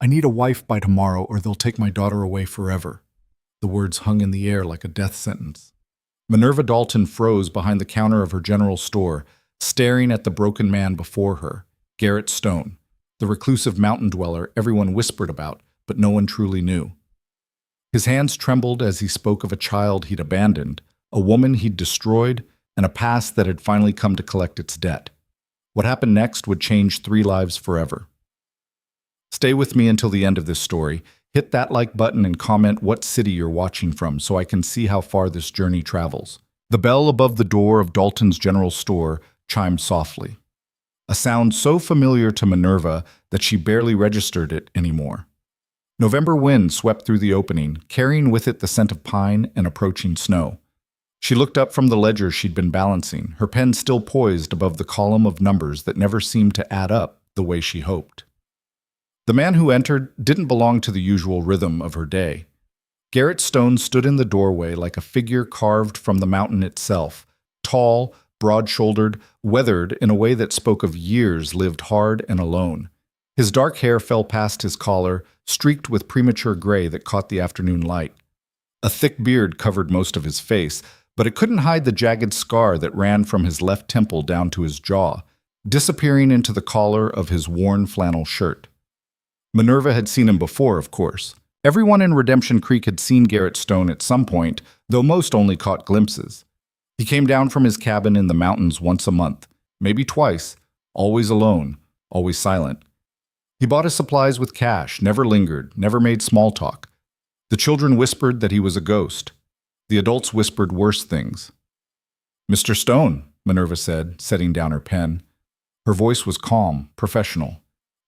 I need a wife by tomorrow or they'll take my daughter away forever. The words hung in the air like a death sentence. Manurva Dalton froze behind the counter of her general store, staring at the broken man before her, Garrett Stone, the reclusive mountain dweller everyone whispered about, but no one truly knew. His hands trembled as he spoke of a child he'd abandoned, a woman he'd destroyed, and a past that had finally come to collect its debt. What happened next would change 3 lives forever. Stay with me until the end of this story. Hit that like button and comment what city you're watching from so I can see how far this journey travels. The bell above the door of Dalton's general store chimed softly, a sound so familiar to Manurva that she barely registered it anymore. November wind swept through the opening, carrying with it the scent of pine and approaching snow. She looked up from the ledger she'd been balancing, her pen still poised above the column of numbers that never seemed to add up the way she hoped. The man who entered didn't belong to the usual rhythm of her day. Garrett Stone stood in the doorway like a figure carved from the mountain itself, tall, broad-shouldered, weathered in a way that spoke of years lived hard and alone. His dark hair fell past his collar, streaked with premature gray that caught the afternoon light. A thick beard covered most of his face, but it couldn't hide the jagged scar that ran from his left temple down to his jaw, disappearing into the collar of his worn flannel shirt. Manurva had seen him before, of course. Everyone in Redemption Creek had seen Garrett Stone at some point, though most only caught glimpses. He came down from his cabin in the mountains once a month, maybe twice, always alone, always silent. He bought his supplies with cash, never lingered, never made small talk. The children whispered that he was a ghost. The adults whispered worse things. "Mr. Stone," Manurva said, setting down her pen. Her voice was calm, professional.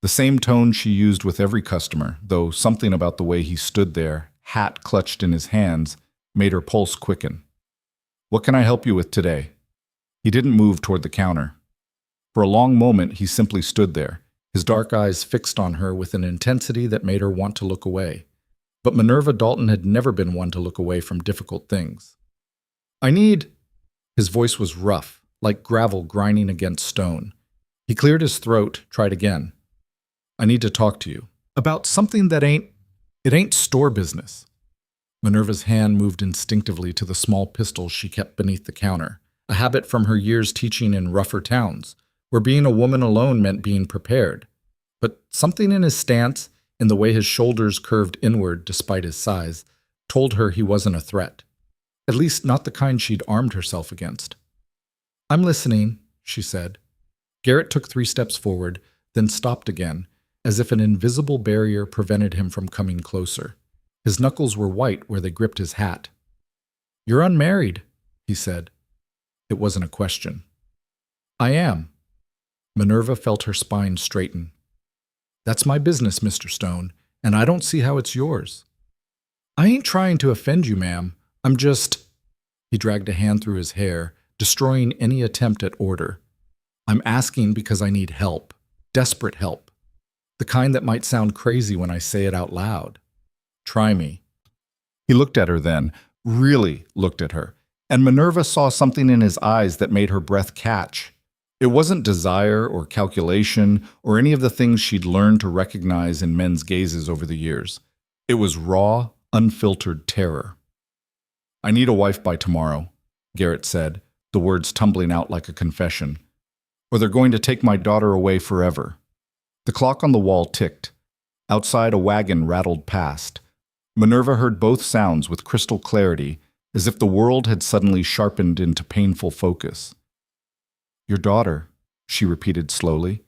The same tone she used with every customer, though something about the way he stood there, hat clutched in his hands, made her pulse quicken. "What can I help you with today?" He didn't move toward the counter. For a long moment, he simply stood there, his dark eyes fixed on her with an intensity that made her want to look away. But Manurva Dalton had never been one to look away from difficult things. "I need—" His voice was rough, like gravel grinding against stone. He cleared his throat, tried again. "I need to talk to you. About something that ain't store business." Manurva's hand moved instinctively to the small pistol she kept beneath the counter, a habit from her years teaching in rougher towns, where being a woman alone meant being prepared. But something in his stance, in the way his shoulders curved inward despite his size, told her he wasn't a threat. At least not the kind she'd armed herself against. "I'm listening," she said. Garrett took 3 steps forward, then stopped again, as if an invisible barrier prevented him from coming closer. His knuckles were white where they gripped his hat. "You're unmarried," he said. It wasn't a question. "I am." Manurva felt her spine straighten. "That's my business, Mr. Stone, and I don't see how it's yours." "I ain't trying to offend you, ma'am. I'm just—" He dragged a hand through his hair, destroying any attempt at order. "I'm asking because I need help. Desperate help. The kind that might sound crazy when I say it out loud. Try me." He looked at her then, really looked at her, and Manurva saw something in his eyes that made her breath catch. It wasn't desire or calculation or any of the things she'd learned to recognize in men's gazes over the years. It was raw, unfiltered terror. "I need a wife by tomorrow," Garrett said, the words tumbling out like a confession. "Or they're going to take my daughter away forever." The clock on the wall ticked. Outside, a wagon rattled past. Manurva heard both sounds with crystal clarity, as if the world had suddenly sharpened into painful focus. "Your daughter," she repeated slowly.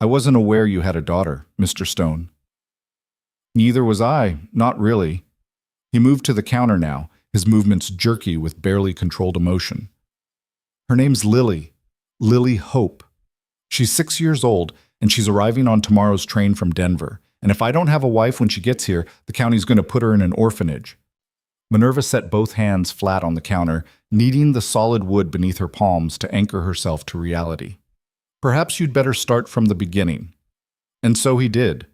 "I wasn't aware you had a daughter, Mr. Stone." "Neither was I, not really." He moved to the counter now, his movements jerky with barely controlled emotion. "Her name's Lily. Lily Hope. She's 6 years old, and she's arriving on tomorrow's train from Denver. And if I don't have a wife when she gets here, the county's going to put her in an orphanage." Manurva set both hands flat on the counter, kneading the solid wood beneath her palms to anchor herself to reality. "Perhaps you'd better start from the beginning." And so he did.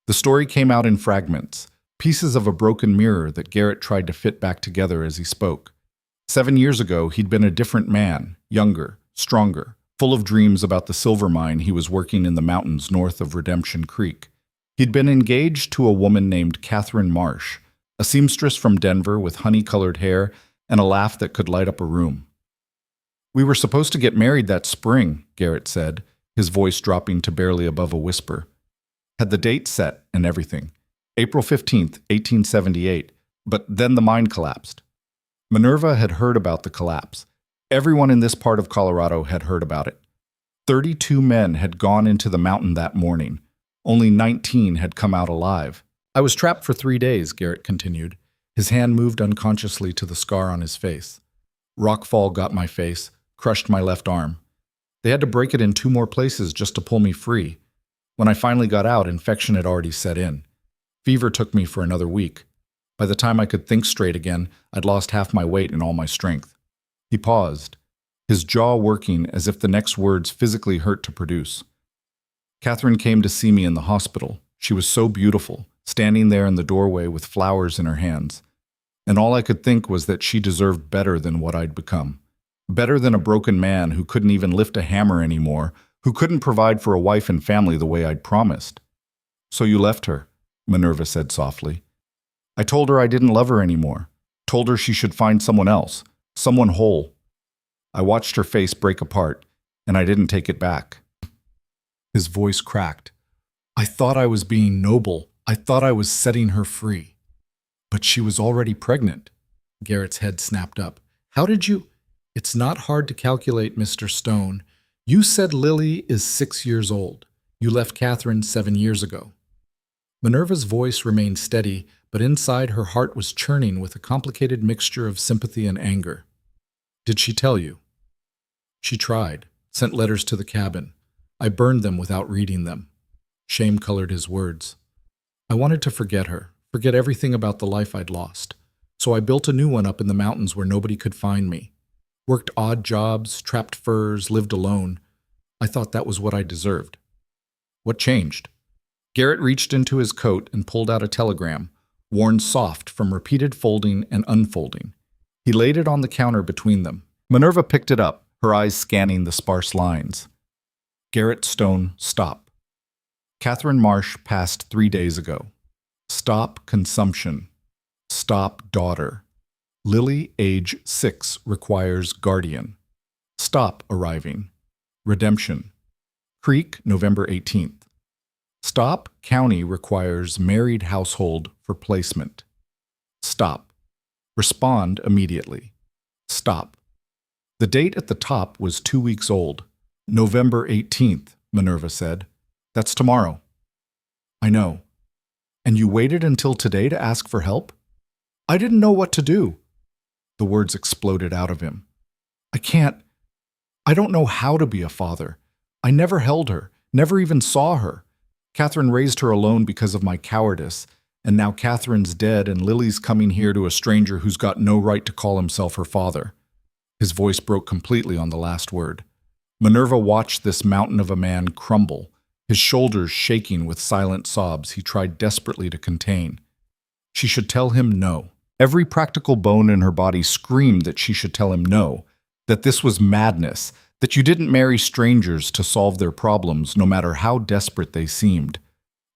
The story came out in fragments, pieces of a broken mirror that Garrett tried to fit back together as he spoke. 7 years ago, he'd been a different man, younger, stronger, full of dreams about the silver mine he was working in the mountains north of Redemption Creek. He'd been engaged to a woman named Catherine Marsh, a seamstress from Denver with honey-colored hair and a laugh that could light up a room. "We were supposed to get married that spring," Garrett said, his voice dropping to barely above a whisper. Had the date set and everything. April 15th, 1878, but then the mine collapsed. Manurva had heard about the collapse. Everyone in this part of Colorado had heard about it. 32 men had gone into the mountain that morning. Only 19 had come out alive. "I was trapped for 3 days," Garrett continued. His hand moved unconsciously to the scar on his face. Rockfall got my face, crushed my left arm. They had to break it in 2 more places just to pull me free. When I finally got out, infection had already set in. Fever took me for another week. By the time I could think straight again, I'd lost half my weight and all my strength. He paused, his jaw working as if the next words physically hurt to produce. Catherine came to see me in the hospital. She was so beautiful, standing there in the doorway with flowers in her hands. And all I could think was that she deserved better than what I'd become. Better than a broken man who couldn't even lift a hammer anymore, who couldn't provide for a wife and family the way I'd promised. "So you left her," Manurva said softly. "I told her I didn't love her anymore. Told her she should find someone else, someone whole." I watched her face break apart, and I didn't take it back. His voice cracked. "I thought I was being noble. I thought I was setting her free." "But she was already pregnant." Garrett's head snapped up. "How did you—" "It's not hard to calculate, Mr. Stone. You said Lily is 6 years old. You left Catherine 7 years ago." Minerva's voice remained steady, but inside her heart was churning with a complicated mixture of sympathy and anger. "Did she tell you?" "She tried, sent letters to the cabin. I burned them without reading them." Shame colored his words. "I wanted to forget her, forget everything about the life I'd lost. So I built a new one up in the mountains where nobody could find me. Worked odd jobs, trapped furs, lived alone. I thought that was what I deserved." "What changed?" Garrett reached into his coat and pulled out a telegram, worn soft from repeated folding and unfolding. He laid it on the counter between them. Manurva picked it up, her eyes scanning the sparse lines. "Garrett Stone, stop. Catherine Marsh passed 3 days ago. Stop consumption. Stop daughter. Lily, age 6, requires guardian. Stop arriving. Redemption. Creek, November 18th. Stop county requires married household for placement. Stop. Respond immediately. Stop." The date at the top was 2 weeks old. "November 18th, Manurva said. "That's tomorrow." "I know. And you waited until today to ask for help?" "I didn't know what to do." The words exploded out of him. I don't know how to be a father. I never held her, never even saw her. Catherine raised her alone because of my cowardice, and now Catherine's dead and Lily's coming here to a stranger who's got no right to call himself her father." His voice broke completely on the last word. Manurva watched this mountain of a man crumble, his shoulders shaking with silent sobs he tried desperately to contain. She should tell him no. Every practical bone in her body screamed that she should tell him no, that this was madness, that you didn't marry strangers to solve their problems, no matter how desperate they seemed.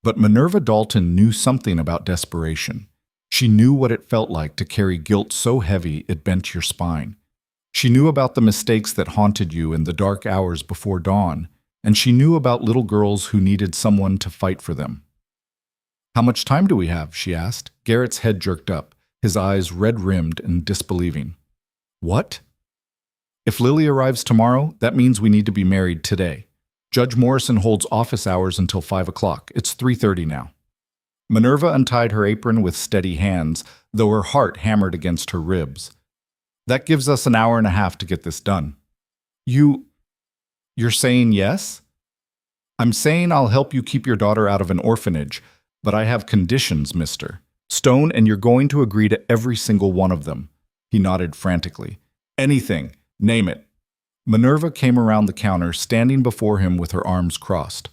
But Manurva Dalton knew something about desperation. She knew what it felt like to carry guilt so heavy it bent your spine. She knew about the mistakes that haunted you in the dark hours before dawn, and she knew about little girls who needed someone to fight for them. "How much time do we have?" she asked. Garrett's head jerked up, his eyes red-rimmed and disbelieving. "What?" "If Lily arrives tomorrow, that means we need to be married today. Judge Morrison holds office hours until 5 o'clock. It's 3:30 now." Manurva untied her apron with steady hands, though her heart hammered against her ribs. "That gives us an hour and a half to get this done." You're saying yes?" "I'm saying I'll help you keep your daughter out of an orphanage, but I have conditions, Mr. Stone, and you're going to agree to every single one of them." He nodded frantically. "Anything. Name it." Manurva came around the counter, standing before him with her arms crossed.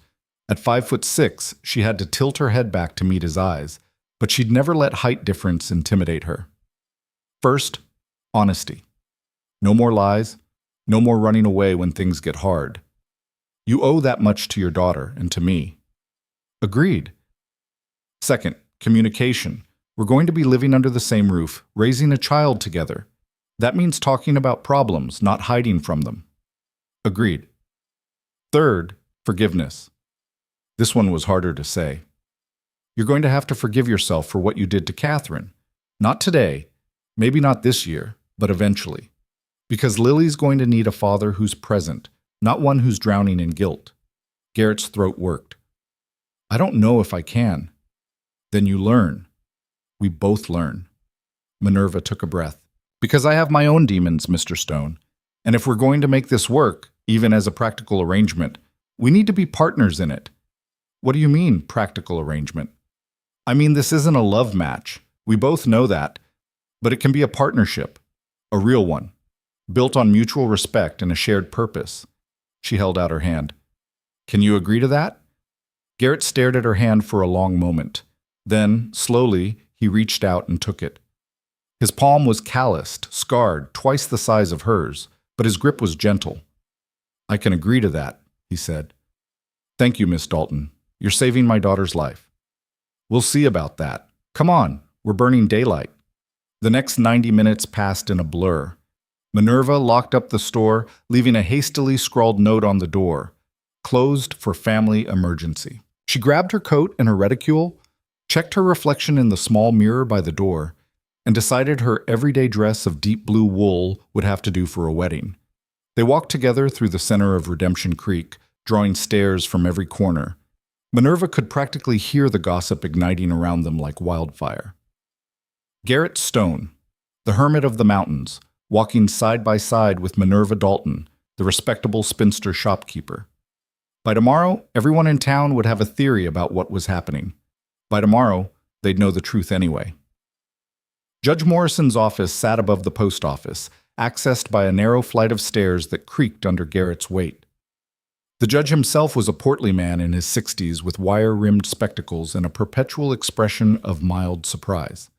At 5'6", she had to tilt her head back to meet his eyes, but she'd never let height difference intimidate her. "First, honesty. No more lies, no more running away when things get hard. You owe that much to your daughter and to me." "Agreed." Second, communication. We're going to be living under the same roof, raising a child together. That means talking about problems, not hiding from them. Agreed. Third, forgiveness. This one was harder to say. You're going to have to forgive yourself for what you did to Catherine. Not today, maybe not this year, but eventually. Because Lily's going to need a father who's present, not one who's drowning in guilt. Garrett's throat worked. I don't know if I can. Then you learn. We both learn. Manurva took a breath. Because I have my own demons, Mr. Stone. And if we're going to make this work, even as a practical arrangement, we need to be partners in it. What do you mean, practical arrangement? I mean, this isn't a love match. We both know that. But it can be a partnership. A real one. Built on mutual respect and a shared purpose. She held out her hand. Can you agree to that? Garrett stared at her hand for a long moment. Then, slowly, he reached out and took it. His palm was calloused, scarred, twice the size of hers, but his grip was gentle. I can agree to that, he said. Thank you, Miss Dalton. You're saving my daughter's life. We'll see about that. Come on, we're burning daylight. The next 90 minutes passed in a blur. Manurva locked up the store, leaving a hastily scrawled note on the door. Closed for family emergency. She grabbed her coat and her reticule, checked her reflection in the small mirror by the door, and decided her everyday dress of deep blue wool would have to do for a wedding. They walked together through the center of Redemption Creek, drawing stares from every corner. Manurva could practically hear the gossip igniting around them like wildfire. Garrett Stone, the hermit of the mountains, walking side by side with Manurva Dalton, the respectable spinster shopkeeper. By tomorrow, everyone in town would have a theory about what was happening. By tomorrow, they'd know the truth anyway. Judge Morrison's office sat above the post office, accessed by a narrow flight of stairs that creaked under Garrett's weight. The judge himself was a portly man in his 60s with wire-rimmed spectacles and a perpetual expression of mild surprise.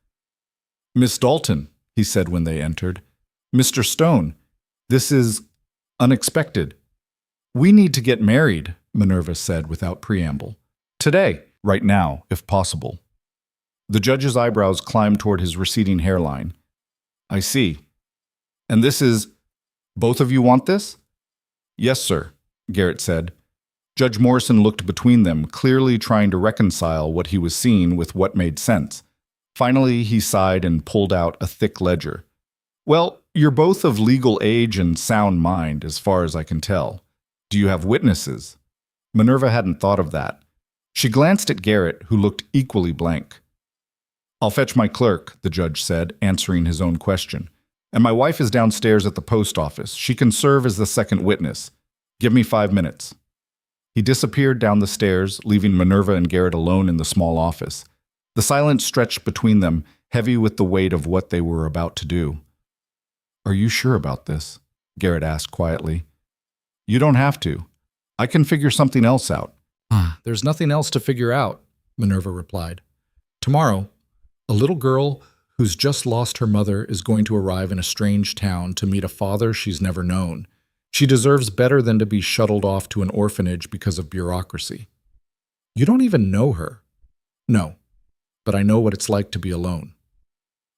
Miss Dalton, he said when they entered. Mr. Stone, this is unexpected. We need to get married, Manurva said without preamble. Today, right now, if possible. The judge's eyebrows climbed toward his receding hairline. I see. And this is... Both of you want this? Yes, sir, Garrett said. Judge Morrison looked between them, clearly trying to reconcile what he was seeing with what made sense. Finally, he sighed and pulled out a thick ledger. Well, you're both of legal age and sound mind, as far as I can tell. Do you have witnesses? Manurva hadn't thought of that. She glanced at Garrett, who looked equally blank. I'll fetch my clerk, the judge said, answering his own question. And my wife is downstairs at the post office. She can serve as the second witness. Give me 5 minutes. He disappeared down the stairs, leaving Manurva and Garrett alone in the small office. The silence stretched between them, heavy with the weight of what they were about to do. Are you sure about this? Garrett asked quietly. You don't have to. I can figure something else out. There's nothing else to figure out, Manurva replied. Tomorrow, a little girl who's just lost her mother is going to arrive in a strange town to meet a father she's never known. She deserves better than to be shuttled off to an orphanage because of bureaucracy. You don't even know her. No, but I know what it's like to be alone.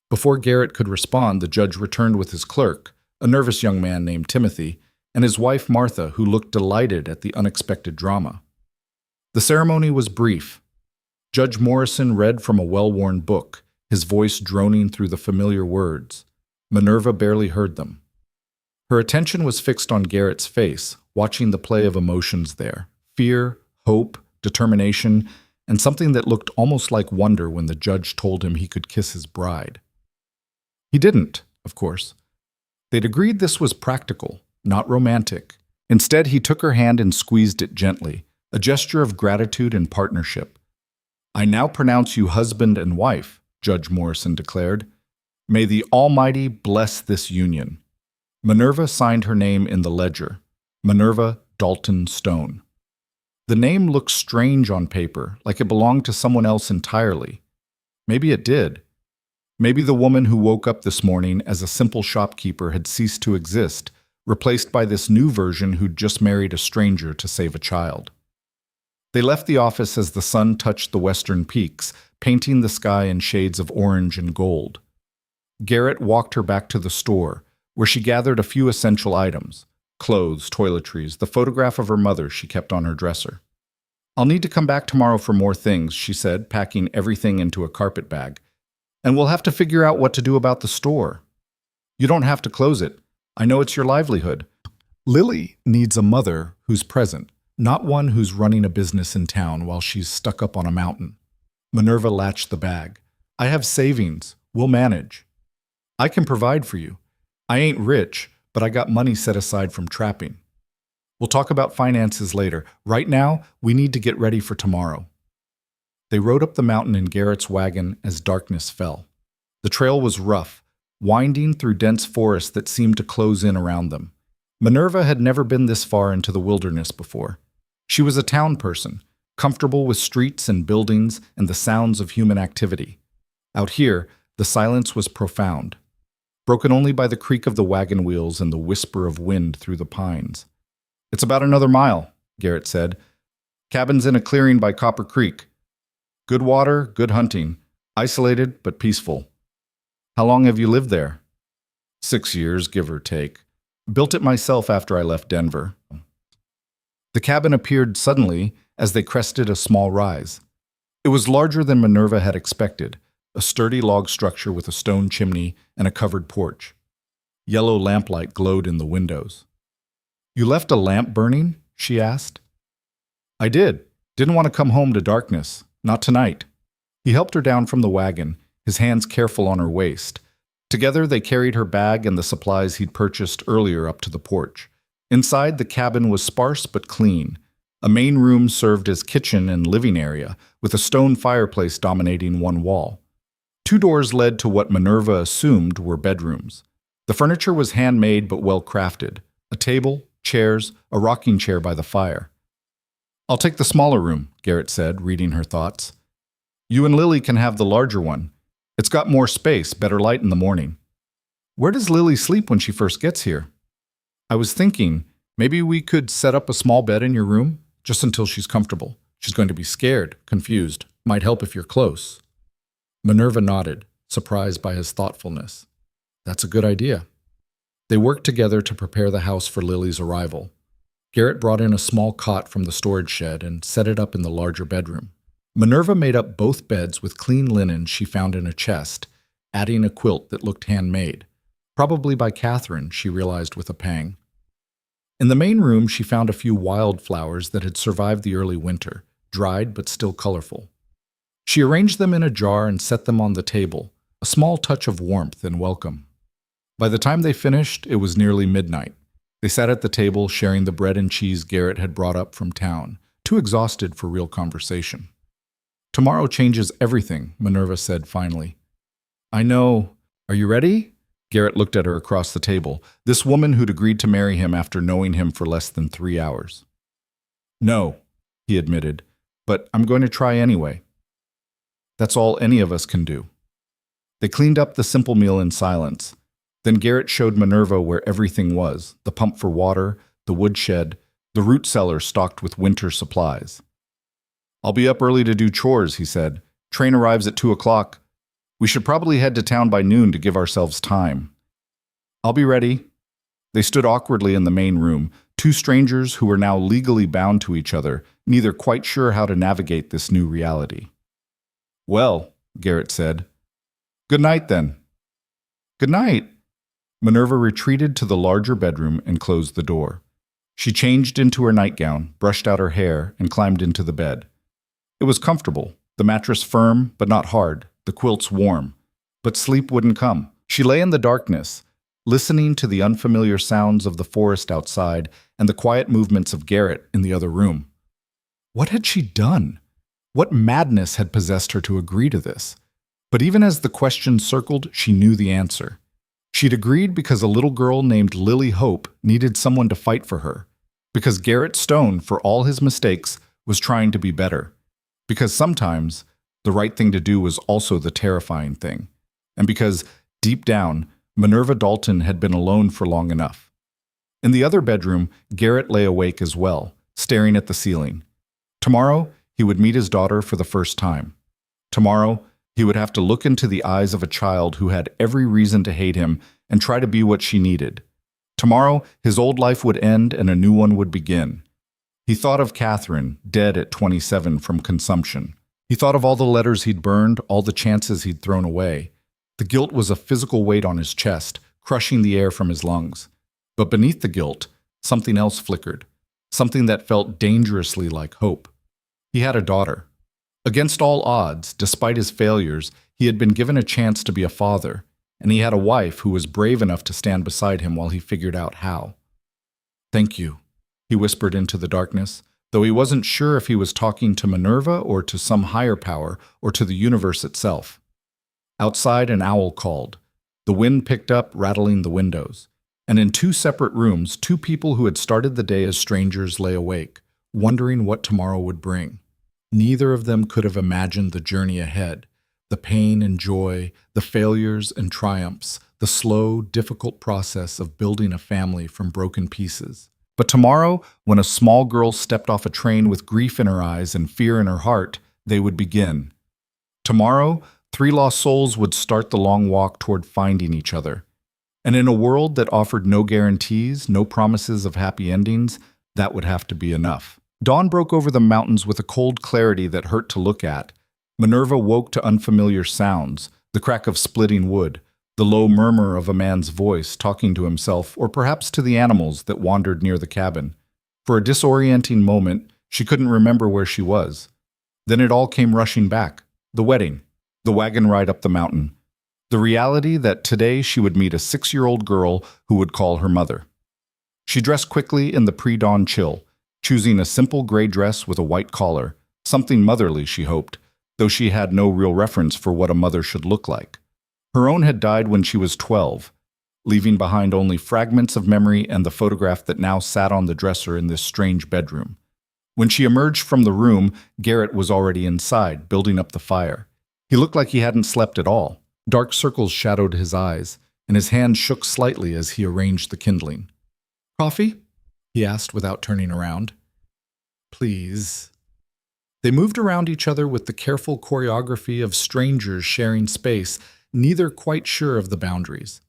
Before Garrett could respond, the judge returned with his clerk, a nervous young man named Timothy, and his wife Martha, who looked delighted at the unexpected drama. The ceremony was brief. Judge Morrison read from a well-worn book, his voice droning through the familiar words. Manurva barely heard them. Her attention was fixed on Garrett's face, watching the play of emotions there. Fear, hope, determination, and something that looked almost like wonder when the judge told him he could kiss his bride. He didn't, of course. They'd agreed this was practical, not romantic. Instead, he took her hand and squeezed it gently, a gesture of gratitude and partnership. I now pronounce you husband and wife, Judge Morrison declared. May the Almighty bless this union. Manurva signed her name in the ledger, Manurva Dalton Stone. The name looked strange on paper, like it belonged to someone else entirely. Maybe it did. Maybe the woman who woke up this morning as a simple shopkeeper had ceased to exist, replaced by this new version who'd just married a stranger to save a child. They left the office as the sun touched the western peaks, painting the sky in shades of orange and gold. Garrett walked her back to the store, where she gathered a few essential items: clothes, toiletries, the photograph of her mother she kept on her dresser. "I'll need to come back tomorrow for more things," she said, packing everything into a carpet bag. "And we'll have to figure out what to do about the store." "You don't have to close it. I know it's your livelihood." Lily needs a mother who's present, not one who's running a business in town while she's stuck up on a mountain. Manurva latched the bag. "I have savings. We'll manage. I can provide for you. I ain't rich, but I got money set aside from trapping. We'll talk about finances later. Right now, we need to get ready for tomorrow." They rode up the mountain in Garrett's wagon as darkness fell. The trail was rough, winding through dense forest that seemed to close in around them. Manurva had never been this far into the wilderness before. She was a town person, comfortable with streets and buildings and the sounds of human activity. Out here, the silence was profound, broken only by the creak of the wagon wheels and the whisper of wind through the pines. "It's about another mile," Garrett said. "Cabin's in a clearing by Copper Creek. Good water, good hunting. Isolated, but peaceful." "How long have you lived there?" 6 years, give or take. Built it myself after I left Denver." The cabin appeared suddenly as they crested a small rise. It was larger than Manurva had expected, a sturdy log structure with a stone chimney and a covered porch. Yellow lamplight glowed in the windows. "You left a lamp burning?" she asked. "I did. Didn't want to come home to darkness. Not tonight." He helped her down from the wagon, his hands careful on her waist. Together they carried her bag and the supplies he'd purchased earlier up to the porch. Inside, the cabin was sparse but clean. A main room served as kitchen and living area, with a stone fireplace dominating one wall. 2 doors led to what Manurva assumed were bedrooms. The furniture was handmade but well crafted: a table, chairs, a rocking chair by the fire. "I'll take the smaller room," Garrett said, reading her thoughts. "You and Lily can have the larger one. It's got more space, better light in the morning." "Where does Lily sleep when she first gets here?" "I was thinking, maybe we could set up a small bed in your room, just until she's comfortable. She's going to be scared, confused. Might help if you're close." Manurva nodded, surprised by his thoughtfulness. "That's a good idea." They worked together to prepare the house for Lily's arrival. Garrett brought in a small cot from the storage shed and set it up in the larger bedroom. Manurva made up both beds with clean linen she found in a chest, adding a quilt that looked handmade. Probably by Catherine, she realized with a pang. In the main room, she found a few wildflowers that had survived the early winter, dried but still colorful. She arranged them in a jar and set them on the table, a small touch of warmth and welcome. By the time they finished, it was nearly midnight. They sat at the table, sharing the bread and cheese Garrett had brought up from town, too exhausted for real conversation. "Tomorrow changes everything," Manurva said finally. "I know. Are you ready?" Garrett looked at her across the table, this woman who'd agreed to marry him after knowing him for less than 3 hours. "No," he admitted, "but I'm going to try anyway." That's all any of us can do. They cleaned up the simple meal in silence. Then Garrett showed Manurva where everything was: the pump for water, the woodshed, the root cellar stocked with winter supplies. "I'll be up early to do chores," he said. "Train arrives at 2 o'clock. We should probably head to town by noon to give ourselves time." "I'll be ready." They stood awkwardly in the main room, 2 strangers who were now legally bound to each other, neither quite sure how to navigate this new reality. "Well," Garrett said. "Good night, then." "Good night." Manurva retreated to the larger bedroom and closed the door. She changed into her nightgown, brushed out her hair, and climbed into the bed. It was comfortable, the mattress firm but not hard, the quilts warm. But sleep wouldn't come. She lay in the darkness, listening to the unfamiliar sounds of the forest outside and the quiet movements of Garrett in the other room. What had she done? What madness had possessed her to agree to this? But even as the question circled, she knew the answer. She'd agreed because a little girl named Lily Hope needed someone to fight for her. Because Garrett Stone, for all his mistakes, was trying to be better. Because sometimes the right thing to do was also the terrifying thing. And because, deep down, Manurva Dalton had been alone for long enough. In the other bedroom, Garrett lay awake as well, staring at the ceiling. Tomorrow, he would meet his daughter for the first time. Tomorrow, he would have to look into the eyes of a child who had every reason to hate him and try to be what she needed. Tomorrow, his old life would end and a new one would begin. He thought of Catherine, dead at 27 from consumption. He thought of all the letters he'd burned, all the chances he'd thrown away. The guilt was a physical weight on his chest, crushing the air from his lungs. But beneath the guilt, something else flickered, something that felt dangerously like hope. He had a daughter. Against all odds, despite his failures, he had been given a chance to be a father, and he had a wife who was brave enough to stand beside him while he figured out how. "Thank you," he whispered into the darkness, though he wasn't sure if he was talking to Manurva or to some higher power or to the universe itself. Outside, an owl called. The wind picked up, rattling the windows. And in two separate rooms, two people who had started the day as strangers lay awake, wondering what tomorrow would bring. Neither of them could have imagined the journey ahead, the pain and joy, the failures and triumphs, the slow, difficult process of building a family from broken pieces. But tomorrow, when a small girl stepped off a train with grief in her eyes and fear in her heart, they would begin. Tomorrow, three lost souls would start the long walk toward finding each other. And in a world that offered no guarantees, no promises of happy endings, that would have to be enough. Dawn broke over the mountains with a cold clarity that hurt to look at. Manurva woke to unfamiliar sounds, the crack of splitting wood, the low murmur of a man's voice talking to himself or perhaps to the animals that wandered near the cabin. For a disorienting moment, she couldn't remember where she was. Then it all came rushing back. The wedding, the wagon ride up the mountain, the reality that today she would meet a 6-year-old girl who would call her mother. She dressed quickly in the pre-dawn chill, choosing a simple gray dress with a white collar, something motherly, she hoped, though she had no real reference for what a mother should look like. Her own had died when she was 12, leaving behind only fragments of memory and the photograph that now sat on the dresser in this strange bedroom. When she emerged from the room, Garrett was already inside, building up the fire. He looked like he hadn't slept at all. Dark circles shadowed his eyes, and his hand shook slightly as he arranged the kindling. "Coffee?" he asked without turning around. "Please." They moved around each other with the careful choreography of strangers sharing space, neither quite sure of the boundaries.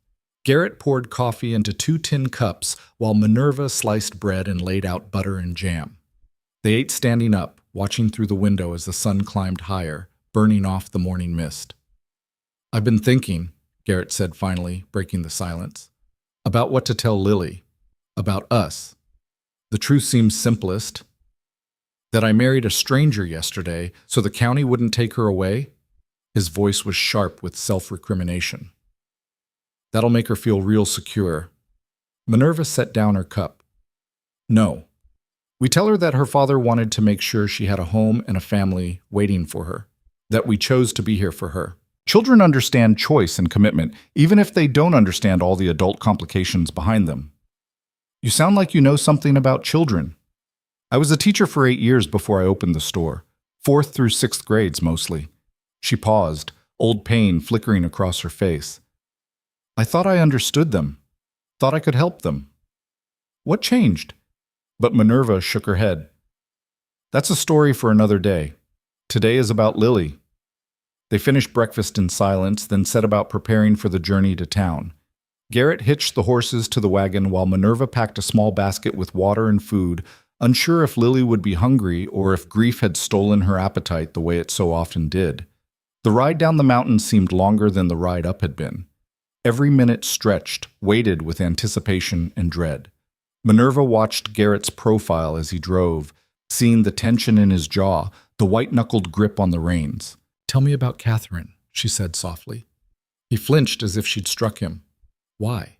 Garrett poured coffee into 2 tin cups while Manurva sliced bread and laid out butter and jam. They ate standing up, watching through the window as the sun climbed higher, burning off the morning mist. "I've been thinking," Garrett said finally, breaking the silence, "about what to tell Lily. About us. The truth seems simplest. That I married a stranger yesterday so the county wouldn't take her away." His voice was sharp with self-recrimination. "That'll make her feel real secure." Manurva set down her cup. "No. We tell her that her father wanted to make sure she had a home and a family waiting for her. That we chose to be here for her. Children understand choice and commitment, even if they don't understand all the adult complications behind them." "You sound like you know something about children." "I was a teacher for 8 years before I opened the store. 4th through 6th grades mostly." She paused, old pain flickering across her face. "I thought I understood them. Thought I could help them. What changed?" But Manurva shook her head. "That's a story for another day. Today is about Lily." They finished breakfast in silence, then set about preparing for the journey to town. Garrett hitched the horses to the wagon while Manurva packed a small basket with water and food, unsure if Lily would be hungry or if grief had stolen her appetite the way it so often did. The ride down the mountain seemed longer than the ride up had been. Every minute stretched, weighted with anticipation and dread. Manurva watched Garrett's profile as he drove, seeing the tension in his jaw, the white-knuckled grip on the reins. "Tell me about Catherine," she said softly. He flinched as if she'd struck him. "Why?"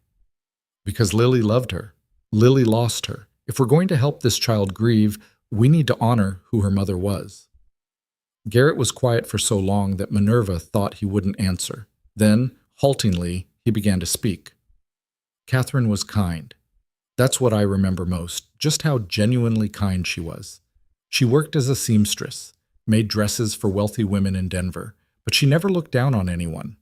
"Because Lily loved her. Lily lost her. If we're going to help this child grieve, we need to honor who her mother was." Garrett was quiet for so long that Manurva thought he wouldn't answer. Then, haltingly, he began to speak. "Catherine was kind. That's what I remember most, just how genuinely kind she was. She worked as a seamstress, made dresses for wealthy women in Denver, but she never looked down on anyone.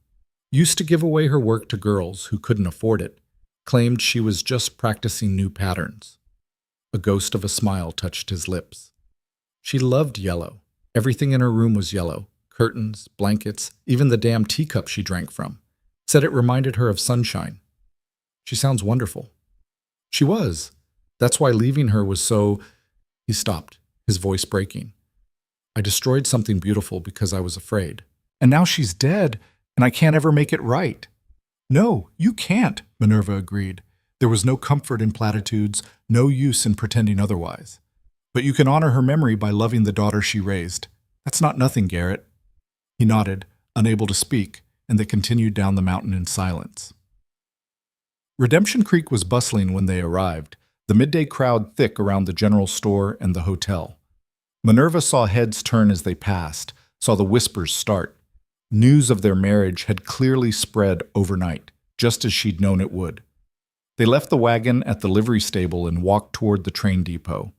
Used to give away her work to girls who couldn't afford it, claimed she was just practicing new patterns." A ghost of a smile touched his lips. She loved yellow. Everything in her room was yellow. Curtains, blankets, even the damn teacup she drank from. Said it reminded her of sunshine. She sounds wonderful. She was. That's why leaving her was so... He stopped, his voice breaking. I destroyed something beautiful because I was afraid. And now she's dead, and I can't ever make it right. No, you can't, Manurva agreed. There was no comfort in platitudes, no use in pretending otherwise. But you can honor her memory by loving the daughter she raised. That's not nothing, Garrett. He nodded, unable to speak, and they continued down the mountain in silence. Redemption Creek was bustling when they arrived, the midday crowd thick around the general store and the hotel. Manurva saw heads turn as they passed, saw the whispers start. News of their marriage had clearly spread overnight, just as she'd known it would. They left the wagon at the livery stable and walked toward the train depot.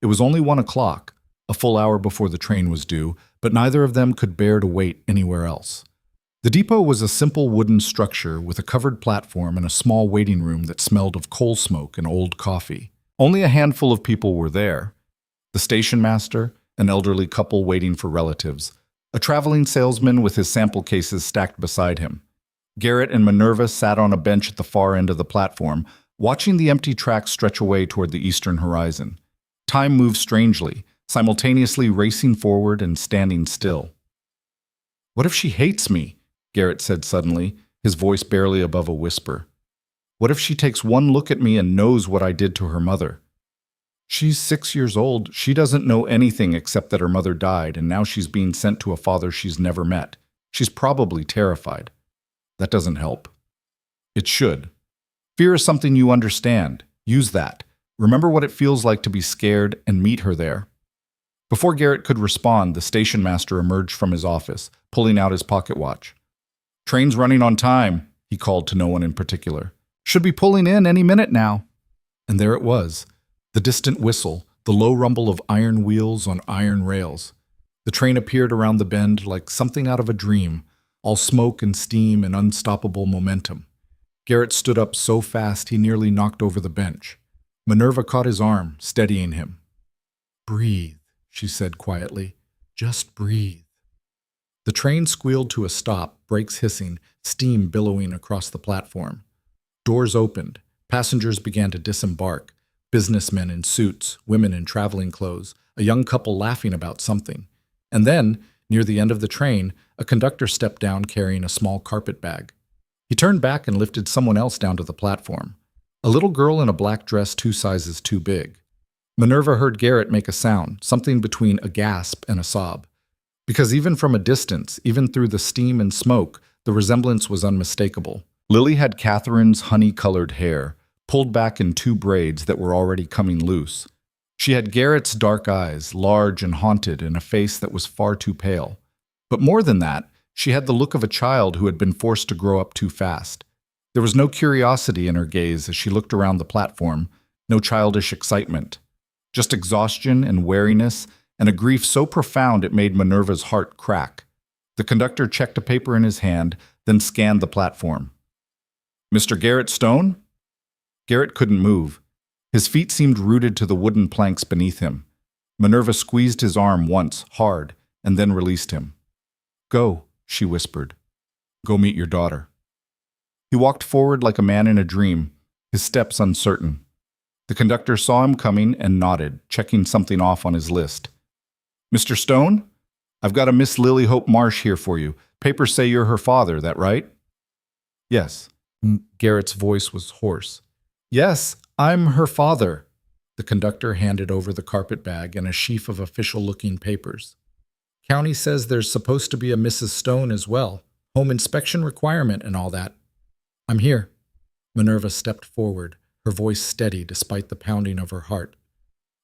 It was only 1 o'clock, a full hour before the train was due, but neither of them could bear to wait anywhere else. The depot was a simple wooden structure with a covered platform and a small waiting room that smelled of coal smoke and old coffee. Only a handful of people were there. The station master, an elderly couple waiting for relatives, a traveling salesman with his sample cases stacked beside him. Garrett and Manurva sat on a bench at the far end of the platform, watching the empty tracks stretch away toward the eastern horizon. Time moved strangely, simultaneously racing forward and standing still. "What if she hates me?" Garrett said suddenly, his voice barely above a whisper. "What if she takes one look at me and knows what I did to her mother? She's 6 years old. She doesn't know anything except that her mother died, and now she's being sent to a father she's never met. She's probably terrified. That doesn't help. It should. Fear is something you understand. Use that. Remember what it feels like to be scared and meet her there." Before Garrett could respond, the station master emerged from his office, pulling out his pocket watch. "Train's running on time," he called to no one in particular. "Should be pulling in any minute now." And there it was, the distant whistle, the low rumble of iron wheels on iron rails. The train appeared around the bend like something out of a dream, all smoke and steam and unstoppable momentum. Garrett stood up so fast he nearly knocked over the bench. Manurva caught his arm, steadying him. "Breathe," she said quietly. "Just breathe." The train squealed to a stop, brakes hissing, steam billowing across the platform. Doors opened. Passengers began to disembark. Businessmen in suits, women in traveling clothes, a young couple laughing about something. And then, near the end of the train, a conductor stepped down carrying a small carpet bag. He turned back and lifted someone else down to the platform. A little girl in a black dress 2 sizes too big. Manurva heard Garrett make a sound, something between a gasp and a sob. Because even from a distance, even through the steam and smoke, the resemblance was unmistakable. Lily had Catherine's honey-colored hair, pulled back in 2 braids that were already coming loose. She had Garrett's dark eyes, large and haunted, and a face that was far too pale. But more than that, she had the look of a child who had been forced to grow up too fast. There was no curiosity in her gaze as she looked around the platform, no childish excitement. Just exhaustion and wariness, and a grief so profound it made Manurva's heart crack. The conductor checked a paper in his hand, then scanned the platform. "Mr. Garrett Stone?" Garrett couldn't move. His feet seemed rooted to the wooden planks beneath him. Manurva squeezed his arm once, hard, and then released him. "Go," she whispered. "Go meet your daughter." He walked forward like a man in a dream, his steps uncertain. The conductor saw him coming and nodded, checking something off on his list. "Mr. Stone? I've got a Miss Lily Hope Marsh here for you. Papers say you're her father, that right?" "Yes." Garrett's voice was hoarse. "Yes, I'm her father." The conductor handed over the carpet bag and a sheaf of official-looking papers. "County says there's supposed to be a Mrs. Stone as well. Home inspection requirement and all that." "I'm here." Manurva stepped forward, her voice steady despite the pounding of her heart.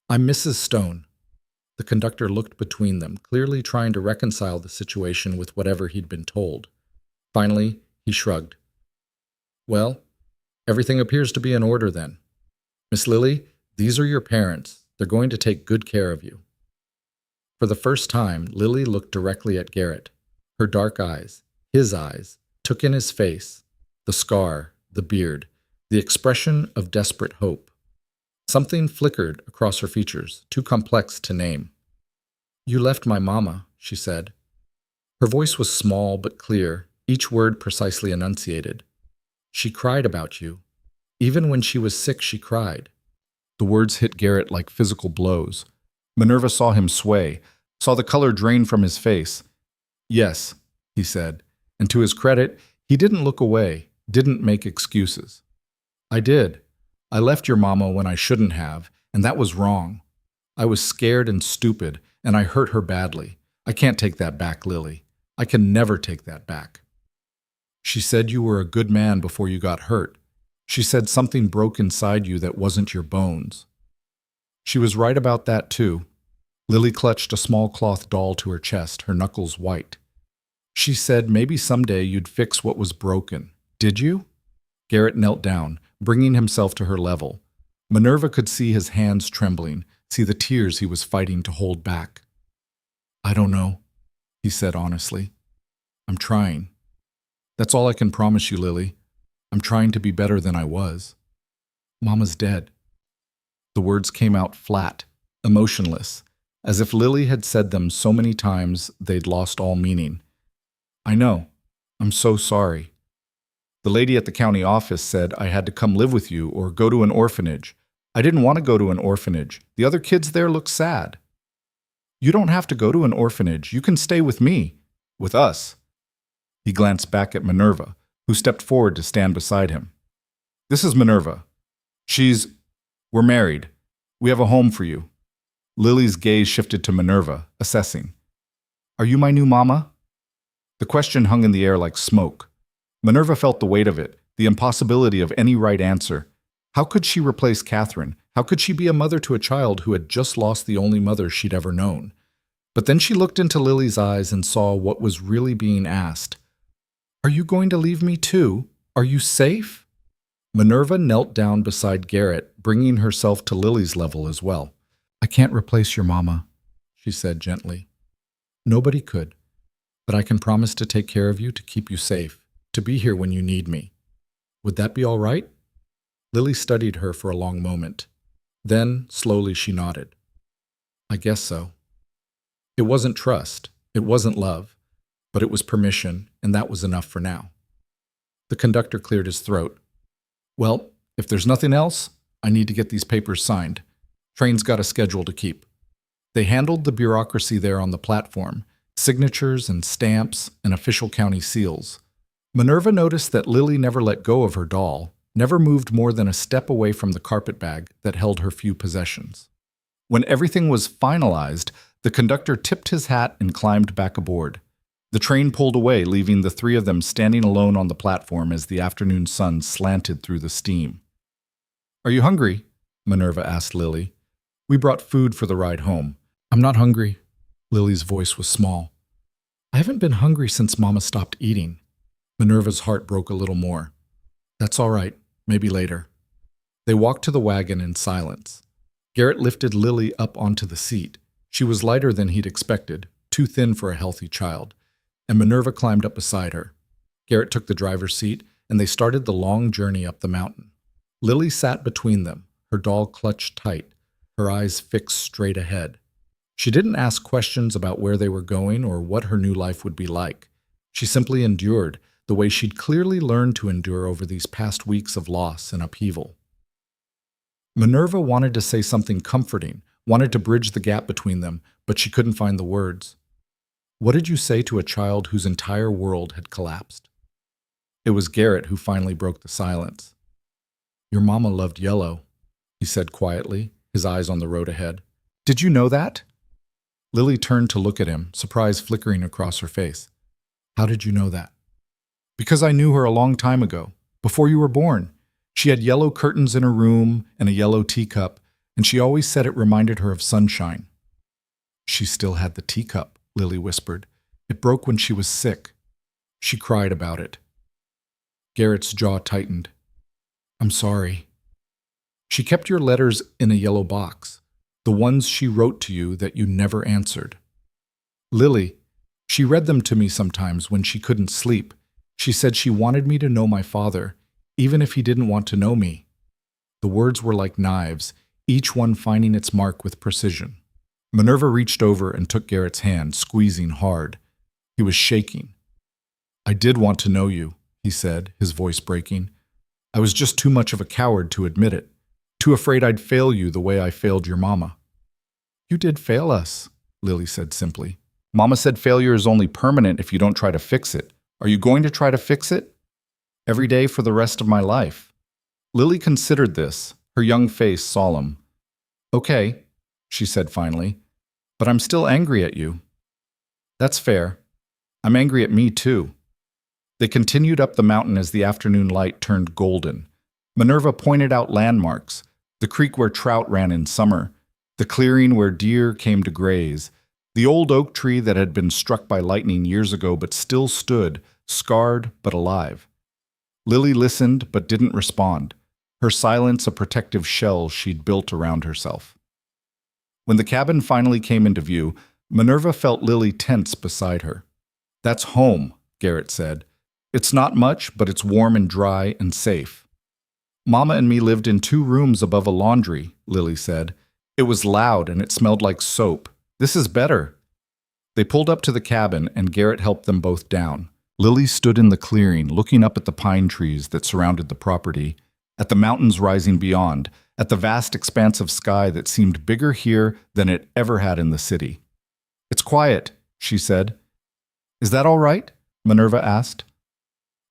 "I'm Mrs. Stone." The conductor looked between them, clearly trying to reconcile the situation with whatever he'd been told. Finally, he shrugged. "Well, everything appears to be in order then. Miss Lily, these are your parents. They're going to take good care of you." For the first time, Lily looked directly at Garrett. Her dark eyes, his eyes, took in his face, the scar, the beard, the expression of desperate hope. Something flickered across her features, too complex to name. You left my mama, she said. Her voice was small but clear, each word precisely enunciated. She cried about you. Even when she was sick, she cried. The words hit Garrett like physical blows. Manurva saw him sway, saw the color drain from his face. Yes, he said, and to his credit, he didn't look away, didn't make excuses. I did. I left your mama when I shouldn't have, and that was wrong. I was scared and stupid, and I hurt her badly. I can't take that back, Lily. I can never take that back. She said you were a good man before you got hurt. She said something broke inside you that wasn't your bones. She was right about that, too. Lily clutched a small cloth doll to her chest, her knuckles white. She said maybe someday you'd fix what was broken. Did you? Garrett knelt down, bringing himself to her level. Manurva could see his hands trembling, see the tears he was fighting to hold back. I don't know, he said honestly. I'm trying. That's all I can promise you, Lily. I'm trying to be better than I was. Mama's dead. The words came out flat, emotionless, as if Lily had said them so many times they'd lost all meaning. I know. I'm so sorry. The lady at the county office said I had to come live with you or go to an orphanage. I didn't want to go to an orphanage. The other kids there look sad. You don't have to go to an orphanage. You can stay with me. With us. He glanced back at Manurva, who stepped forward to stand beside him. This is Manurva. We're married. We have a home for you. Lily's gaze shifted to Manurva, assessing. Are you my new mama? The question hung in the air like smoke. Manurva felt the weight of it, the impossibility of any right answer. How could she replace Catherine? How could she be a mother to a child who had just lost the only mother she'd ever known? But then she looked into Lily's eyes and saw what was really being asked. Are you going to leave me too? Are you safe? Manurva knelt down beside Garrett, bringing herself to Lily's level as well. I can't replace your mama, she said gently. Nobody could, but I can promise to take care of you, to keep you safe, to be here when you need me. Would that be all right? Lily studied her for a long moment. Then, slowly, she nodded. I guess so. It wasn't trust, it wasn't love, but it was permission, and that was enough for now. The conductor cleared his throat. Well, if there's nothing else, I need to get these papers signed. Train's got a schedule to keep. They handled the bureaucracy there on the platform, signatures and stamps and official county seals. Manurva noticed that Lily never let go of her doll, never moved more than a step away from the carpet bag that held her few possessions. When everything was finalized, the conductor tipped his hat and climbed back aboard. The train pulled away, leaving the three of them standing alone on the platform as the afternoon sun slanted through the steam. Are you hungry? Manurva asked Lily. We brought food for the ride home. I'm not hungry. Lily's voice was small. I haven't been hungry since Mama stopped eating. Manurva's heart broke a little more. That's all right. Maybe later. They walked to the wagon in silence. Garrett lifted Lily up onto the seat. She was lighter than he'd expected, too thin for a healthy child, and Manurva climbed up beside her. Garrett took the driver's seat, and they started the long journey up the mountain. Lily sat between them, her doll clutched tight, her eyes fixed straight ahead. She didn't ask questions about where they were going or what her new life would be like. She simply endured, the way she'd clearly learned to endure over these past weeks of loss and upheaval. Manurva wanted to say something comforting, wanted to bridge the gap between them, but she couldn't find the words. What did you say to a child whose entire world had collapsed? It was Garrett who finally broke the silence. Your mama loved yellow, he said quietly, his eyes on the road ahead. Did you know that? Lily turned to look at him, surprise flickering across her face. How did you know that? Because I knew her a long time ago, before you were born. She had yellow curtains in her room and a yellow teacup, and she always said it reminded her of sunshine. She still had the teacup, Lily whispered. It broke when she was sick. She cried about it. Garrett's jaw tightened. I'm sorry. She kept your letters in a yellow box, the ones she wrote to you that you never answered. Lily, she read them to me sometimes when she couldn't sleep. She said she wanted me to know my father, even if he didn't want to know me. The words were like knives, each one finding its mark with precision. Minerva reached over and took Garrett's hand, squeezing hard. He was shaking. I did want to know you, he said, his voice breaking. I was just too much of a coward to admit it, too afraid I'd fail you the way I failed your mama. You did fail us, Lily said simply. Mama said failure is only permanent if you don't try to fix it. Are you going to try to fix it? Every day for the rest of my life. Lily considered this, her young face solemn. Okay, she said finally, but I'm still angry at you. That's fair. I'm angry at me too. They continued up the mountain as the afternoon light turned golden. Minerva pointed out landmarks, the creek where trout ran in summer, the clearing where deer came to graze, the old oak tree that had been struck by lightning years ago but still stood, scarred but alive. Lily listened but didn't respond, her silence a protective shell she'd built around herself. When the cabin finally came into view, Minerva felt Lily tense beside her. That's home, Garrett said. It's not much, but it's warm and dry and safe. Mama and me lived in 2 rooms above a laundry, Lily said. It was loud and it smelled like soap. This is better. They pulled up to the cabin and Garrett helped them both down. Lily stood in the clearing, looking up at the pine trees that surrounded the property, at the mountains rising beyond, at the vast expanse of sky that seemed bigger here than it ever had in the city. It's quiet, she said. Is that all right? Minerva asked.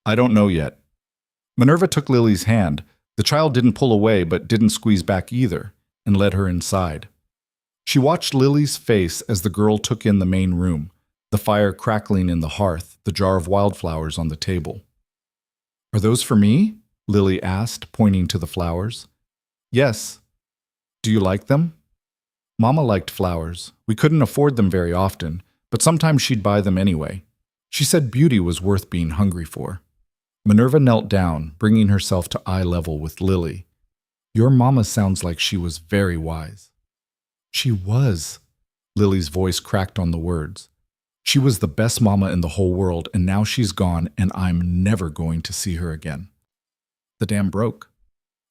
I don't know yet. Minerva took Lily's hand. The child didn't pull away but didn't squeeze back either, and led her inside. She watched Lily's face as the girl took in the main room, the fire crackling in the hearth, the jar of wildflowers on the table. Are those for me? Lily asked, pointing to the flowers. Yes. Do you like them? Mama liked flowers. We couldn't afford them very often, but sometimes she'd buy them anyway. She said beauty was worth being hungry for. Minerva knelt down, bringing herself to eye level with Lily. Your mama sounds like she was very wise. She was. Lily's voice cracked on the words. She was the best mama in the whole world, and now she's gone, and I'm never going to see her again. The dam broke.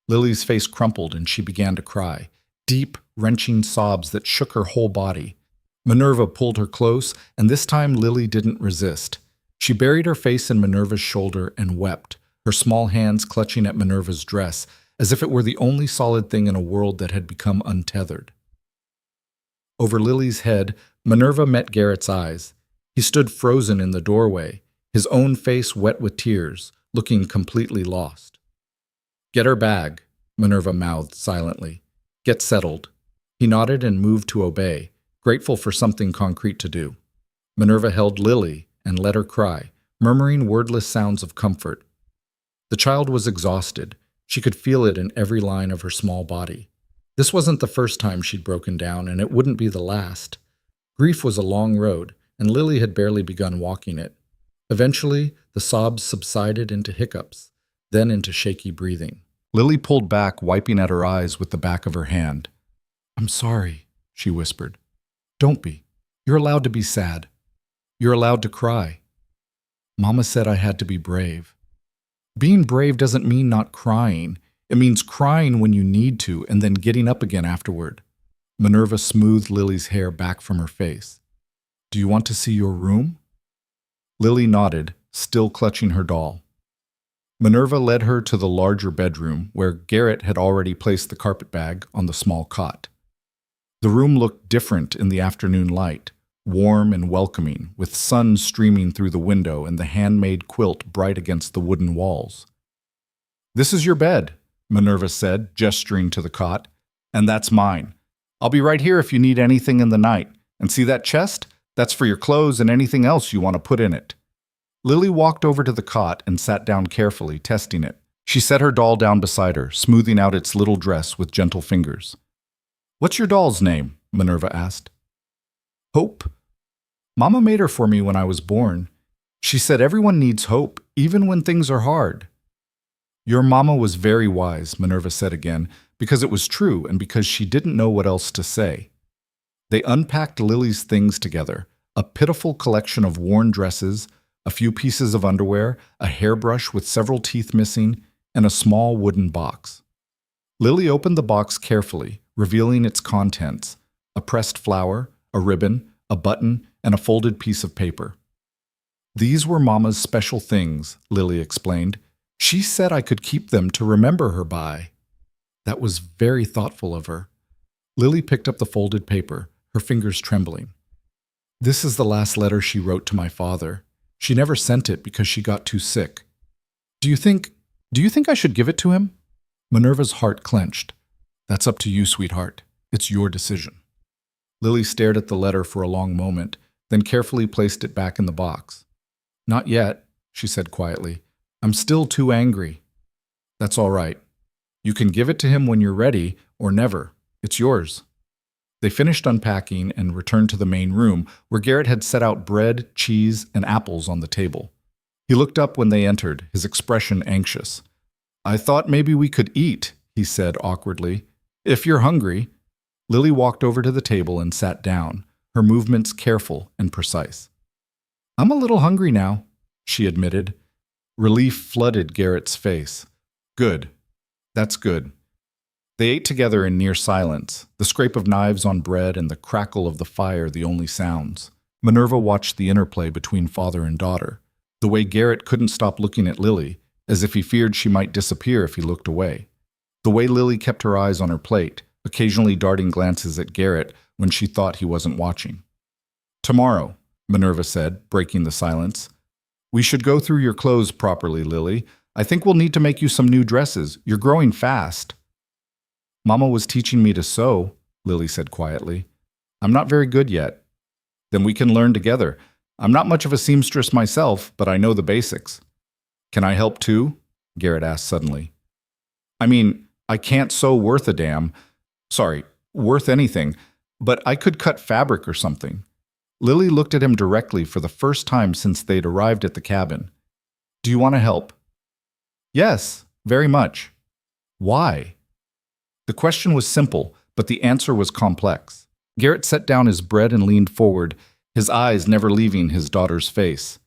Lily's face crumpled, and she began to cry, deep, wrenching sobs that shook her whole body. Minerva pulled her close, and this time Lily didn't resist. She buried her face in Minerva's shoulder and wept, her small hands clutching at Minerva's dress, as if it were the only solid thing in a world that had become untethered. Over Lily's head, Minerva met Garrett's eyes. He stood frozen in the doorway, his own face wet with tears, looking completely lost. Get her bag, Minerva mouthed silently. Get settled. He nodded and moved to obey, grateful for something concrete to do. Minerva held Lily and let her cry, murmuring wordless sounds of comfort. The child was exhausted. She could feel it in every line of her small body. This wasn't the first time she'd broken down, and it wouldn't be the last. Grief was a long road, and Lily had barely begun walking it. Eventually, the sobs subsided into hiccups, then into shaky breathing. Lily pulled back, wiping at her eyes with the back of her hand. I'm sorry, she whispered. Don't be. You're allowed to be sad. You're allowed to cry. Mama said I had to be brave. Being brave doesn't mean not crying. It means crying when you need to and then getting up again afterward. Minerva smoothed Lily's hair back from her face. Do you want to see your room? Lily nodded, still clutching her doll. Minerva led her to the larger bedroom, where Garrett had already placed the carpet bag on the small cot. The room looked different in the afternoon light, warm and welcoming, with sun streaming through the window and the handmade quilt bright against the wooden walls. This is your bed, Minerva said, gesturing to the cot, and that's mine. I'll be right here if you need anything in the night. And see that chest? That's for your clothes and anything else you want to put in it. Lily walked over to the cot and sat down carefully, testing it. She set her doll down beside her, smoothing out its little dress with gentle fingers. What's your doll's name? Minerva asked. Hope. Mama made her for me when I was born. She said everyone needs hope, even when things are hard. Your mama was very wise, Minerva said again, because it was true and because she didn't know what else to say. They unpacked Lily's things together, a pitiful collection of worn dresses, a few pieces of underwear, a hairbrush with several teeth missing, and a small wooden box. Lily opened the box carefully, revealing its contents, a pressed flower, a ribbon, a button, and a folded piece of paper. These were Mama's special things, Lily explained. She said I could keep them to remember her by. That was very thoughtful of her. Lily picked up the folded paper, her fingers trembling. This is the last letter she wrote to my father. She never sent it because she got too sick. Do you think I should give it to him? Minerva's heart clenched. That's up to you, sweetheart. It's your decision. Lily stared at the letter for a long moment, then carefully placed it back in the box. Not yet, she said quietly. I'm still too angry. That's all right. You can give it to him when you're ready, or never. It's yours. They finished unpacking and returned to the main room, where Garrett had set out bread, cheese, and apples on the table. He looked up when they entered, his expression anxious. I thought maybe we could eat, he said awkwardly. If you're hungry. Lily walked over to the table and sat down, her movements careful and precise. I'm a little hungry now, she admitted. Relief flooded Garrett's face. Good. That's good. They ate together in near silence, the scrape of knives on bread and the crackle of the fire the only sounds. Minerva watched the interplay between father and daughter, the way Garrett couldn't stop looking at Lily, as if he feared she might disappear if he looked away. The way Lily kept her eyes on her plate, occasionally darting glances at Garrett when she thought he wasn't watching. Tomorrow, Minerva said, breaking the silence. We should go through your clothes properly, Lily. I think we'll need to make you some new dresses. You're growing fast. Mama was teaching me to sew, Lily said quietly. I'm not very good yet. Then we can learn together. I'm not much of a seamstress myself, but I know the basics. Can I help too? Garrett asked suddenly. I mean, I can't sew worth a damn. Worth anything, but I could cut fabric or something. Lily looked at him directly for the first time since they'd arrived at the cabin. Do you want to help? Yes, very much. Why? The question was simple, but the answer was complex. Garrett set down his bread and leaned forward, his eyes never leaving his daughter's face.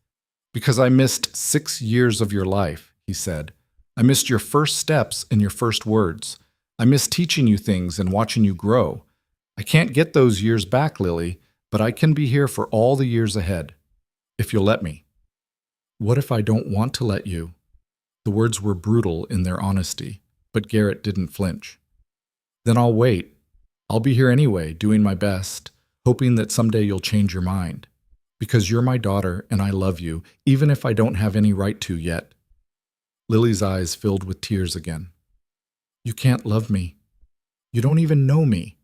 Because I missed 6 years of your life, he said. I missed your first steps and your first words. I miss teaching you things and watching you grow. I can't get those years back, Lily, but I can be here for all the years ahead, if you'll let me. What if I don't want to let you? The words were brutal in their honesty, but Garrett didn't flinch. Then I'll wait. I'll be here anyway, doing my best, hoping that someday you'll change your mind. Because you're my daughter and I love you, even if I don't have any right to yet. Lily's eyes filled with tears again. You can't love me. You don't even know me.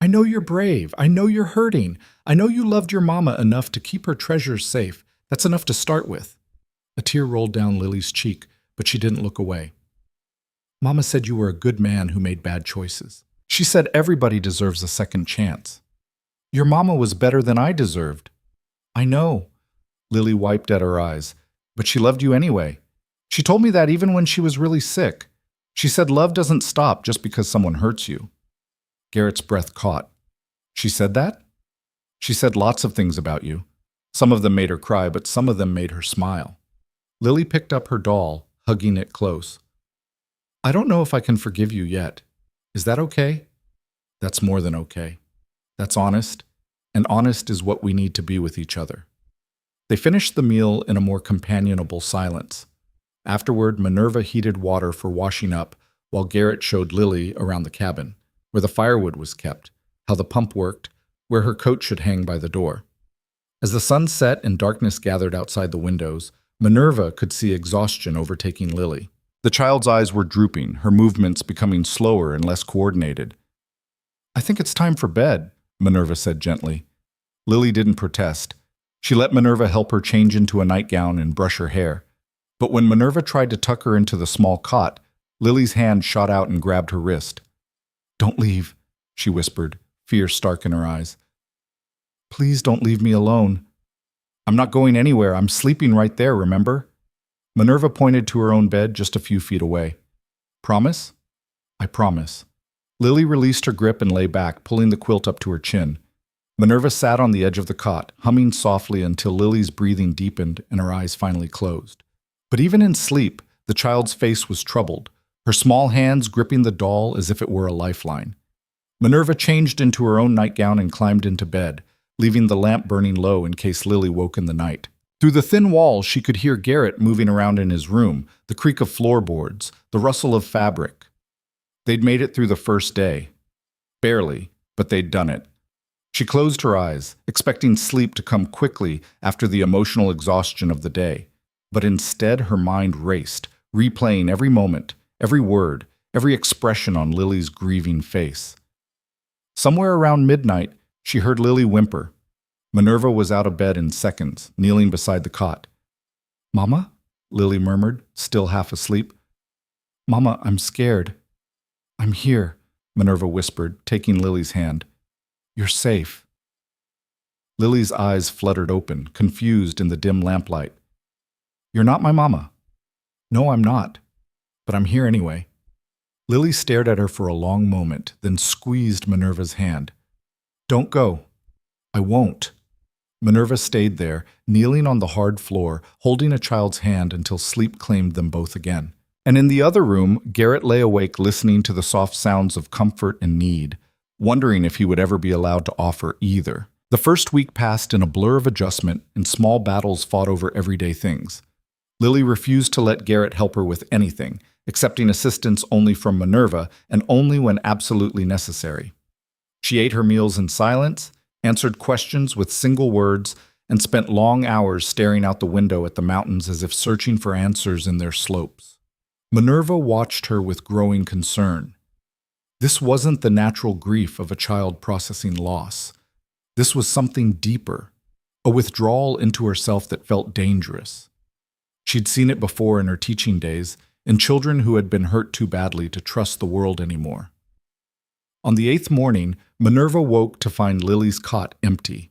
I know you're brave. I know you're hurting. I know you loved your mama enough to keep her treasures safe. That's enough to start with. A tear rolled down Lily's cheek, but she didn't look away. Mama said you were a good man who made bad choices. She said everybody deserves a second chance. Your mama was better than I deserved. I know. Lily wiped at her eyes, but she loved you anyway. She told me that even when she was really sick. She said love doesn't stop just because someone hurts you. Garrett's breath caught. She said that? She said lots of things about you. Some of them made her cry, but some of them made her smile. Lily picked up her doll, hugging it close. I don't know if I can forgive you yet. Is that okay? That's more than okay. That's honest, and honest is what we need to be with each other. They finished the meal in a more companionable silence. Afterward, Minerva heated water for washing up, while Garrett showed Lily around the cabin, where the firewood was kept, how the pump worked, where her coat should hang by the door. As the sun set and darkness gathered outside the windows, Minerva could see exhaustion overtaking Lily. The child's eyes were drooping, her movements becoming slower and less coordinated. I think it's time for bed, Minerva said gently. Lily didn't protest. She let Minerva help her change into a nightgown and brush her hair. But when Minerva tried to tuck her into the small cot, Lily's hand shot out and grabbed her wrist. Don't leave, she whispered, fear stark in her eyes. Please don't leave me alone. I'm not going anywhere. I'm sleeping right there, remember? Minerva pointed to her own bed just a few feet away. Promise? I promise. Lily released her grip and lay back, pulling the quilt up to her chin. Minerva sat on the edge of the cot, humming softly until Lily's breathing deepened and her eyes finally closed. But even in sleep, the child's face was troubled, her small hands gripping the doll as if it were a lifeline. Minerva changed into her own nightgown and climbed into bed, leaving the lamp burning low in case Lily woke in the night. Through the thin wall, she could hear Garrett moving around in his room, the creak of floorboards, the rustle of fabric. They'd made it through the first day. Barely, but they'd done it. She closed her eyes, expecting sleep to come quickly after the emotional exhaustion of the day. But instead, her mind raced, replaying every moment, every word, every expression on Lily's grieving face. Somewhere around midnight, she heard Lily whimper. Minerva was out of bed in seconds, kneeling beside the cot. "Mama?" Lily murmured, still half asleep. "Mama, I'm scared." "I'm here," Minerva whispered, taking Lily's hand. "You're safe." Lily's eyes fluttered open, confused in the dim lamplight. "You're not my mama." "No, I'm not. But I'm here anyway." Lily stared at her for a long moment, then squeezed Minerva's hand. "Don't go." "I won't." Minerva stayed there, kneeling on the hard floor, holding a child's hand until sleep claimed them both again. And in the other room, Garrett lay awake listening to the soft sounds of comfort and need, wondering if he would ever be allowed to offer either. The first week passed in a blur of adjustment and small battles fought over everyday things. Lily refused to let Garrett help her with anything, accepting assistance only from Minerva and only when absolutely necessary. She ate her meals in silence, answered questions with single words, and spent long hours staring out the window at the mountains as if searching for answers in their slopes. Minerva watched her with growing concern. This wasn't the natural grief of a child processing loss. This was something deeper, a withdrawal into herself that felt dangerous. She'd seen it before in her teaching days, in children who had been hurt too badly to trust the world anymore. On the 8th morning, Minerva woke to find Lily's cot empty.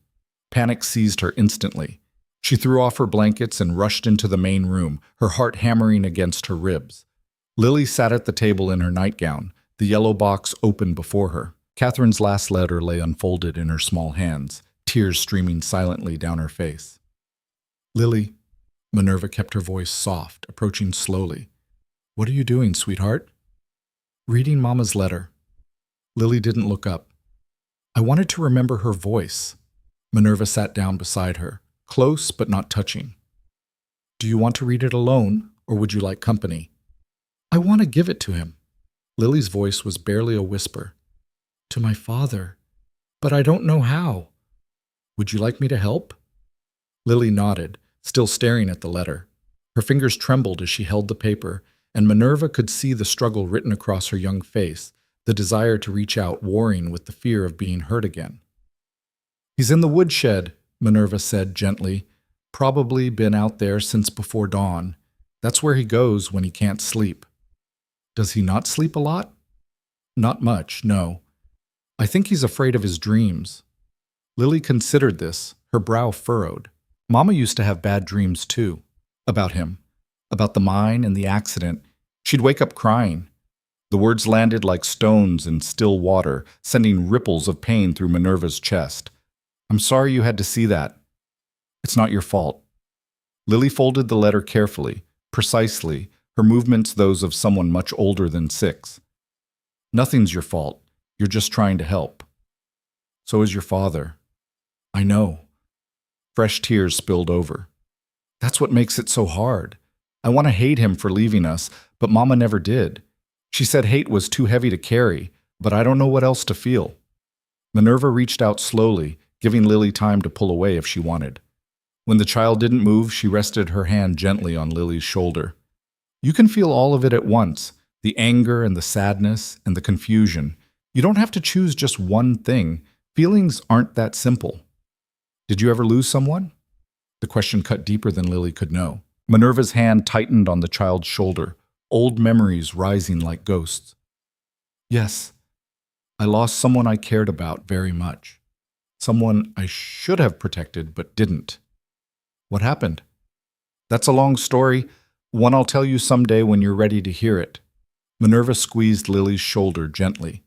Panic seized her instantly. She threw off her blankets and rushed into the main room, her heart hammering against her ribs. Lily sat at the table in her nightgown, the yellow box open before her. Catherine's last letter lay unfolded in her small hands, tears streaming silently down her face. "Lily," Minerva kept her voice soft, approaching slowly. "What are you doing, sweetheart?" "Reading Mama's letter." Lily didn't look up. "I wanted to remember her voice." Minerva sat down beside her, close but not touching. "Do you want to read it alone, or would you like company?" "I want to give it to him." Lily's voice was barely a whisper. "To my father. But I don't know how." "Would you like me to help?" Lily nodded, still staring at the letter. Her fingers trembled as she held the paper, and Minerva could see the struggle written across her young face, the desire to reach out warring with the fear of being hurt again. "He's in the woodshed," Minerva said gently. "Probably been out there since before dawn. That's where he goes when he can't sleep." "Does he not sleep a lot?" "Not much, no. I think he's afraid of his dreams." Lily considered this, her brow furrowed. Mama used to have bad dreams too. About him. About the mine and the accident. She'd wake up crying. The words landed like stones in still water, sending ripples of pain through Minerva's chest. "I'm sorry you had to see that. It's not your fault." Lily folded the letter carefully, precisely, her movements those of someone much older than 6. "Nothing's your fault. You're just trying to help. So is your father." "I know." Fresh tears spilled over. "That's what makes it so hard. I want to hate him for leaving us, but Mama never did. She said hate was too heavy to carry, but I don't know what else to feel." Minerva reached out slowly, giving Lily time to pull away if she wanted. When the child didn't move, she rested her hand gently on Lily's shoulder. "You can feel all of it at once, the anger and the sadness and the confusion. You don't have to choose just one thing. Feelings aren't that simple." "Did you ever lose someone?" The question cut deeper than Lily could know. Minerva's hand tightened on the child's shoulder, old memories rising like ghosts. "Yes, I lost someone I cared about very much. Someone I should have protected but didn't." "What happened?" "That's a long story, one I'll tell you someday when you're ready to hear it." Minerva squeezed Lily's shoulder gently.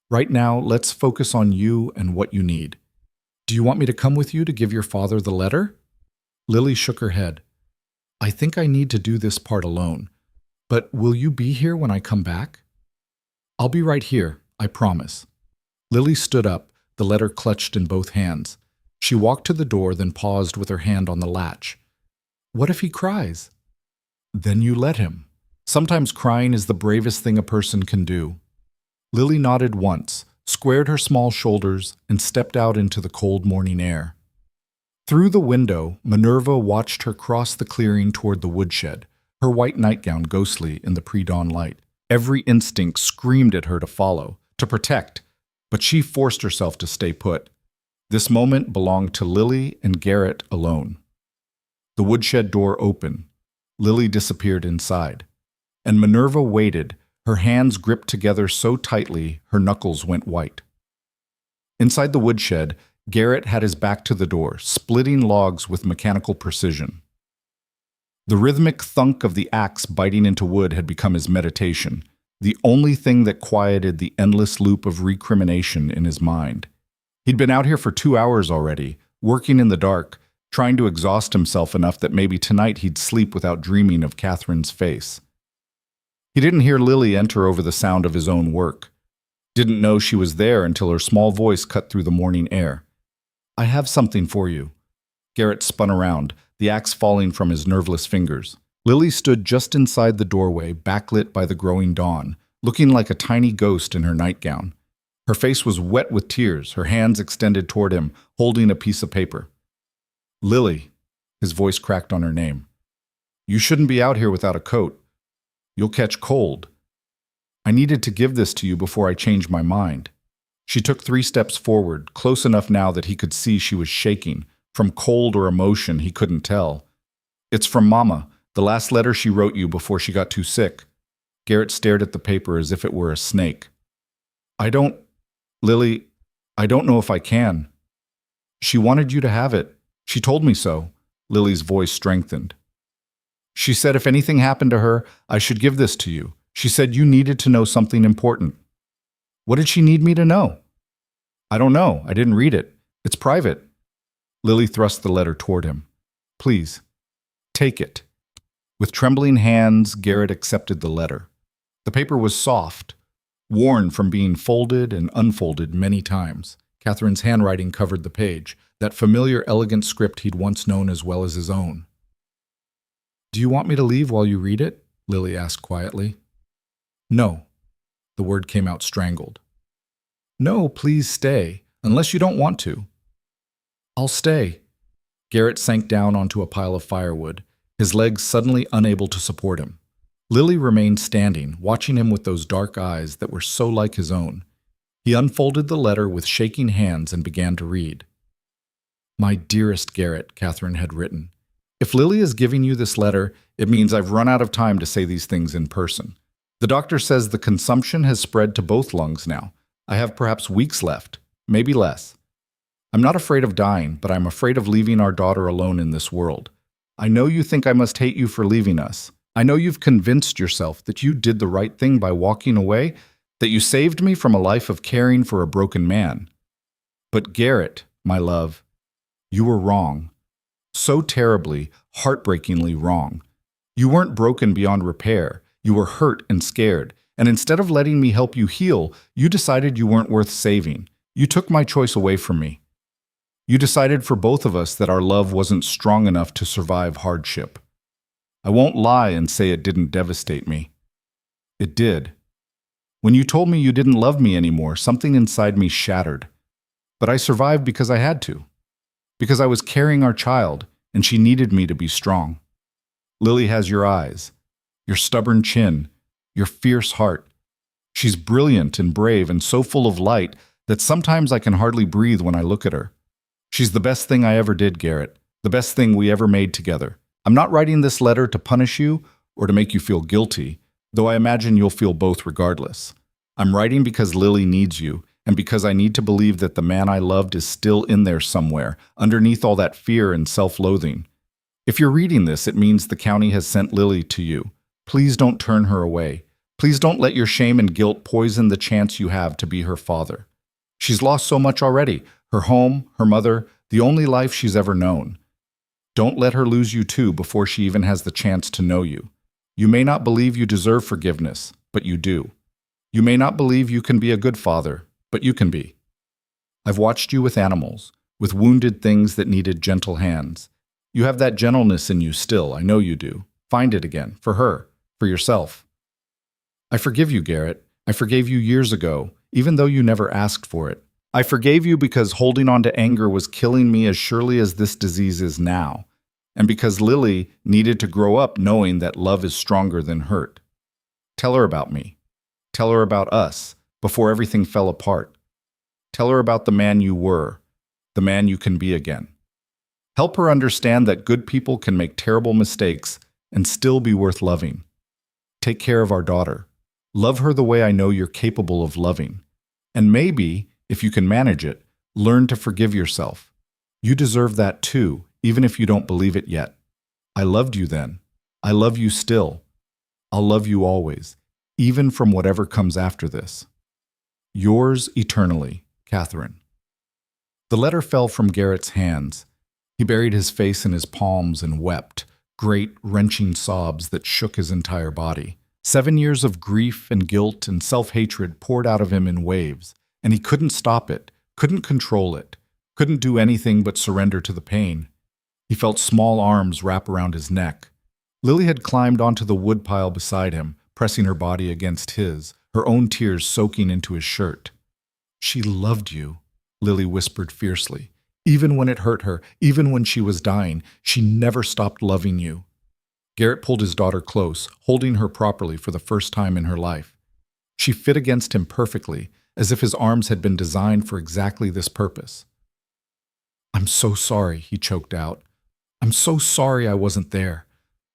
"Right now, let's focus on you and what you need. Do you want me to come with you to give your father the letter?" Lily shook her head. "I think I need to do this part alone. But will you be here when I come back?" "I'll be right here, I promise." Lily stood up, the letter clutched in both hands. She walked to the door, then paused with her hand on the latch. What if he cries? Then you let him. Sometimes crying is the bravest thing a person can do. Lily nodded once, squared her small shoulders, and stepped out into the cold morning air. Through the window, Manurva watched her cross the clearing toward the woodshed, her white nightgown ghostly in the pre-dawn light. Every instinct screamed at her to follow, to protect, but she forced herself to stay put. This moment belonged to Lily and Garrett alone. The woodshed door opened. Lily disappeared inside. And Manurva waited, her hands gripped together so tightly her knuckles went white. Inside the woodshed, Garrett had his back to the door, splitting logs with mechanical precision. The rhythmic thunk of the axe biting into wood had become his meditation, the only thing that quieted the endless loop of recrimination in his mind. He'd been out here for 2 hours already, working in the dark, trying to exhaust himself enough that maybe tonight he'd sleep without dreaming of Catherine's face. He didn't hear Lily enter over the sound of his own work. Didn't know she was there until her small voice cut through the morning air. I have something for you. Garrett spun around, the axe falling from his nerveless fingers. Lily stood just inside the doorway, backlit by the growing dawn, looking like a tiny ghost in her nightgown. Her face was wet with tears, her hands extended toward him, holding a piece of paper. Lily, his voice cracked on her name. You shouldn't be out here without a coat. You'll catch cold. I needed to give this to you before I changed my mind. She took 3 steps forward, close enough now that he could see she was shaking. From cold or emotion, he couldn't tell. It's from Mama, the last letter she wrote you before she got too sick. Garrett stared at the paper as if it were a snake. Lily, I don't know if I can. She wanted you to have it. She told me so. Lily's voice strengthened. She said if anything happened to her, I should give this to you. She said you needed to know something important. What did she need me to know? I don't know. I didn't read it. It's private. Lily thrust the letter toward him. Please, take it. With trembling hands, Garrett accepted the letter. The paper was soft, worn from being folded and unfolded many times. Catherine's handwriting covered the page, that familiar, elegant script he'd once known as well as his own. Do you want me to leave while you read it? Lily asked quietly. No. The word came out strangled. No, please stay, unless you don't want to. I'll stay. Garrett sank down onto a pile of firewood, his legs suddenly unable to support him. Lily remained standing, watching him with those dark eyes that were so like his own. He unfolded the letter with shaking hands and began to read. My dearest Garrett, Catherine had written. If Lily is giving you this letter, it means I've run out of time to say these things in person. The doctor says the consumption has spread to both lungs now. I have perhaps weeks left, maybe less. I'm not afraid of dying, but I'm afraid of leaving our daughter alone in this world. I know you think I must hate you for leaving us. I know you've convinced yourself that you did the right thing by walking away, that you saved me from a life of caring for a broken man. But Garrett, my love, you were wrong. So terribly, heartbreakingly wrong. You weren't broken beyond repair. You were hurt and scared. And instead of letting me help you heal, you decided you weren't worth saving. You took my choice away from me. You decided for both of us that our love wasn't strong enough to survive hardship. I won't lie and say it didn't devastate me. It did. When you told me you didn't love me anymore, something inside me shattered. But I survived because I had to. Because I was carrying our child, and she needed me to be strong. Lily has your eyes, your stubborn chin, your fierce heart. She's brilliant and brave and so full of light that sometimes I can hardly breathe when I look at her. She's the best thing I ever did, Garrett, the best thing we ever made together. I'm not writing this letter to punish you or to make you feel guilty, though I imagine you'll feel both regardless. I'm writing because Lily needs you, and because I need to believe that the man I loved is still in there somewhere, underneath all that fear and self-loathing. If you're reading this, it means the county has sent Lily to you. Please don't turn her away. Please don't let your shame and guilt poison the chance you have to be her father. She's lost so much already, her home, her mother, the only life she's ever known. Don't let her lose you too before she even has the chance to know you. You may not believe you deserve forgiveness, but you do. You may not believe you can be a good father, but you can be. I've watched you with animals, with wounded things that needed gentle hands. You have that gentleness in you still, I know you do. Find it again, for her, for yourself. I forgive you, Garrett. I forgave you years ago, even though you never asked for it. I forgave you because holding on to anger was killing me as surely as this disease is now, and because Lily needed to grow up knowing that love is stronger than hurt. Tell her about me. Tell her about us, before everything fell apart. Tell her about the man you were, the man you can be again. Help her understand that good people can make terrible mistakes and still be worth loving. Take care of our daughter. Love her the way I know you're capable of loving. And maybe, if you can manage it, learn to forgive yourself. You deserve that too, even if you don't believe it yet. I loved you then. I love you still. I'll love you always, even from whatever comes after this. Yours eternally, Catherine. The letter fell from Garrett's hands. He buried his face in his palms and wept, great, wrenching sobs that shook his entire body. 7 years of grief and guilt and self-hatred poured out of him in waves, and he couldn't stop it, couldn't control it, couldn't do anything but surrender to the pain. He felt small arms wrap around his neck. Lily had climbed onto the woodpile beside him, pressing her body against his, her own tears soaking into his shirt. She loved you, Lily whispered fiercely. Even when it hurt her, even when she was dying, she never stopped loving you. Garrett pulled his daughter close, holding her properly for the first time in her life. She fit against him perfectly, as if his arms had been designed for exactly this purpose. I'm so sorry, he choked out. I'm so sorry I wasn't there.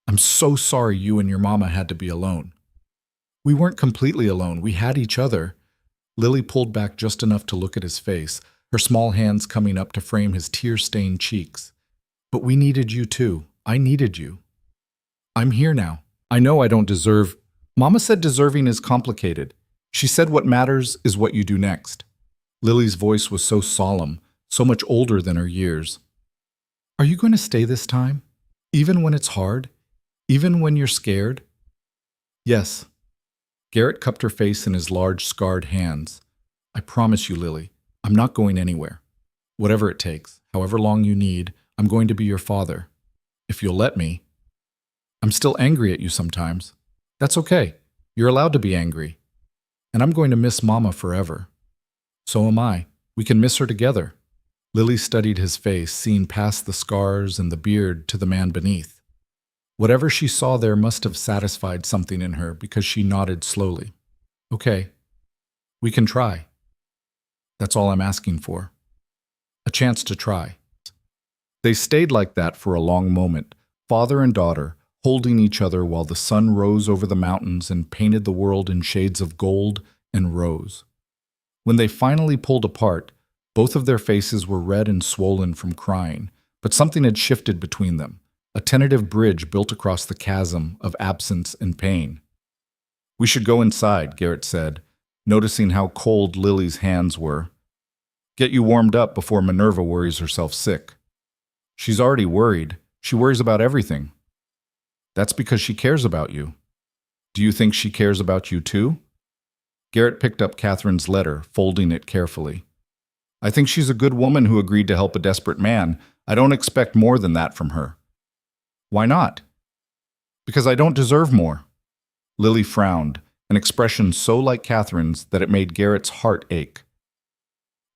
I'm so sorry you and your mama had to be alone. We weren't completely alone. We had each other. Lily pulled back just enough to look at his face, her small hands coming up to frame his tear-stained cheeks. But we needed you too. I needed you. I'm here now. I know I don't deserve. Mama said deserving is complicated. She said what matters is what you do next. Lily's voice was so solemn, so much older than her years. Are you going to stay this time? Even when it's hard? Even when you're scared? Yes. Garrett cupped her face in his large, scarred hands. I promise you, Lily, I'm not going anywhere. Whatever it takes, however long you need, I'm going to be your father. If you'll let me. I'm still angry at you sometimes. That's okay. You're allowed to be angry. And I'm going to miss Mama forever. So am I. We can miss her together. Lily studied his face, seeing past the scars and the beard to the man beneath. Whatever she saw there must have satisfied something in her because she nodded slowly. Okay. We can try. That's all I'm asking for. A chance to try. They stayed like that for a long moment, father and daughter, holding each other while the sun rose over the mountains and painted the world in shades of gold and rose. When they finally pulled apart, both of their faces were red and swollen from crying, but something had shifted between them, a tentative bridge built across the chasm of absence and pain. We should go inside, Garrett said, noticing how cold Lily's hands were. Get you warmed up before Manurva worries herself sick. She's already worried. She worries about everything. That's because she cares about you. Do you think she cares about you too? Garrett picked up Catherine's letter, folding it carefully. I think she's a good woman who agreed to help a desperate man. I don't expect more than that from her. Why not? Because I don't deserve more. Lily frowned, an expression so like Catherine's that it made Garrett's heart ache.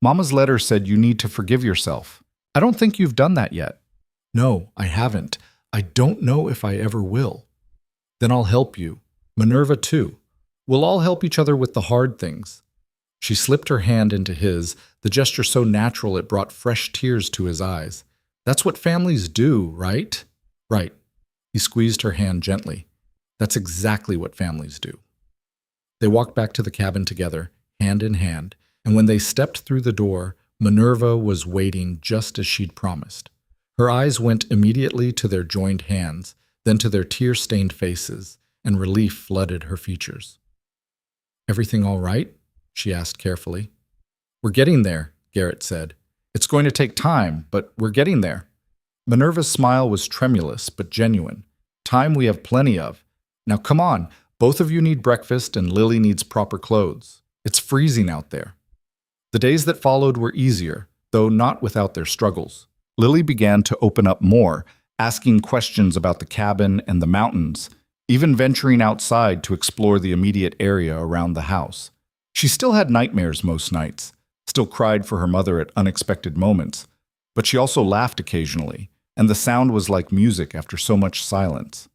Mama's letter said you need to forgive yourself. I don't think you've done that yet. No, I haven't. I don't know if I ever will. Then I'll help you. Manurva too. We'll all help each other with the hard things. She slipped her hand into his, the gesture so natural it brought fresh tears to his eyes. That's what families do, right? Right. He squeezed her hand gently. That's exactly what families do. They walked back to the cabin together, hand in hand, and when they stepped through the door, Manurva was waiting just as she'd promised. Her eyes went immediately to their joined hands, then to their tear-stained faces, and relief flooded her features. Everything all right? She asked carefully. We're getting there, Garrett said. It's going to take time, but we're getting there. Manurva's smile was tremulous but genuine. Time we have plenty of. Now come on, both of you need breakfast and Lily needs proper clothes. It's freezing out there. The days that followed were easier, though not without their struggles. Lily began to open up more, asking questions about the cabin and the mountains, even venturing outside to explore the immediate area around the house. She still had nightmares most nights, still cried for her mother at unexpected moments, but she also laughed occasionally, and the sound was like music after so much silence.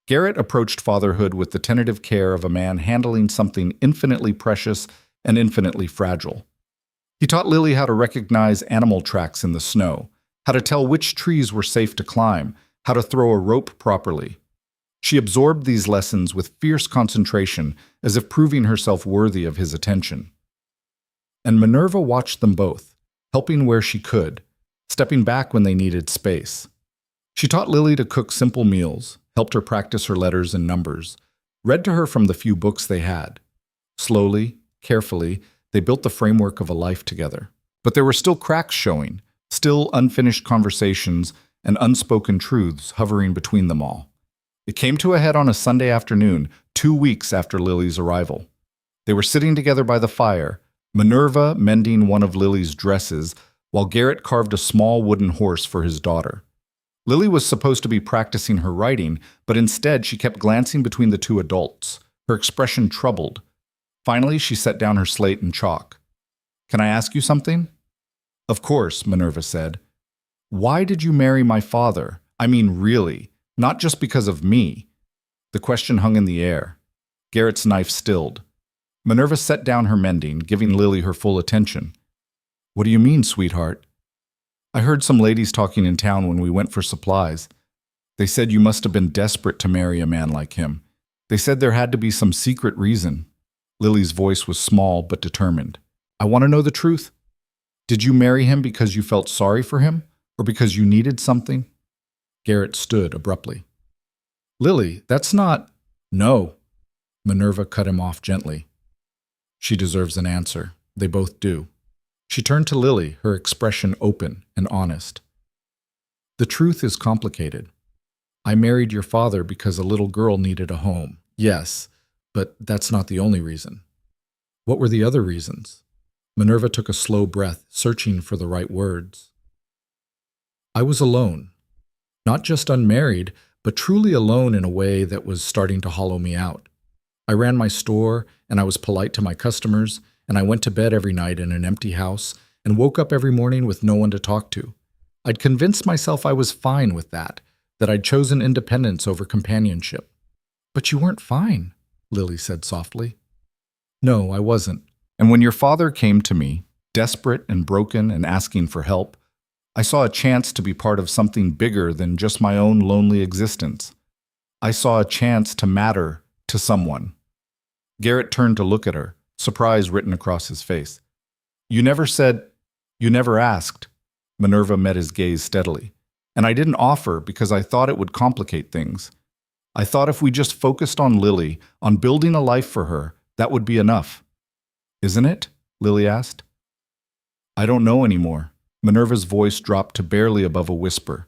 Garrett approached fatherhood with the tentative care of a man handling something infinitely precious and infinitely fragile. He taught Lily how to recognize animal tracks in the snow, how to tell which trees were safe to climb, how to throw a rope properly. She absorbed these lessons with fierce concentration, as if proving herself worthy of his attention. And Manurva watched them both, helping where she could, stepping back when they needed space. She taught Lily to cook simple meals, helped her practice her letters and numbers, read to her from the few books they had. Slowly, carefully, they built the framework of a life together. But there were still cracks showing, still unfinished conversations and unspoken truths hovering between them all. It came to a head on a Sunday afternoon, 2 weeks after Lily's arrival. They were sitting together by the fire, Manurva mending one of Lily's dresses, while Garrett carved a small wooden horse for his daughter. Lily was supposed to be practicing her writing, but instead she kept glancing between the two adults, her expression troubled. Finally, she set down her slate and chalk. "Can I ask you something?" "Of course," Manurva said. "Why did you marry my father? I mean, really, not just because of me." The question hung in the air. Garrett's knife stilled. Manurva set down her mending, giving Lily her full attention. "What do you mean, sweetheart?" "I heard some ladies talking in town when we went for supplies. They said you must have been desperate to marry a man like him. They said there had to be some secret reason." Lily's voice was small but determined. "I want to know the truth. Did you marry him because you felt sorry for him, or because you needed something?" Garrett stood abruptly. "Lily, that's not—" "No." Manurva cut him off gently. "She deserves an answer. They both do." She turned to Lily, her expression open and honest. "The truth is complicated. I married your father because a little girl needed a home. Yes, but that's not the only reason." "What were the other reasons?" Manurva took a slow breath, searching for the right words. "I was alone. Not just unmarried, but truly alone in a way that was starting to hollow me out. I ran my store, and I was polite to my customers, and I went to bed every night in an empty house and woke up every morning with no one to talk to. I'd convinced myself I was fine with that I'd chosen independence over companionship." "But you weren't fine," Lily said softly. "No, I wasn't. And when your father came to me, desperate and broken and asking for help, I saw a chance to be part of something bigger than just my own lonely existence. I saw a chance to matter to someone." Garrett turned to look at her, surprise written across his face. "You never said, you never asked." Manurva met his gaze steadily. "And I didn't offer because I thought it would complicate things. I thought if we just focused on Lily, on building a life for her, that would be enough." "Isn't it?" Lily asked. "I don't know anymore." Manurva's voice dropped to barely above a whisper.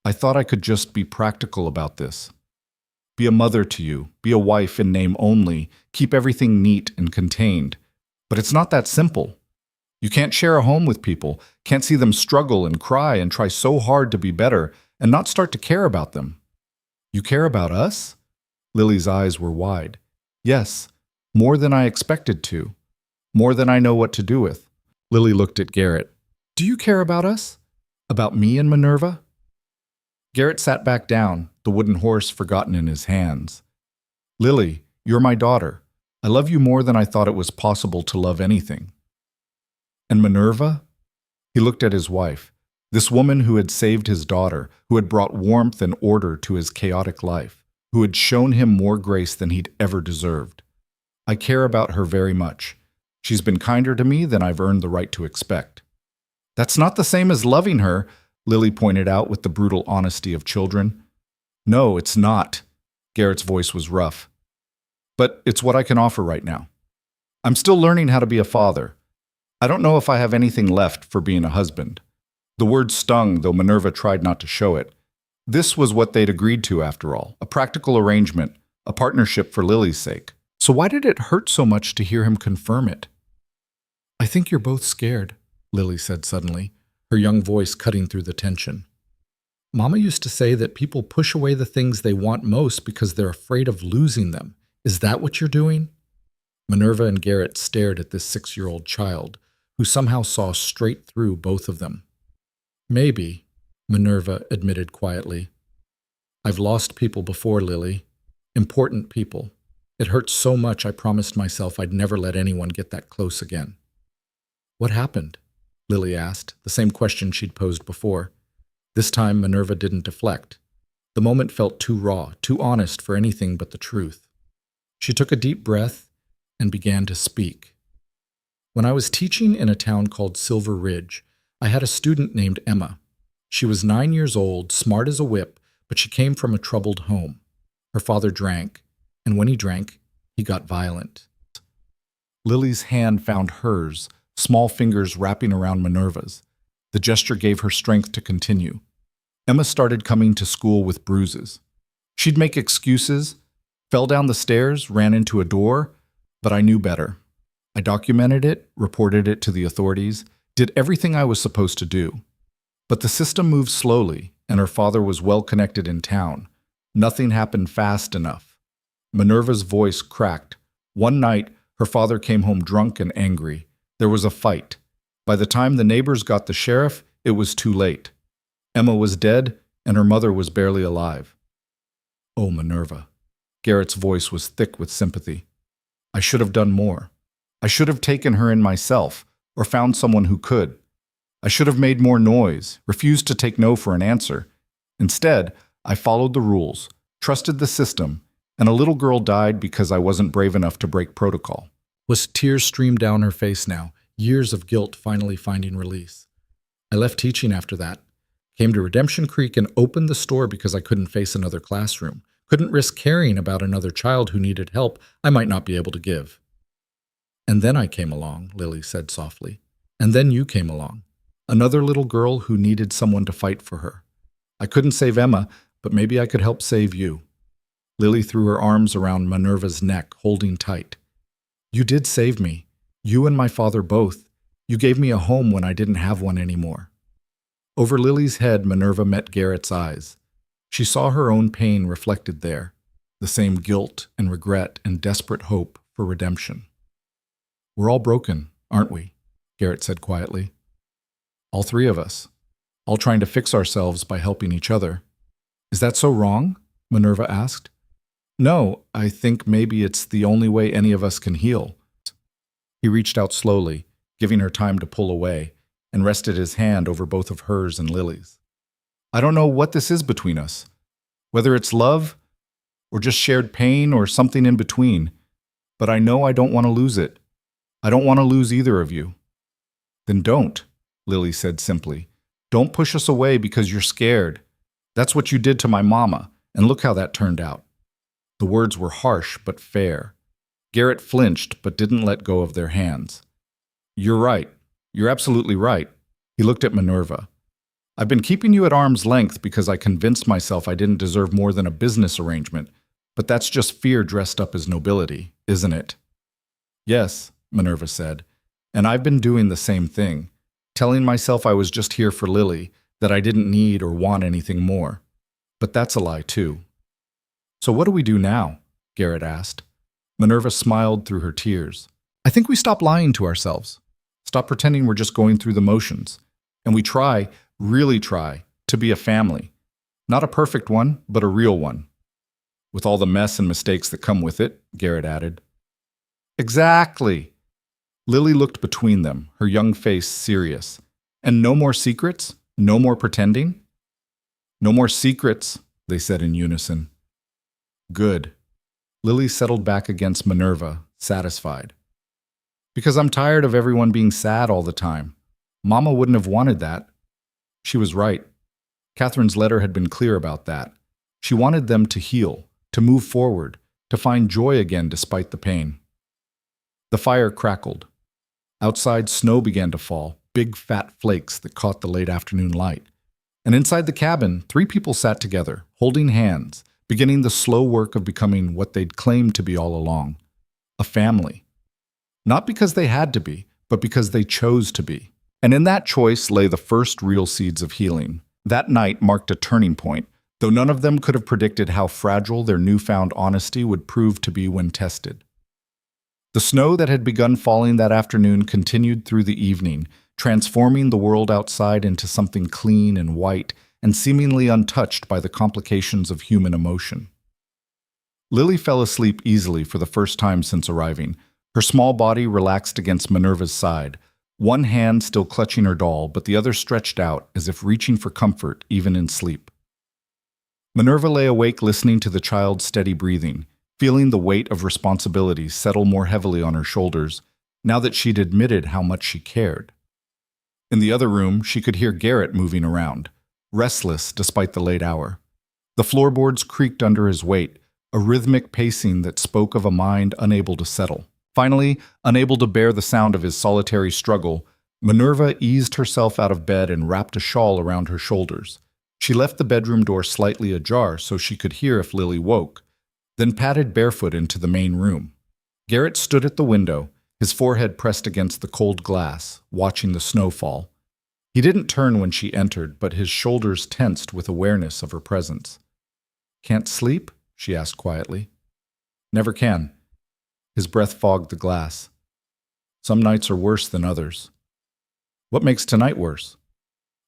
"I thought I could just be practical about this. Be a mother to you, be a wife in name only, keep everything neat and contained. But it's not that simple. You can't share a home with people, can't see them struggle and cry and try so hard to be better and not start to care about them." "You care about us?" Lily's eyes were wide. "Yes, more than I expected to. More than I know what to do with." Lily looked at Garrett. "Do you care about us? About me and Manurva?" Garrett sat back down, the wooden horse forgotten in his hands. "Lily, you're my daughter. I love you more than I thought it was possible to love anything." "And Manurva?" He looked at his wife, this woman who had saved his daughter, who had brought warmth and order to his chaotic life, who had shown him more grace than he'd ever deserved. "I care about her very much. She's been kinder to me than I've earned the right to expect." "That's not the same as loving her," Lily pointed out with the brutal honesty of children. "No, it's not." Garrett's voice was rough. "But it's what I can offer right now. I'm still learning how to be a father. I don't know if I have anything left for being a husband." The word stung, though Manurva tried not to show it. This was what they'd agreed to, after all, a practical arrangement, a partnership for Lily's sake. So why did it hurt so much to hear him confirm it? I think you're both scared, Lily said suddenly, her young voice cutting through the tension. Mama used to say that people push away the things they want most because they're afraid of losing them. Is that what you're doing? Manurva and Garrett stared at this 6-year-old child, who somehow saw straight through both of them. Maybe, Manurva admitted quietly. I've lost people before, Lily. Important people. It hurt so much I promised myself I'd never let anyone get that close again. What happened? Lily asked, the same question she'd posed before. This time Manurva didn't deflect. The moment felt too raw, too honest for anything but the truth. She took a deep breath and began to speak. When I was teaching in a town called Silver Ridge, I had a student named Emma. She was 9 years old, smart as a whip, but she came from a troubled home. Her father drank, and when he drank, he got violent. Lily's hand found hers, small fingers wrapping around Manurva's. The gesture gave her strength to continue. Emma started coming to school with bruises. She'd make excuses, fell down the stairs, ran into a door, but I knew better. I documented it, reported it to the authorities, did everything I was supposed to do. But the system moved slowly, and her father was well connected in town. Nothing happened fast enough. Manurva's voice cracked. One night, her father came home drunk and angry. There was a fight. By the time the neighbors got the sheriff, it was too late. Emma was dead, and her mother was barely alive. Oh, Manurva. Garrett's voice was thick with sympathy. I should have done more. I should have taken her in myself, or found someone who could. I should have made more noise, refused to take no for an answer. Instead, I followed the rules, trusted the system, and a little girl died because I wasn't brave enough to break protocol. Tears streamed down her face now, years of guilt finally finding release. I left teaching after that, came to Redemption Creek and opened the store because I couldn't face another classroom, couldn't risk caring about another child who needed help I might not be able to give. And then I came along, Lily said softly. And then you came along. Another little girl who needed someone to fight for her. I couldn't save Emma, but maybe I could help save you. Lily threw her arms around Manurva's neck, holding tight. You did save me. You and my father both. You gave me a home when I didn't have one anymore. Over Lily's head, Manurva met Garrett's eyes. She saw her own pain reflected there, the same guilt and regret and desperate hope for redemption. We're all broken, aren't we? Garrett said quietly. All three of us, all trying to fix ourselves by helping each other. Is that so wrong? Manurva asked. No, I think maybe it's the only way any of us can heal. He reached out slowly, giving her time to pull away, and rested his hand over both of hers and Lily's. I don't know what this is between us, whether it's love, or just shared pain, or something in between, but I know I don't want to lose it. I don't want to lose either of you. Then don't, Lily said simply. Don't push us away because you're scared. That's what you did to my mama, and look how that turned out. The words were harsh but fair. Garrett flinched but didn't let go of their hands. You're right. You're absolutely right. He looked at Manurva. I've been keeping you at arm's length because I convinced myself I didn't deserve more than a business arrangement, but that's just fear dressed up as nobility, isn't it? Yes, Manurva said, and I've been doing the same thing, telling myself I was just here for Lily, that I didn't need or want anything more. But that's a lie too. So what do we do now? Garrett asked. Manurva smiled through her tears. I think we stop lying to ourselves. Stop pretending we're just going through the motions. And we try, really try, to be a family. Not a perfect one, but a real one. With all the mess and mistakes that come with it, Garrett added. Exactly. Lily looked between them, her young face serious. And no more secrets? No more pretending? No more secrets, they said in unison. Good. Lily settled back against Manurva, satisfied. Because I'm tired of everyone being sad all the time. Mama wouldn't have wanted that. She was right. Catherine's letter had been clear about that. She wanted them to heal, to move forward, to find joy again despite the pain. The fire crackled. Outside, snow began to fall, big fat flakes that caught the late afternoon light. And inside the cabin, 3 people sat together, holding hands, beginning the slow work of becoming what they'd claimed to be all along, a family. Not because they had to be, but because they chose to be. And in that choice lay the first real seeds of healing. That night marked a turning point, though none of them could have predicted how fragile their newfound honesty would prove to be when tested. The snow that had begun falling that afternoon continued through the evening, transforming the world outside into something clean and white and seemingly untouched by the complications of human emotion. Lily fell asleep easily for the first time since arriving. Her small body relaxed against Manurva's side, one hand still clutching her doll, but the other stretched out as if reaching for comfort even in sleep. Manurva lay awake listening to the child's steady breathing, feeling the weight of responsibility settle more heavily on her shoulders now that she'd admitted how much she cared. In the other room, she could hear Garrett moving around, restless despite the late hour. The floorboards creaked under his weight, a rhythmic pacing that spoke of a mind unable to settle. Finally, unable to bear the sound of his solitary struggle, Manurva eased herself out of bed and wrapped a shawl around her shoulders. She left the bedroom door slightly ajar so she could hear if Lily woke, then padded barefoot into the main room. Garrett stood at the window, his forehead pressed against the cold glass, watching the snow fall. He didn't turn when she entered, but his shoulders tensed with awareness of her presence. "Can't sleep?" she asked quietly. "Never can." His breath fogged the glass. "Some nights are worse than others." "What makes tonight worse?"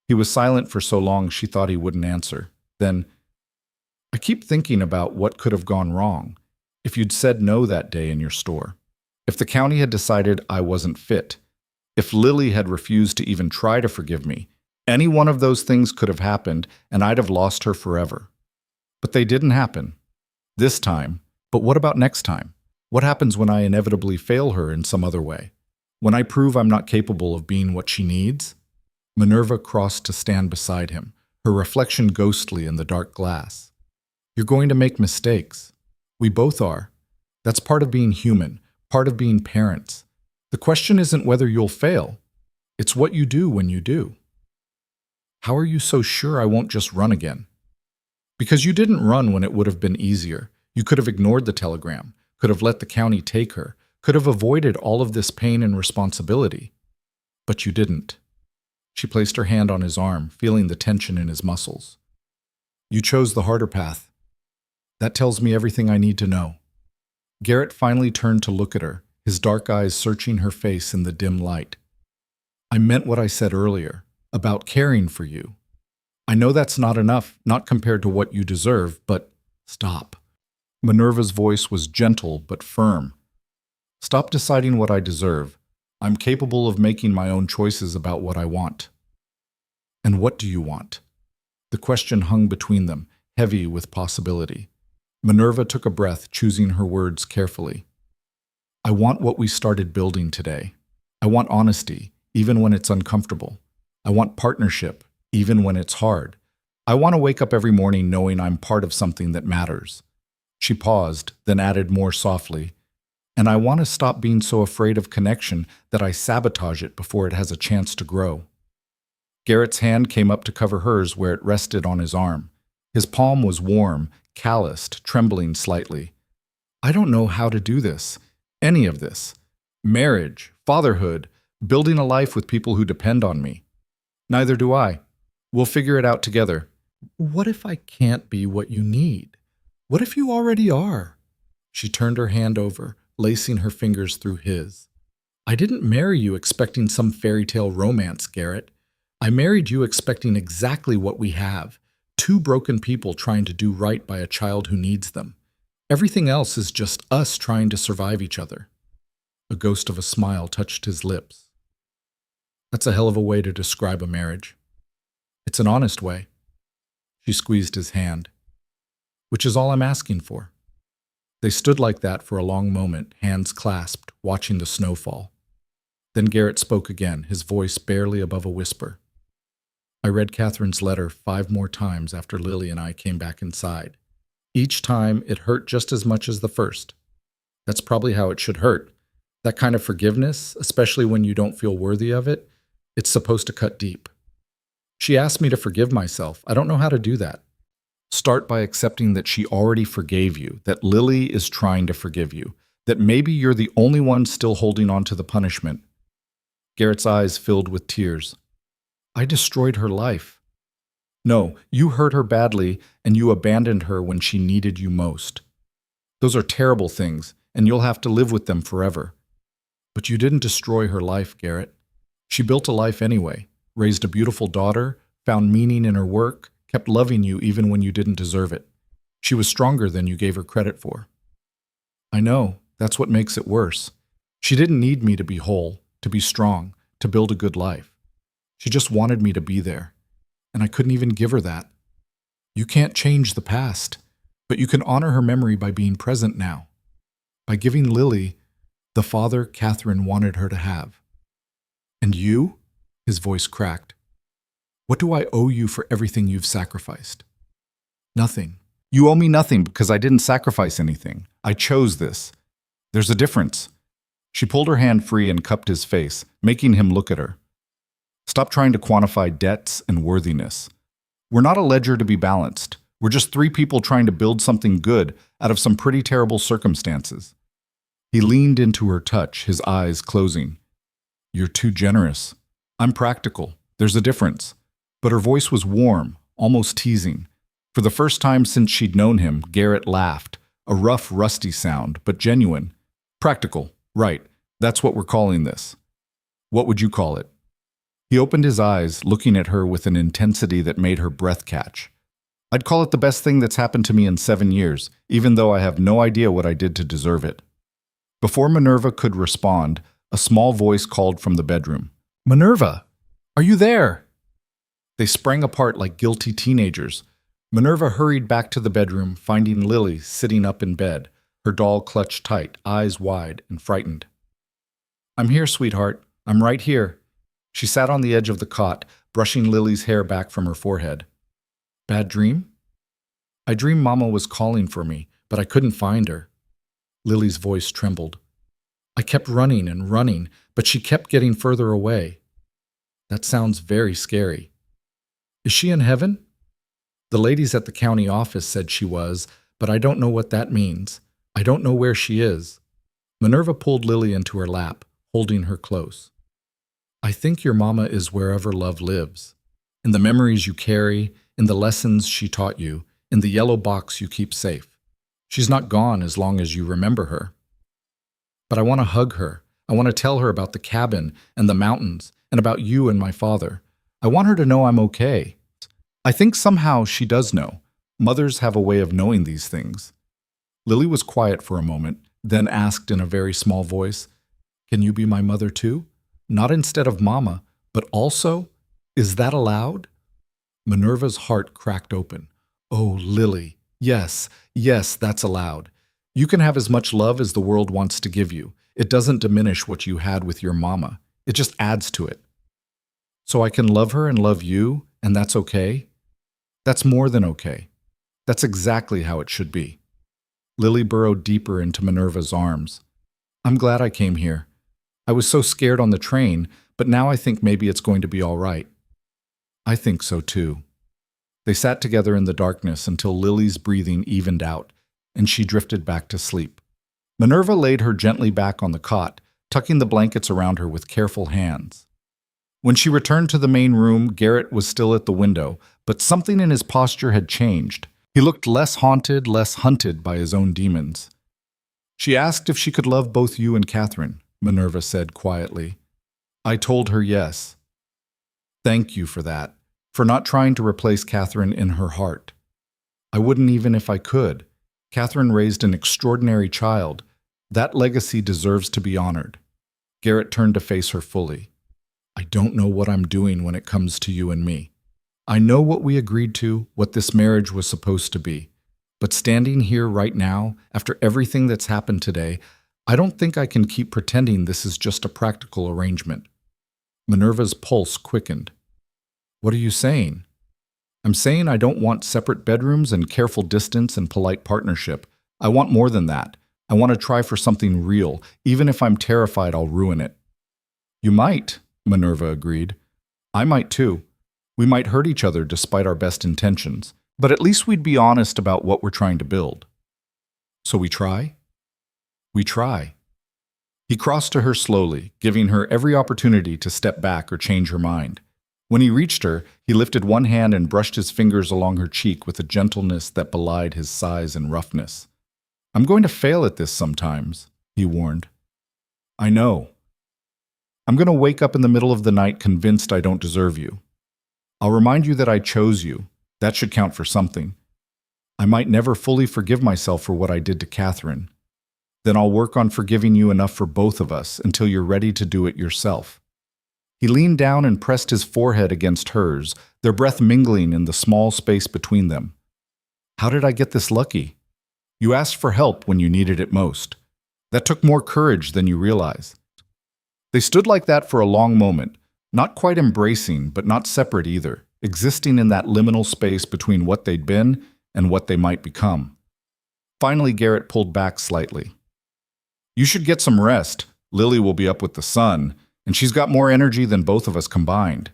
He was silent for so long she thought he wouldn't answer. Then, "I keep thinking about what could have gone wrong. If you'd said no that day in your store. If the county had decided I wasn't fit. If Lily had refused to even try to forgive me. Any one of those things could have happened, and I'd have lost her forever. But they didn't happen. This time. But what about next time? What happens when I inevitably fail her in some other way? When I prove I'm not capable of being what she needs?" Manurva crossed to stand beside him, her reflection ghostly in the dark glass. "You're going to make mistakes. We both are. That's part of being human, part of being parents. The question isn't whether you'll fail. It's what you do when you do." "How are you so sure I won't just run again?" "Because you didn't run when it would have been easier. You could have ignored the telegram, could have let the county take her, could have avoided all of this pain and responsibility. But you didn't." She placed her hand on his arm, feeling the tension in his muscles. "You chose the harder path. That tells me everything I need to know." Garrett finally turned to look at her, his dark eyes searching her face in the dim light. "I meant what I said earlier, about caring for you. I know that's not enough, not compared to what you deserve, but stop." Manurva's voice was gentle but firm. "Stop deciding what I deserve. I'm capable of making my own choices about what I want." "And what do you want?" The question hung between them, heavy with possibility. Manurva took a breath, choosing her words carefully. "I want what we started building today. I want honesty, even when it's uncomfortable. I want partnership, even when it's hard. I want to wake up every morning knowing I'm part of something that matters." She paused, then added more softly, "And I want to stop being so afraid of connection that I sabotage it before it has a chance to grow." Garrett's hand came up to cover hers where it rested on his arm. His palm was warm, calloused, trembling slightly. "I don't know how to do this. Any of this. Marriage, fatherhood, building a life with people who depend on me. Neither do I. We'll figure it out together." "What if I can't be what you need? What if you already are?" She turned her hand over, lacing her fingers through his. "I didn't marry you expecting some fairy tale romance, Garrett. I married you expecting exactly what we have. Two broken people trying to do right by a child who needs them. Everything else is just us trying to survive each other." A ghost of a smile touched his lips. "That's a hell of a way to describe a marriage." "It's an honest way." She squeezed his hand. "Which is all I'm asking for." They stood like that for a long moment, hands clasped, watching the snow fall. Then Garrett spoke again, his voice barely above a whisper. "I read Catherine's letter 5 more times after Lily and I came back inside. Each time it hurt just as much as the first. That's probably how it should hurt. That kind of forgiveness, especially when you don't feel worthy of it, it's supposed to cut deep. She asked me to forgive myself. I don't know how to do that. Start by accepting that she already forgave you, that Lily is trying to forgive you, that maybe you're the only one still holding on to the punishment. Garrett's eyes filled with tears. I destroyed her life. No, you hurt her badly and you abandoned her when she needed you most. Those are terrible things, and you'll have to live with them forever. But you didn't destroy her life, Garrett. She built a life anyway, raised a beautiful daughter, found meaning in her work, kept loving you even when you didn't deserve it. She was stronger than you gave her credit for. I know, that's what makes it worse. She didn't need me to be whole, to be strong, to build a good life. She just wanted me to be there, and I couldn't even give her that. You can't change the past, but you can honor her memory by being present now, by giving Lily the father Catherine wanted her to have. And you? His voice cracked. What do I owe you for everything you've sacrificed? Nothing. You owe me nothing because I didn't sacrifice anything. I chose this. There's a difference. She pulled her hand free and cupped his face, making him look at her. Stop trying to quantify debts and worthiness. We're not a ledger to be balanced. We're just three people trying to build something good out of some pretty terrible circumstances. He leaned into her touch, his eyes closing. You're too generous. I'm practical. There's a difference. But her voice was warm, almost teasing. For the first time since she'd known him, Garrett laughed, a rough, rusty sound, but genuine. Practical, right. That's what we're calling this. What would you call it? He opened his eyes, looking at her with an intensity that made her breath catch. I'd call it the best thing that's happened to me in 7 years, even though I have no idea what I did to deserve it. Before Manurva could respond, a small voice called from the bedroom. Manurva, are you there? They sprang apart like guilty teenagers. Manurva hurried back to the bedroom, finding Lily sitting up in bed, her doll clutched tight, eyes wide and frightened. I'm here, sweetheart. I'm right here. She sat on the edge of the cot, brushing Lily's hair back from her forehead. Bad dream? I dreamed Mama was calling for me, but I couldn't find her. Lily's voice trembled. I kept running and running, but she kept getting further away. That sounds very scary. Is she in heaven? The ladies at the county office said she was, but I don't know what that means. I don't know where she is. Manurva pulled Lily into her lap, holding her close. I think your mama is wherever love lives, in the memories you carry, in the lessons she taught you, in the yellow box you keep safe. She's not gone as long as you remember her. But I want to hug her. I want to tell her about the cabin and the mountains and about you and my father. I want her to know I'm okay. I think somehow she does know. Mothers have a way of knowing these things. Lily was quiet for a moment, then asked in a very small voice, Can you be my mother too? Not instead of Mama, but also? Is that allowed? Manurva's heart cracked open. Oh, Lily, yes, that's allowed. You can have as much love as the world wants to give you. It doesn't diminish what you had with your mama. It just adds to it. So I can love her and love you, and that's okay? That's more than okay. That's exactly how it should be. Lily burrowed deeper into Manurva's arms. I'm glad I came here. I was so scared on the train, but now I think maybe it's going to be all right. I think so too. They sat together in the darkness until Lily's breathing evened out, and she drifted back to sleep. Manurva laid her gently back on the cot, tucking the blankets around her with careful hands. When she returned to the main room, Garrett was still at the window, but something in his posture had changed. He looked less haunted, less hunted by his own demons. She asked if she could love both you and Catherine, Manurva said quietly. I told her yes. Thank you for that, for not trying to replace Catherine in her heart. I wouldn't even if I could. Catherine raised an extraordinary child. That legacy deserves to be honored. Garrett turned to face her fully. I don't know what I'm doing when it comes to you and me. I know what we agreed to, what this marriage was supposed to be. But standing here right now, after everything that's happened today, I don't think I can keep pretending this is just a practical arrangement. Manurva's pulse quickened. What are you saying? I'm saying I don't want separate bedrooms and careful distance and polite partnership. I want more than that. I want to try for something real, even if I'm terrified I'll ruin it. You might, Manurva agreed. I might too. We might hurt each other despite our best intentions, but at least we'd be honest about what we're trying to build. So we try? We try. He crossed to her slowly, giving her every opportunity to step back or change her mind. When he reached her, he lifted one hand and brushed his fingers along her cheek with a gentleness that belied his size and roughness. "I'm going to fail at this sometimes," he warned. "I know. I'm going to wake up in the middle of the night convinced I don't deserve you. I'll remind you that I chose you. That should count for something. I might never fully forgive myself for what I did to Catherine. Then I'll work on forgiving you enough for both of us until you're ready to do it yourself." He leaned down and pressed his forehead against hers, their breath mingling in the small space between them. "How did I get this lucky? You asked for help when you needed it most. That took more courage than you realize." They stood like that for a long moment, not quite embracing, but not separate either, existing in that liminal space between what they'd been and what they might become. Finally, Garrett pulled back slightly. "You should get some rest. Lily will be up with the sun, and she's got more energy than both of us combined.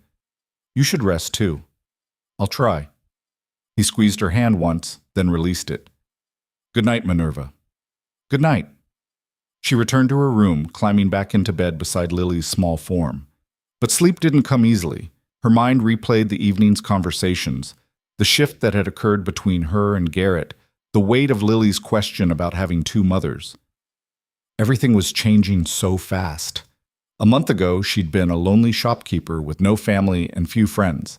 You should rest too." "I'll try." He squeezed her hand once, then released it. "Good night, Manurva." "Good night." She returned to her room, climbing back into bed beside Lily's small form. But sleep didn't come easily. Her mind replayed the evening's conversations, the shift that had occurred between her and Garrett, the weight of Lily's question about having two mothers. Everything was changing so fast. A month ago, she'd been a lonely shopkeeper with no family and few friends.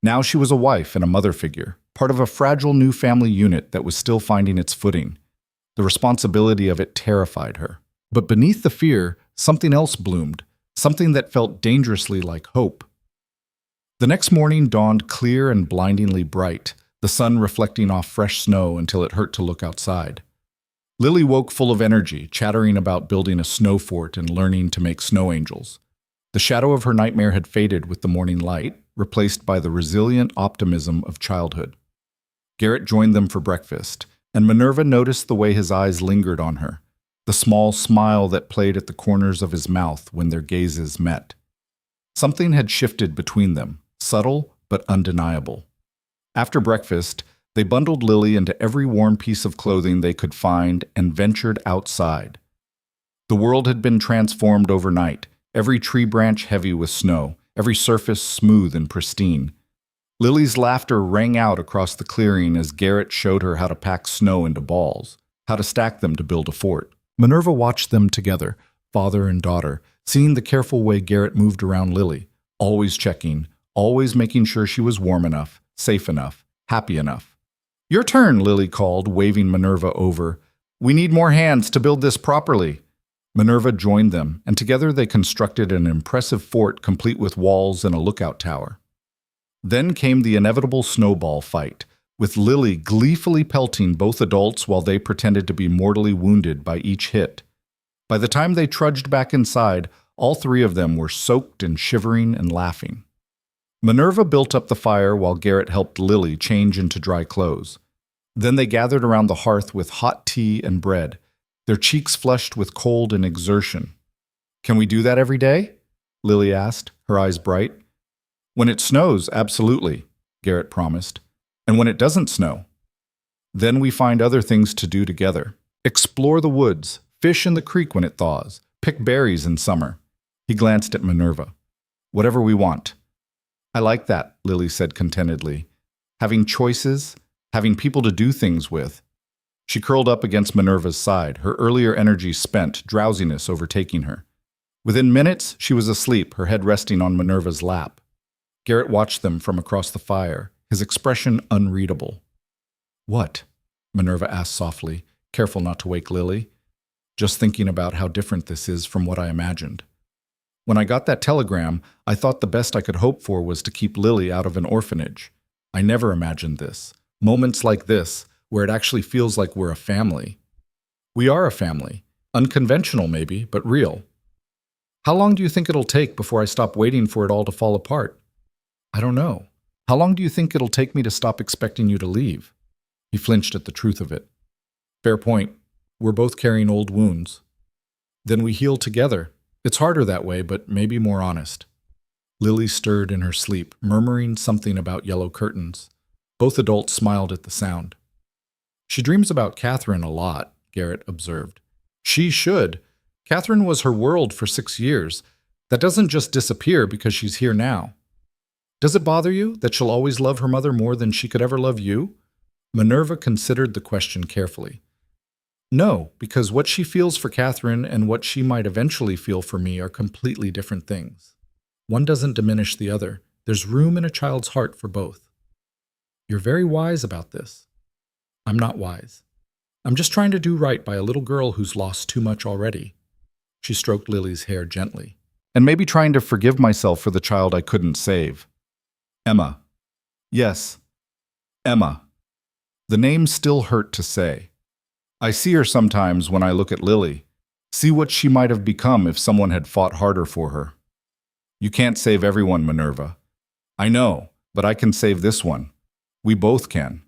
Now she was a wife and a mother figure, part of a fragile new family unit that was still finding its footing. The responsibility of it terrified her. But beneath the fear, something else bloomed, something that felt dangerously like hope. The next morning dawned clear and blindingly bright, the sun reflecting off fresh snow until it hurt to look outside. Lily woke full of energy, chattering about building a snow fort and learning to make snow angels. The shadow of her nightmare had faded with the morning light, replaced by the resilient optimism of childhood. Garrett joined them for breakfast, and Manurva noticed the way his eyes lingered on her, the small smile that played at the corners of his mouth when their gazes met. Something had shifted between them, subtle but undeniable. After breakfast, they bundled Lily into every warm piece of clothing they could find and ventured outside. The world had been transformed overnight, every tree branch heavy with snow, every surface smooth and pristine. Lily's laughter rang out across the clearing as Garrett showed her how to pack snow into balls, how to stack them to build a fort. Manurva watched them together, father and daughter, seeing the careful way Garrett moved around Lily, always checking, always making sure she was warm enough, safe enough, happy enough. "Your turn," Lily called, waving Manurva over. "We need more hands to build this properly." Manurva joined them, and together they constructed an impressive fort complete with walls and a lookout tower. Then came the inevitable snowball fight, with Lily gleefully pelting both adults while they pretended to be mortally wounded by each hit. By the time they trudged back inside, all three of them were soaked and shivering and laughing. Manurva built up the fire while Garrett helped Lily change into dry clothes. Then they gathered around the hearth with hot tea and bread, their cheeks flushed with cold and exertion. "Can we do that every day?" Lily asked, her eyes bright. "When it snows, absolutely," Garrett promised. "And when it doesn't snow, then we find other things to do together. Explore the woods, fish in the creek when it thaws, pick berries in summer." He glanced at Manurva. "Whatever we want." "I like that," Lily said contentedly. "Having choices, having people to do things with." She curled up against Manurva's side, her earlier energy spent, drowsiness overtaking her. Within minutes, she was asleep, her head resting on Manurva's lap. Garrett watched them from across the fire, his expression unreadable. "What?" Manurva asked softly, careful not to wake Lily. "Just thinking about how different this is from what I imagined. When I got that telegram, I thought the best I could hope for was to keep Lily out of an orphanage. I never imagined this. Moments like this, where it actually feels like we're a family. We are a family. Unconventional maybe, but real. How long do you think it'll take before I stop waiting for it all to fall apart?" "I don't know. How long do you think it'll take me to stop expecting you to leave?" He flinched at the truth of it. "Fair point. We're both carrying old wounds. Then we heal together. It's harder that way, but maybe more honest." Lily stirred in her sleep, murmuring something about yellow curtains. Both adults smiled at the sound. "She dreams about Catherine a lot," Garrett observed. "She should. Catherine was her world for 6 years. That doesn't just disappear because she's here now. Does it bother you that she'll always love her mother more than she could ever love you? Manurva considered the question carefully. No, because what she feels for Catherine and what she might eventually feel for me are completely different things. One doesn't diminish the other. There's room in a child's heart for both. You're very wise about this. I'm not wise. I'm just trying to do right by a little girl who's lost too much already. She stroked Lily's hair gently. And maybe trying to forgive myself for the child I couldn't save. Emma. Yes, Emma. The name still hurt to say. I see her sometimes when I look at Lily, see what she might have become if someone had fought harder for her. You can't save everyone, Manurva. I know, but I can save this one. We both can.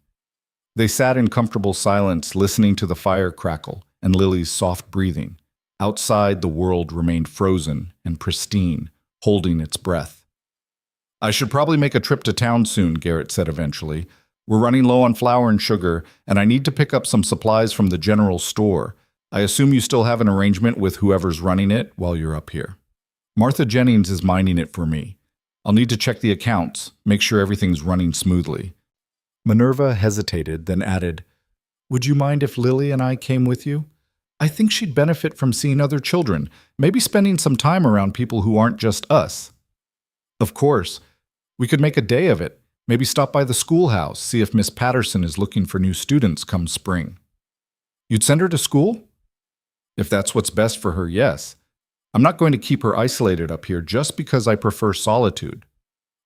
They sat in comfortable silence, listening to the fire crackle and Lily's soft breathing. Outside, the world remained frozen and pristine, holding its breath. I should probably make a trip to town soon, Garrett said eventually. We're running low on flour and sugar, and I need to pick up some supplies from the general store. I assume you still have an arrangement with whoever's running it while you're up here. Martha Jennings is minding it for me. I'll need to check the accounts, make sure everything's running smoothly. Manurva hesitated, then added, Would you mind if Lily and I came with you? I think she'd benefit from seeing other children, maybe spending some time around people who aren't just us. Of course. We could make a day of it. Maybe stop by the schoolhouse, see if Miss Patterson is looking for new students come spring. You'd send her to school? If that's what's best for her, yes. I'm not going to keep her isolated up here just because I prefer solitude.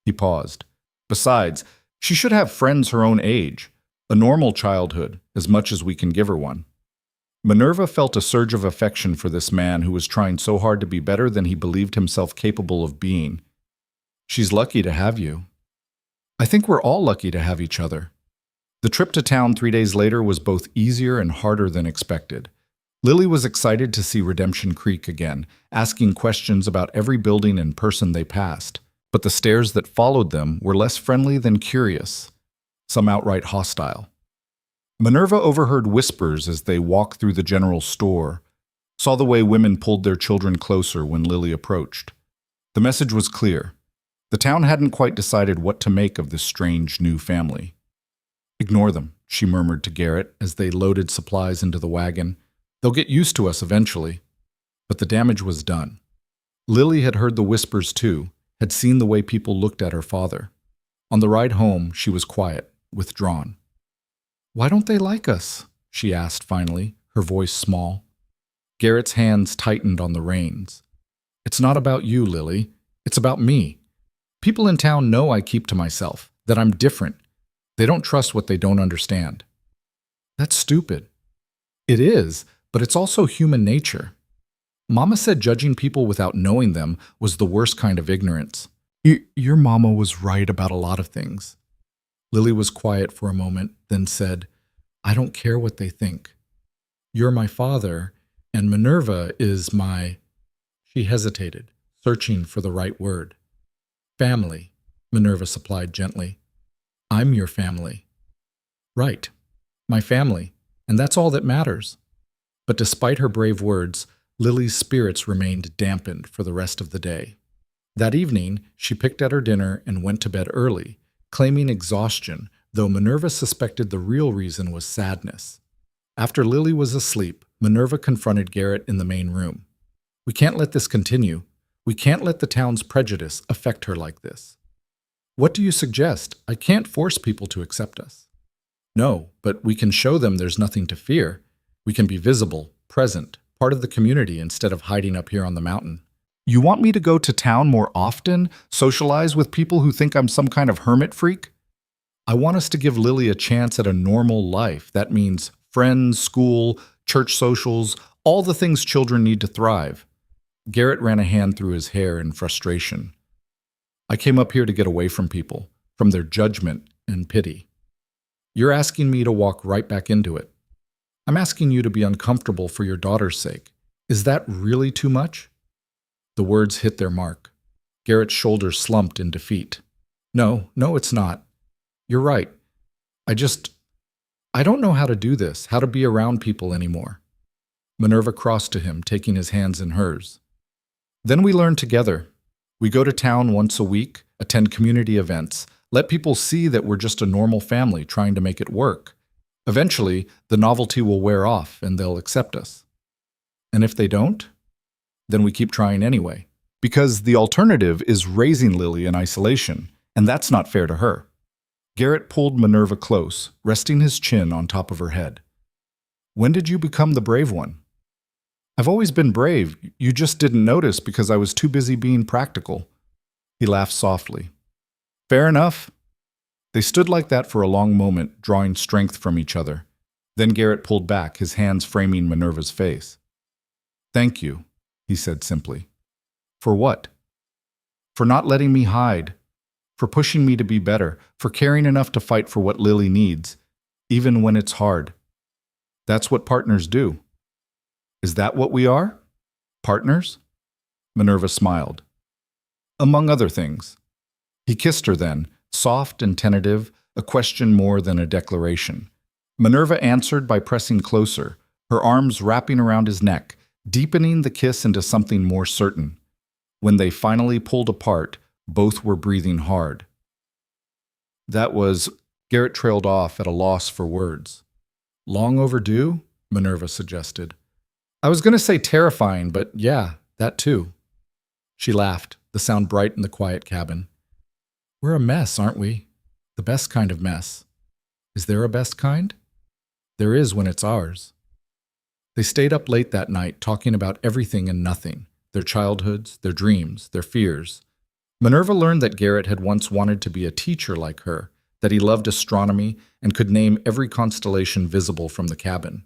He paused. Besides, she should have friends her own age, a normal childhood, as much as we can give her one. Manurva felt a surge of affection for this man who was trying so hard to be better than he believed himself capable of being. She's lucky to have you. I think we're all lucky to have each other. The trip to town 3 days later was both easier and harder than expected. Lily was excited to see Redemption Creek again, asking questions about every building and person they passed. But the stares that followed them were less friendly than curious, some outright hostile. Manurva overheard whispers as they walked through the general store, saw the way women pulled their children closer when Lily approached. The message was clear. The town hadn't quite decided what to make of this strange new family. Ignore them, she murmured to Garrett as they loaded supplies into the wagon. They'll get used to us eventually. But the damage was done. Lily had heard the whispers too, had seen the way people looked at her father. On the ride home, she was quiet, withdrawn. Why don't they like us? She asked finally, her voice small. Garrett's hands tightened on the reins. It's not about you, Lily. It's about me. People in town know I keep to myself, that I'm different. They don't trust what they don't understand. That's stupid. It is, but it's also human nature. Mama said judging people without knowing them was the worst kind of ignorance. Your mama was right about a lot of things. Lily was quiet for a moment, then said, I don't care what they think. You're my father, and Manurva is my... She hesitated, searching for the right word. Family, Manurva supplied gently. I'm your family. Right, my family, and that's all that matters. But despite her brave words, Lily's spirits remained dampened for the rest of the day. That evening, she picked at her dinner and went to bed early, claiming exhaustion, though Manurva suspected the real reason was sadness. After Lily was asleep, Manurva confronted Garrett in the main room. We can't let this continue. We can't let the town's prejudice affect her like this. What do you suggest? I can't force people to accept us. No, but we can show them there's nothing to fear. We can be visible, present, part of the community instead of hiding up here on the mountain. You want me to go to town more often, socialize with people who think I'm some kind of hermit freak? I want us to give Lily a chance at a normal life. That means friends, school, church socials, all the things children need to thrive. Garrett ran a hand through his hair in frustration. I came up here to get away from people, from their judgment and pity. You're asking me to walk right back into it. I'm asking you to be uncomfortable for your daughter's sake. Is that really too much? The words hit their mark. Garrett's shoulders slumped in defeat. No, it's not. You're right. I don't know how to do this, how to be around people anymore. Minerva crossed to him, taking his hands in hers. Then we learn together. We go to town once a week, attend community events, let people see that we're just a normal family trying to make it work. Eventually, the novelty will wear off and they'll accept us. And if they don't, then we keep trying anyway. Because the alternative is raising Lily in isolation, and that's not fair to her. Garrett pulled Minerva close, resting his chin on top of her head. When did you become the brave one? I've always been brave. You just didn't notice because I was too busy being practical. He laughed softly. Fair enough. They stood like that for a long moment, drawing strength from each other. Then Garrett pulled back, his hands framing Minerva's face. Thank you, he said simply. For what? For not letting me hide, for pushing me to be better, for caring enough to fight for what Lily needs, even when it's hard. That's what partners do. Is that what we are? Partners? Minerva smiled. Among other things. He kissed her then, soft and tentative, a question more than a declaration. Minerva answered by pressing closer, her arms wrapping around his neck, deepening the kiss into something more certain. When they finally pulled apart, both were breathing hard. That was, Garrett trailed off at a loss for words. Long overdue? Minerva suggested. I was going to say terrifying, but yeah, that too. She laughed, the sound bright in the quiet cabin. We're a mess, aren't we? The best kind of mess. Is there a best kind? There is when it's ours. They stayed up late that night talking about everything and nothing, their childhoods, their dreams, their fears. Minerva learned that Garrett had once wanted to be a teacher like her, that he loved astronomy and could name every constellation visible from the cabin.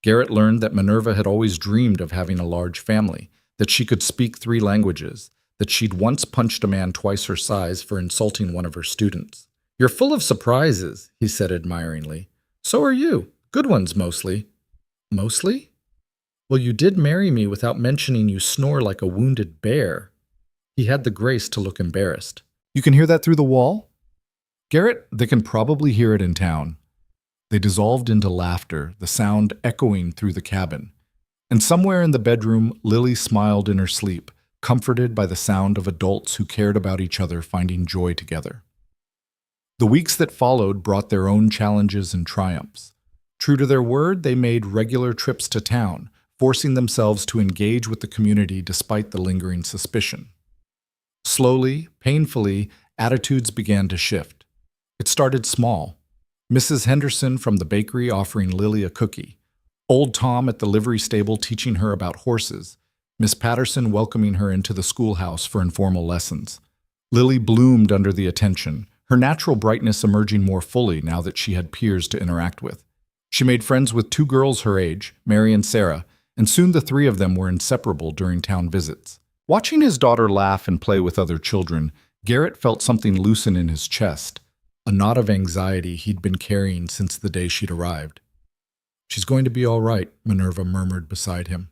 Garrett learned that Minerva had always dreamed of having a large family, that she could speak 3 languages, that she'd once punched a man twice her size for insulting one of her students. You're full of surprises, he said admiringly. So are you. Good ones, mostly. Mostly? Well, you did marry me without mentioning you snore like a wounded bear. He had the grace to look embarrassed. You can hear that through the wall? Garrett, they can probably hear it in town. They dissolved into laughter, the sound echoing through the cabin. And somewhere in the bedroom, Lily smiled in her sleep, comforted by the sound of adults who cared about each other finding joy together. The weeks that followed brought their own challenges and triumphs. True to their word, they made regular trips to town, forcing themselves to engage with the community despite the lingering suspicion. Slowly, painfully, attitudes began to shift. It started small. Mrs. Henderson from the bakery offering Lily a cookie, Old Tom at the livery stable teaching her about horses, Miss Patterson welcoming her into the schoolhouse for informal lessons. Lily bloomed under the attention, her natural brightness emerging more fully now that she had peers to interact with. She made friends with 2 girls her age, Mary and Sarah, and soon the 3 of them were inseparable during town visits. Watching his daughter laugh and play with other children, Garrett felt something loosen in his chest, a knot of anxiety he'd been carrying since the day she'd arrived. She's going to be all right, Minerva murmured beside him.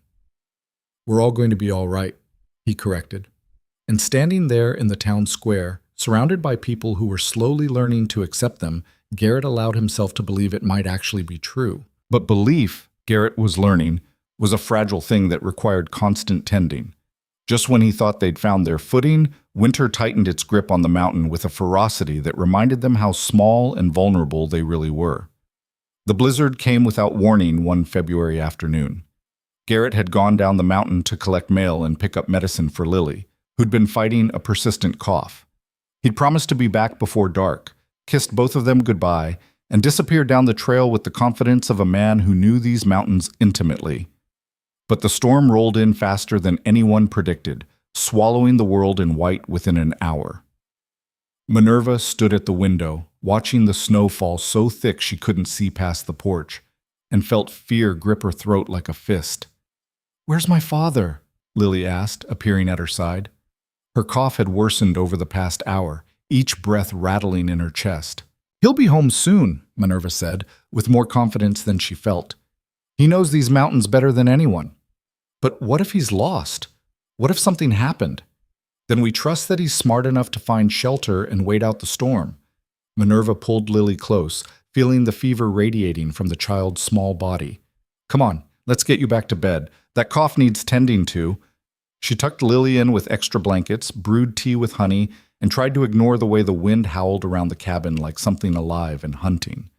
We're all going to be all right, he corrected. And standing there in the town square, surrounded by people who were slowly learning to accept them, Garrett allowed himself to believe it might actually be true. But belief, Garrett was learning, was a fragile thing that required constant tending. Just when he thought they'd found their footing, winter tightened its grip on the mountain with a ferocity that reminded them how small and vulnerable they really were. The blizzard came without warning one February afternoon. Garrett had gone down the mountain to collect mail and pick up medicine for Lily, who'd been fighting a persistent cough. He'd promised to be back before dark, kissed both of them goodbye, and disappeared down the trail with the confidence of a man who knew these mountains intimately. But the storm rolled in faster than anyone predicted, swallowing the world in white within an hour. Minerva stood at the window, watching the snow fall so thick she couldn't see past the porch, and felt fear grip her throat like a fist. "Where's my father?" Lily asked, appearing at her side. Her cough had worsened over the past hour, each breath rattling in her chest. "He'll be home soon," Minerva said, with more confidence than she felt. "He knows these mountains better than anyone." But what if he's lost? What if something happened? Then we trust that he's smart enough to find shelter and wait out the storm. Minerva pulled Lily close, feeling the fever radiating from the child's small body. "Come on, Let's get you back to bed. That cough needs tending to." She tucked Lily in with extra blankets, brewed tea with honey, and tried to ignore the way the wind howled around the cabin like something alive and hunting.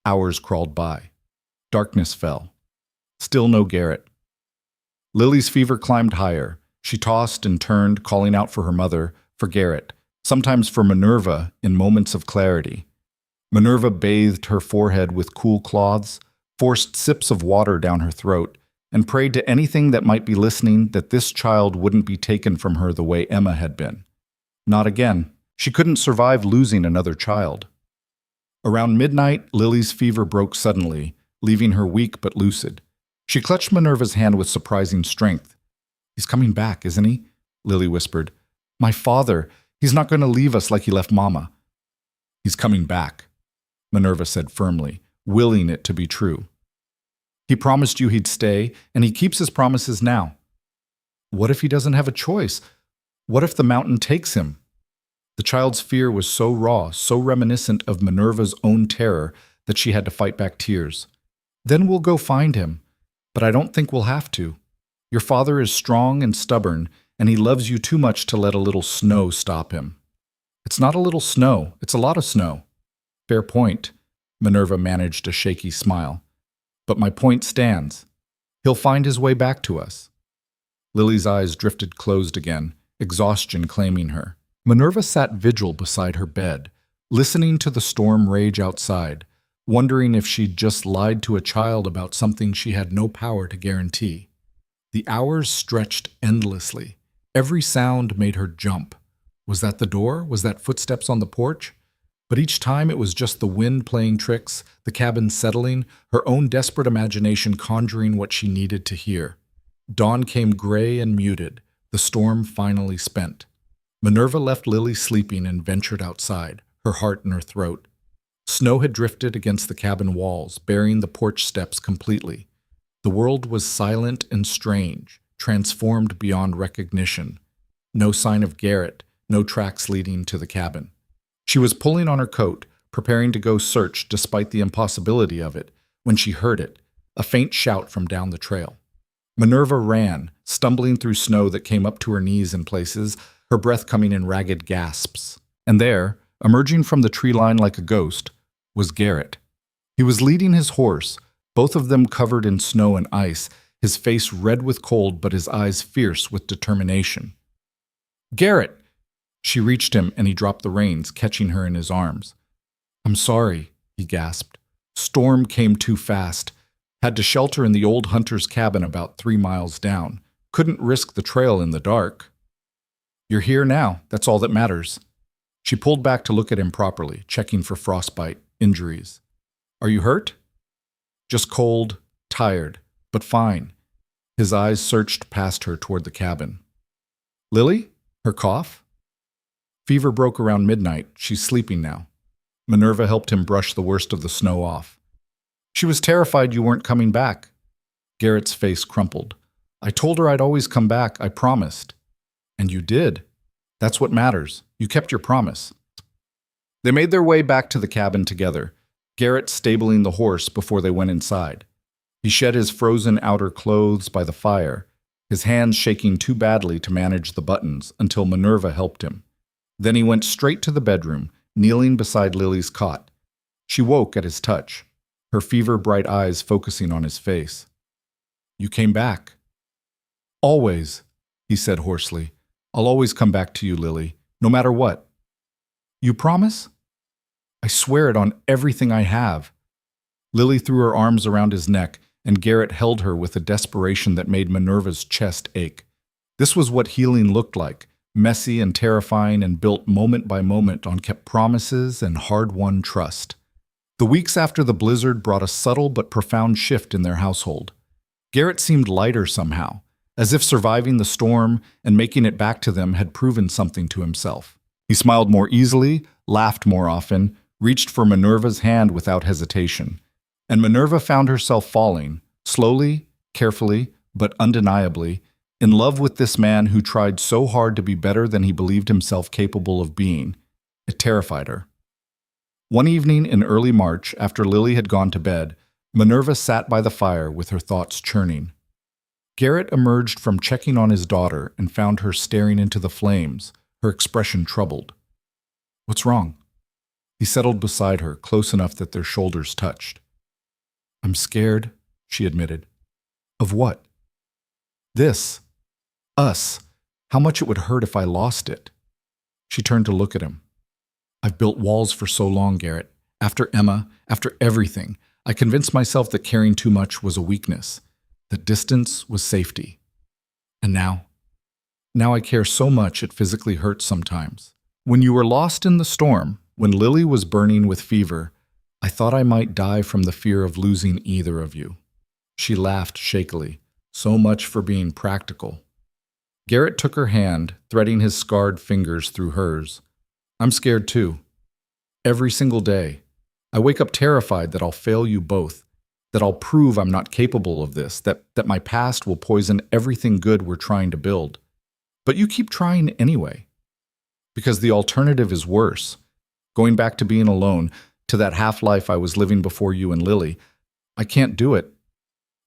Hours crawled by. Darkness fell. Still no Garrett. Lily's fever climbed higher. She tossed and turned, calling out for her mother, for Garrett, sometimes for Manurva in moments of clarity. Manurva bathed her forehead with cool cloths, forced sips of water down her throat, and prayed to anything that might be listening that this child wouldn't be taken from her the way Emma had been. Not again. She couldn't survive losing another child. Around midnight, Lily's fever broke suddenly, leaving her weak but lucid. She clutched Minerva's hand with surprising strength. "He's coming back, isn't he?" Lily whispered. "My father, he's not going to leave us like he left Mama." "He's coming back," Minerva said firmly, willing it to be true. "He promised you he'd stay, and he keeps his promises now." "What if he doesn't have a choice? What if the mountain takes him?" The child's fear was so raw, so reminiscent of Minerva's own terror, that she had to fight back tears. "Then we'll go find him, but I don't think we'll have to. Your father is strong and stubborn, and he loves you too much to let a little snow stop him." "It's not a little snow, it's a lot of snow." "Fair point." Minerva managed a shaky smile. "But my point stands. He'll find his way back to us." Lily's eyes drifted closed again, exhaustion claiming her. Minerva sat vigil beside her bed, listening to the storm rage outside, wondering if she'd just lied to a child about something she had no power to guarantee. The hours stretched endlessly. Every sound made her jump. Was that the door? Was that footsteps on the porch? But each time it was just the wind playing tricks, the cabin settling, her own desperate imagination conjuring what she needed to hear. Dawn came gray and muted, the storm finally spent. Minerva left Lily sleeping and ventured outside, her heart in her throat. Snow had drifted against the cabin walls, burying the porch steps completely. The world was silent and strange, transformed beyond recognition. No sign of Garrett, no tracks leading to the cabin. She was pulling on her coat, preparing to go search despite the impossibility of it, when she heard it, a faint shout from down the trail. Minerva ran, stumbling through snow that came up to her knees in places, her breath coming in ragged gasps. And there, emerging from the tree line like a ghost, was Garrett. He was leading his horse, both of them covered in snow and ice, his face red with cold but his eyes fierce with determination. "Garrett!" She reached him and he dropped the reins, catching her in his arms. "I'm sorry," he gasped. "Storm came too fast. Had to shelter in the old hunter's cabin about 3 miles down. Couldn't risk the trail in the dark." "You're here now. That's all that matters." She pulled back to look at him properly, checking for frostbite, injuries. "Are you hurt?" "Just cold, tired, but fine." His eyes searched past her toward the cabin. "Lily? Her cough?" "Fever broke around midnight. She's sleeping now." Minerva helped him brush the worst of the snow off. "She was terrified you weren't coming back." Garrett's face crumpled. "I told her I'd always come back. I promised." "And you did. That's what matters. You kept your promise." They made their way back to the cabin together, Garrett stabling the horse before they went inside. He shed his frozen outer clothes by the fire, his hands shaking too badly to manage the buttons until Minerva helped him. Then he went straight to the bedroom, kneeling beside Lily's cot. She woke at his touch, her fever-bright eyes focusing on his face. "You came back." "Always," he said hoarsely. "I'll always come back to you, Lily, no matter what." "You promise?" "I swear it on everything I have." Lily threw her arms around his neck, and Garrett held her with a desperation that made Minerva's chest ache. This was what healing looked like, messy and terrifying and built moment by moment on kept promises and hard-won trust. The weeks after the blizzard brought a subtle but profound shift in their household. Garrett seemed lighter somehow, as if surviving the storm and making it back to them had proven something to himself. He smiled more easily, laughed more often, reached for Minerva's hand without hesitation. And Minerva found herself falling, slowly, carefully, but undeniably, in love with this man who tried so hard to be better than he believed himself capable of being. It terrified her. One evening in early March, after Lily had gone to bed, Minerva sat by the fire with her thoughts churning. Garrett emerged from checking on his daughter and found her staring into the flames, her expression troubled. "What's wrong?" He settled beside her, close enough that their shoulders touched. "I'm scared," she admitted. "Of what?" "This. Us. How much it would hurt if I lost it." She turned to look at him. "I've built walls for so long, Garrett. After Emma, after everything, I convinced myself that caring too much was a weakness, that distance was safety. And now I care so much it physically hurts sometimes. When you were lost in the storm, when Lily was burning with fever, I thought I might die from the fear of losing either of you." She laughed shakily. So much for being practical. Garrett took her hand, threading his scarred fingers through hers. "I'm scared too. Every single day. I wake up terrified that I'll fail you both, that I'll prove I'm not capable of this, that my past will poison everything good we're trying to build. But you keep trying anyway. Because the alternative is worse. Going back to being alone, to that half-life I was living before you and Lily. I can't do it.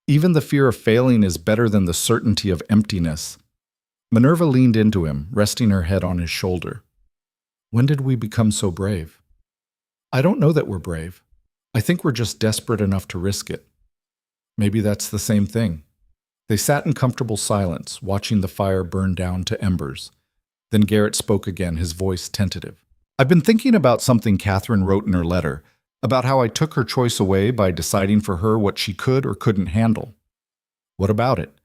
Even the fear of failing is better than the certainty of emptiness." Minerva leaned into him, resting her head on his shoulder. "When did we become so brave?" "I don't know that we're brave. I think we're just desperate enough to risk it." "Maybe that's the same thing." They sat in comfortable silence, watching the fire burn down to embers. Then Garrett spoke again, his voice tentative. "I've been thinking about something Catherine wrote in her letter, about how I took her choice away by deciding for her what she could or couldn't handle." "What about it?"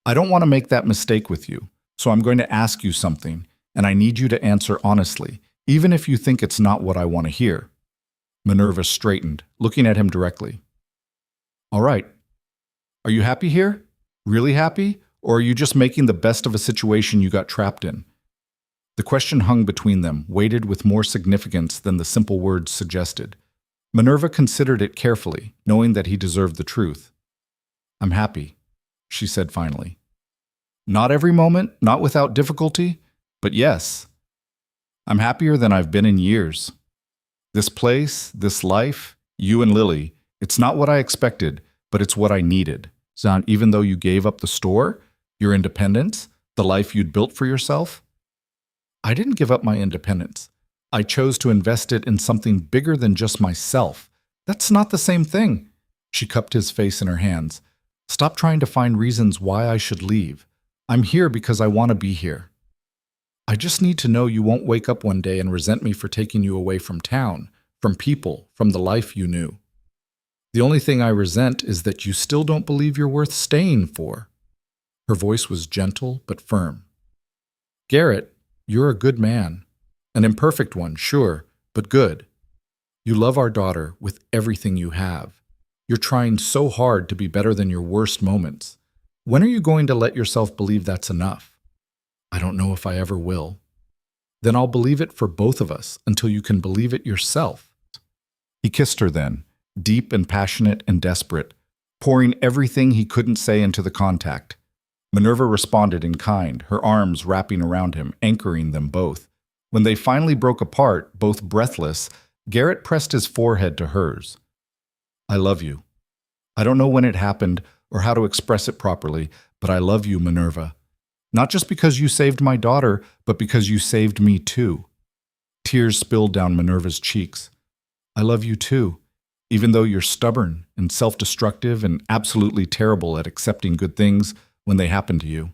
"I don't want to make that mistake with you, so I'm going to ask you something, and I need you to answer honestly, even if you think it's not what I want to hear." Minerva straightened, looking at him directly. "All right. Are you happy here? Really happy? Or are you just making the best of a situation you got trapped in?" The question hung between them, weighted with more significance than the simple words suggested. Minerva considered it carefully, knowing that he deserved the truth. "I'm happy," she said finally. "Not every moment, not without difficulty, but yes. I'm happier than I've been in years. This place, this life, you and Lily, it's not what I expected, but it's what I needed. Zan, even though you gave up the store, your independence, the life you'd built for yourself." "I didn't give up my independence. I chose to invest it in something bigger than just myself. That's not the same thing." She cupped his face in her hands. "Stop trying to find reasons why I should leave. I'm here because I want to be here. I just need to know you won't wake up one day and resent me for taking you away from town, from people, from the life you knew. The only thing I resent is that you still don't believe you're worth staying for." Her voice was gentle but firm. "Garrett, you're a good man. An imperfect one, sure, but good. You love our daughter with everything you have. You're trying so hard to be better than your worst moments. When are you going to let yourself believe that's enough?" "I don't know if I ever will." "Then I'll believe it for both of us until you can believe it yourself." He kissed her then, deep and passionate and desperate, pouring everything he couldn't say into the contact. Minerva responded in kind, her arms wrapping around him, anchoring them both. When they finally broke apart, both breathless, Garrett pressed his forehead to hers. "I love you. I don't know when it happened or how to express it properly, but I love you, Minerva. Not just because you saved my daughter, but because you saved me too." Tears spilled down Minerva's cheeks. "I love you too, even though you're stubborn and self-destructive and absolutely terrible at accepting good things when they happen to you."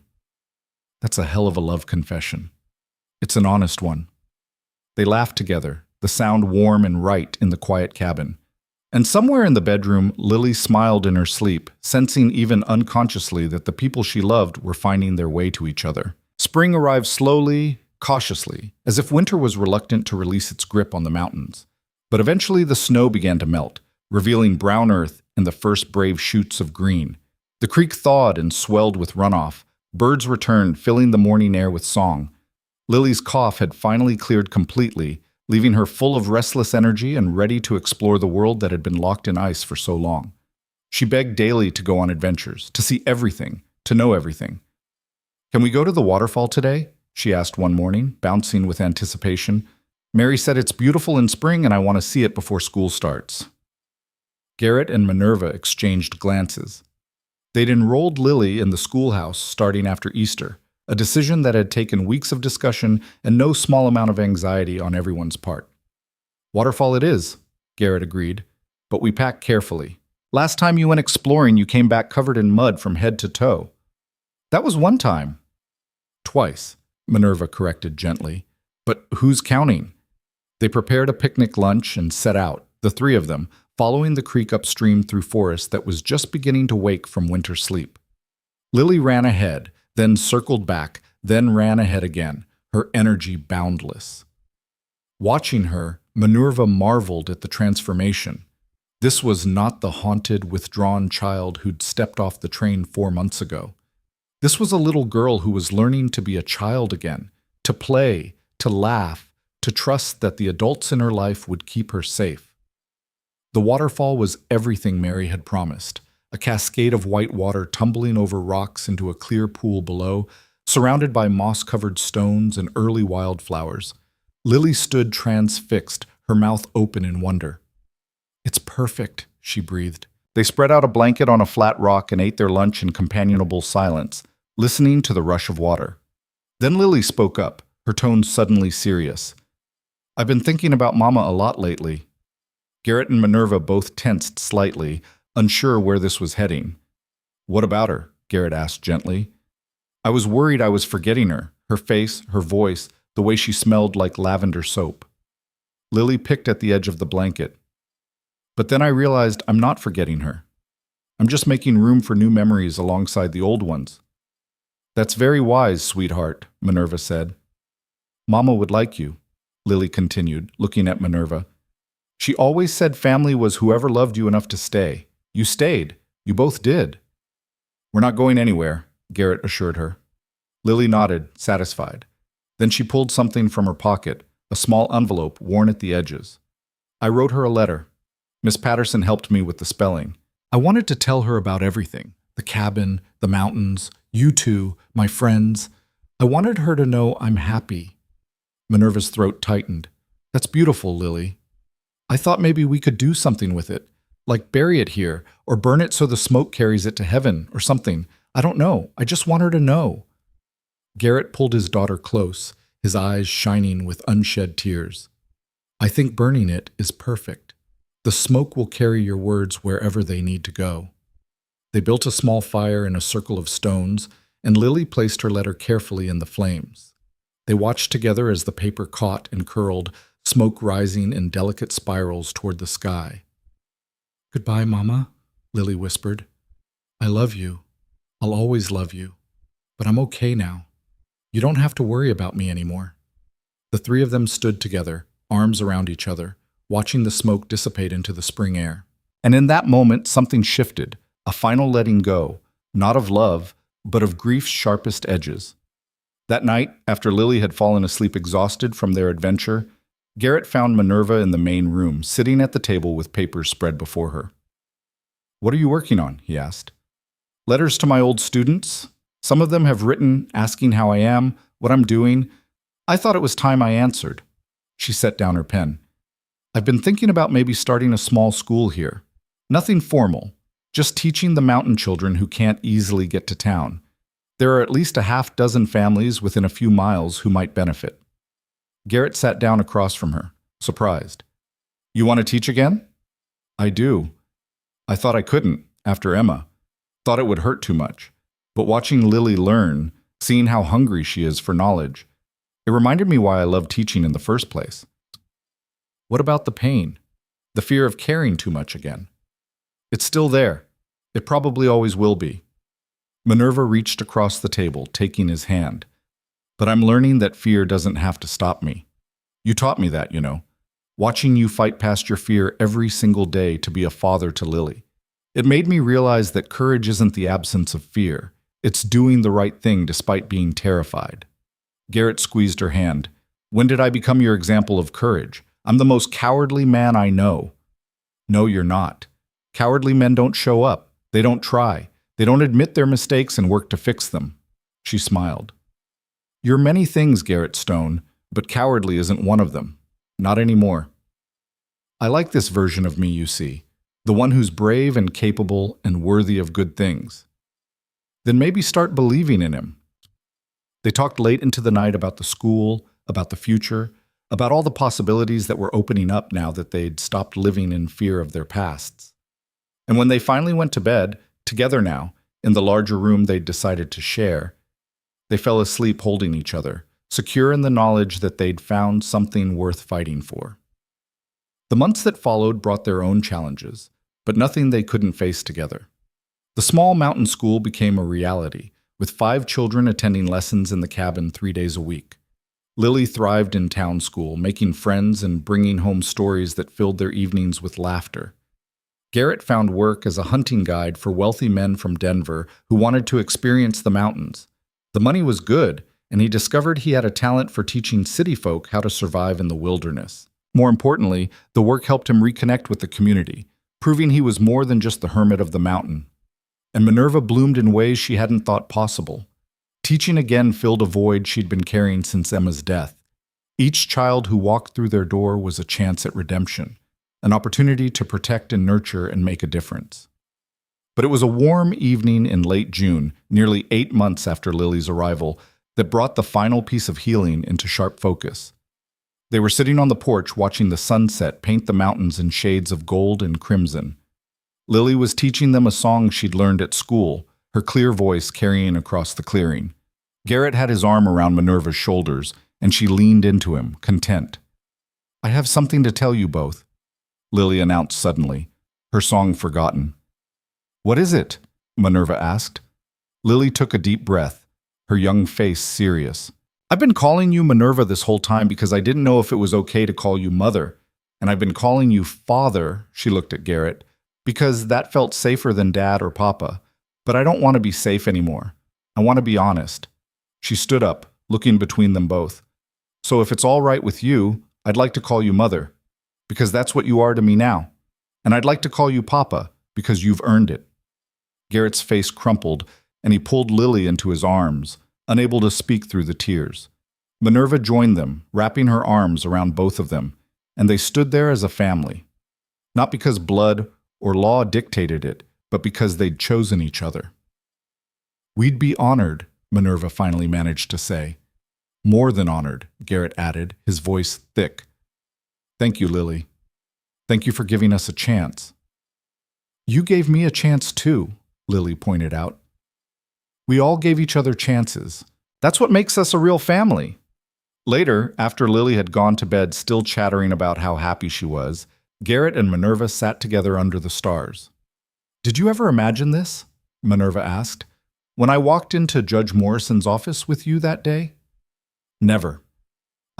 That's a hell of a love confession. It's an honest one. They laughed together, the sound warm and right in the quiet cabin. And somewhere in the bedroom, Lily smiled in her sleep, sensing even unconsciously that the people she loved were finding their way to each other. Spring arrived slowly, cautiously, as if winter was reluctant to release its grip on the mountains. But eventually the snow began to melt, revealing brown earth and the first brave shoots of green. The creek thawed and swelled with runoff. Birds returned, filling the morning air with song. Lily's cough had finally cleared completely, leaving her full of restless energy and ready to explore the world that had been locked in ice for so long. She begged daily to go on adventures, to see everything, to know everything. "Can we go to the waterfall today?" she asked one morning, bouncing with anticipation. "Mary said it's beautiful in spring and I want to see it before school starts." Garrett and Minerva exchanged glances. They'd enrolled Lily in the schoolhouse starting after Easter, a decision that had taken weeks of discussion and no small amount of anxiety on everyone's part. Waterfall it is, Garrett agreed, but we pack carefully. Last time you went exploring, you came back covered in mud from head to toe. That was one time. Twice, Minerva corrected gently. But who's counting? They prepared a picnic lunch and set out, the three of them, following the creek upstream through forest that was just beginning to wake from winter sleep. Lily ran ahead, then circled back, then ran ahead again, her energy boundless. Watching her, Manurva marveled at the transformation. This was not the haunted, withdrawn child who'd stepped off the train 4 months ago. This was a little girl who was learning to be a child again, to play, to laugh, to trust that the adults in her life would keep her safe. The waterfall was everything Mary had promised, a cascade of white water tumbling over rocks into a clear pool below, surrounded by moss-covered stones and early wildflowers. Lily stood transfixed, her mouth open in wonder. "It's perfect," she breathed. They spread out a blanket on a flat rock and ate their lunch in companionable silence, listening to the rush of water. Then Lily spoke up, her tone suddenly serious. "I've been thinking about Mama a lot lately." Garrett and Minerva both tensed slightly, unsure where this was heading. "What about her?" Garrett asked gently. "I was worried I was forgetting her, her face, her voice, the way she smelled like lavender soap." Lily picked at the edge of the blanket. "But then I realized I'm not forgetting her. I'm just making room for new memories alongside the old ones." "That's very wise, sweetheart," Minerva said. "Mama would like you," Lily continued, looking at Minerva. "She always said family was whoever loved you enough to stay. You stayed. You both did." "We're not going anywhere," Garrett assured her. Lily nodded, satisfied. Then she pulled something from her pocket, a small envelope worn at the edges. "I wrote her a letter. Miss Patterson helped me with the spelling. I wanted to tell her about everything, the cabin, the mountains, you two, my friends. I wanted her to know I'm happy." Minerva's throat tightened. "That's beautiful, Lily. I thought maybe we could do something with it, like bury it here, or burn it so the smoke carries it to heaven, or something. I don't know. I just want her to know." Garrett pulled his daughter close, his eyes shining with unshed tears. "I think burning it is perfect. The smoke will carry your words wherever they need to go." They built a small fire in a circle of stones, and Lily placed her letter carefully in the flames. They watched together as the paper caught and curled, smoke rising in delicate spirals toward the sky. "Goodbye, Mama," Lily whispered. "I love you. I'll always love you. But I'm okay now. You don't have to worry about me anymore." The three of them stood together, arms around each other, watching the smoke dissipate into the spring air. And in that moment, something shifted, a final letting go, not of love, but of grief's sharpest edges. That night, after Lily had fallen asleep exhausted from their adventure, Garrett found Minerva in the main room, sitting at the table with papers spread before her. "What are you working on?" he asked. "Letters to my old students. Some of them have written, asking how I am, what I'm doing. I thought it was time I answered." She set down her pen. "I've been thinking about maybe starting a small school here. Nothing formal, just teaching the mountain children who can't easily get to town. There are at least a half dozen families within a few miles who might benefit." Garrett sat down across from her, surprised. "You want to teach again?" "I do. I thought I couldn't, after Emma. Thought it would hurt too much. But watching Lily learn, seeing how hungry she is for knowledge, it reminded me why I love teaching in the first place." "What about the pain? The fear of caring too much again?" "It's still there. It probably always will be." Minerva reached across the table, taking his hand. "But I'm learning that fear doesn't have to stop me. You taught me that, you know. Watching you fight past your fear every single day to be a father to Lily. It made me realize that courage isn't the absence of fear. It's doing the right thing despite being terrified." Garrett squeezed her hand. "When did I become your example of courage? I'm the most cowardly man I know." "No, you're not. Cowardly men don't show up. They don't try. They don't admit their mistakes and work to fix them." She smiled. "You're many things, Garrett Stone, but cowardly isn't one of them. Not anymore." "I like this version of me you see. The one who's brave and capable and worthy of good things. Then maybe start believing in him. They talked late into the night about the school, about the future, about all the possibilities that were opening up now that they'd stopped living in fear of their pasts. And when they finally went to bed, together now, in the larger room they'd decided to share, they fell asleep holding each other, secure in the knowledge that they'd found something worth fighting for. The months that followed brought their own challenges, but nothing they couldn't face together. The small mountain school became a reality, with 5 children attending lessons in the cabin 3 days a week. Lily thrived in town school, making friends and bringing home stories that filled their evenings with laughter. Garrett found work as a hunting guide for wealthy men from Denver who wanted to experience the mountains. The money was good, and he discovered he had a talent for teaching city folk how to survive in the wilderness. More importantly, the work helped him reconnect with the community, proving he was more than just the hermit of the mountain. And Manurva bloomed in ways she hadn't thought possible. Teaching again filled a void she'd been carrying since Emma's death. Each child who walked through their door was a chance at redemption, an opportunity to protect and nurture and make a difference. But it was a warm evening in late June, nearly 8 months after Lily's arrival, that brought the final piece of healing into sharp focus. They were sitting on the porch watching the sunset paint the mountains in shades of gold and crimson. Lily was teaching them a song she'd learned at school, her clear voice carrying across the clearing. Garrett had his arm around Manurva's shoulders, and she leaned into him, content. "I have something to tell you both," Lily announced suddenly, her song forgotten. "What is it?" Manurva asked. Lily took a deep breath, her young face serious. "I've been calling you Manurva this whole time because I didn't know if it was okay to call you mother, and I've been calling you father," she looked at Garrett, "because that felt safer than dad or papa. But I don't want to be safe anymore. I want to be honest." She stood up, looking between them both. "So if it's all right with you, I'd like to call you mother, because that's what you are to me now. And I'd like to call you papa, because you've earned it." Garrett's face crumpled, and he pulled Lily into his arms, unable to speak through the tears. Manurva joined them, wrapping her arms around both of them, and they stood there as a family. Not because blood or law dictated it, but because they'd chosen each other. "We'd be honored," Manurva finally managed to say. "More than honored," Garrett added, his voice thick. "Thank you, Lily. Thank you for giving us a chance." "You gave me a chance too," Lily pointed out. "We all gave each other chances. That's what makes us a real family." Later, after Lily had gone to bed still chattering about how happy she was, Garrett and Manurva sat together under the stars. "Did you ever imagine this?" Manurva asked. "When I walked into Judge Morrison's office with you that day?" "Never.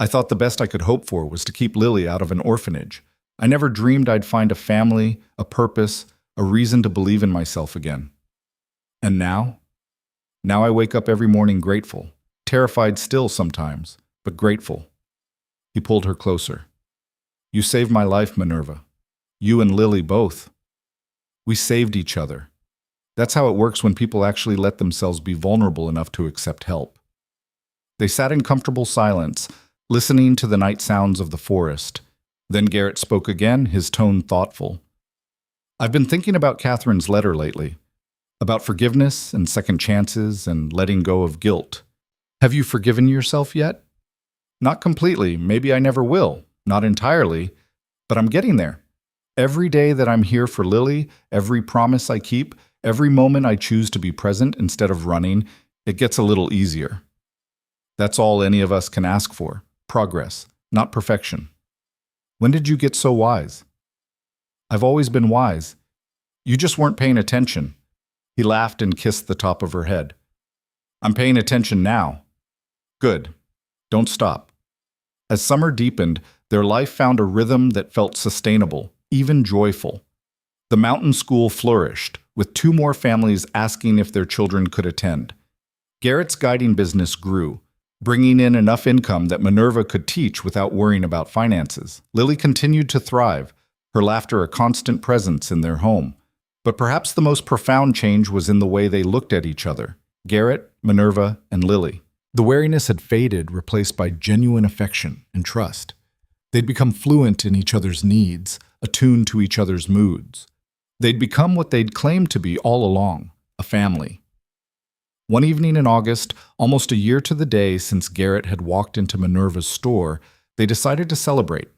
I thought the best I could hope for was to keep Lily out of an orphanage. I never dreamed I'd find a family, a purpose, a reason to believe in myself again. And now? Now I wake up every morning grateful, terrified still sometimes, but grateful." He pulled her closer. "You saved my life, Manurva. You and Lily both. We saved each other. That's how it works when people actually let themselves be vulnerable enough to accept help." They sat in comfortable silence, listening to the night sounds of the forest. Then Garrett spoke again, his tone thoughtful. "I've been thinking about Catherine's letter lately, about forgiveness and second chances and letting go of guilt. Have you forgiven yourself yet?" "Not completely. Maybe I never will. Not entirely. But I'm getting there. Every day that I'm here for Lily, every promise I keep, every moment I choose to be present instead of running, it gets a little easier. That's all any of us can ask for. Progress, not perfection." "When did you get so wise?" "I've always been wise. You just weren't paying attention." He laughed and kissed the top of her head. "I'm paying attention now." "Good. Don't stop." As summer deepened, their life found a rhythm that felt sustainable, even joyful. The mountain school flourished, with 2 more families asking if their children could attend. Garrett's guiding business grew, bringing in enough income that Manurva could teach without worrying about finances. Lily continued to thrive, her laughter a constant presence in their home. But perhaps the most profound change was in the way they looked at each other, Garrett, Manurva, and Lily. The wariness had faded, replaced by genuine affection and trust. They'd become fluent in each other's needs, attuned to each other's moods. They'd become what they'd claimed to be all along, a family. One evening in August, almost a year to the day since Garrett had walked into Manurva's store, they decided to celebrate.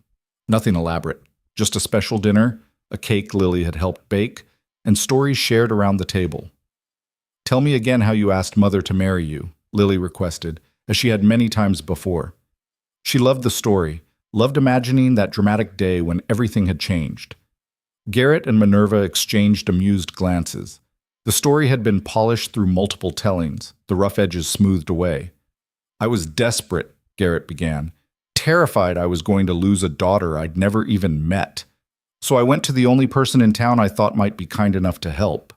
Nothing elaborate, just a special dinner, a cake Lily had helped bake, and stories shared around the table. "Tell me again how you asked Mother to marry you," Lily requested, as she had many times before. She loved the story, loved imagining that dramatic day when everything had changed. Garrett and Manurva exchanged amused glances. The story had been polished through multiple tellings, the rough edges smoothed away. "I was desperate," Garrett began, "terrified I was going to lose a daughter I'd never even met. So I went to the only person in town I thought might be kind enough to help."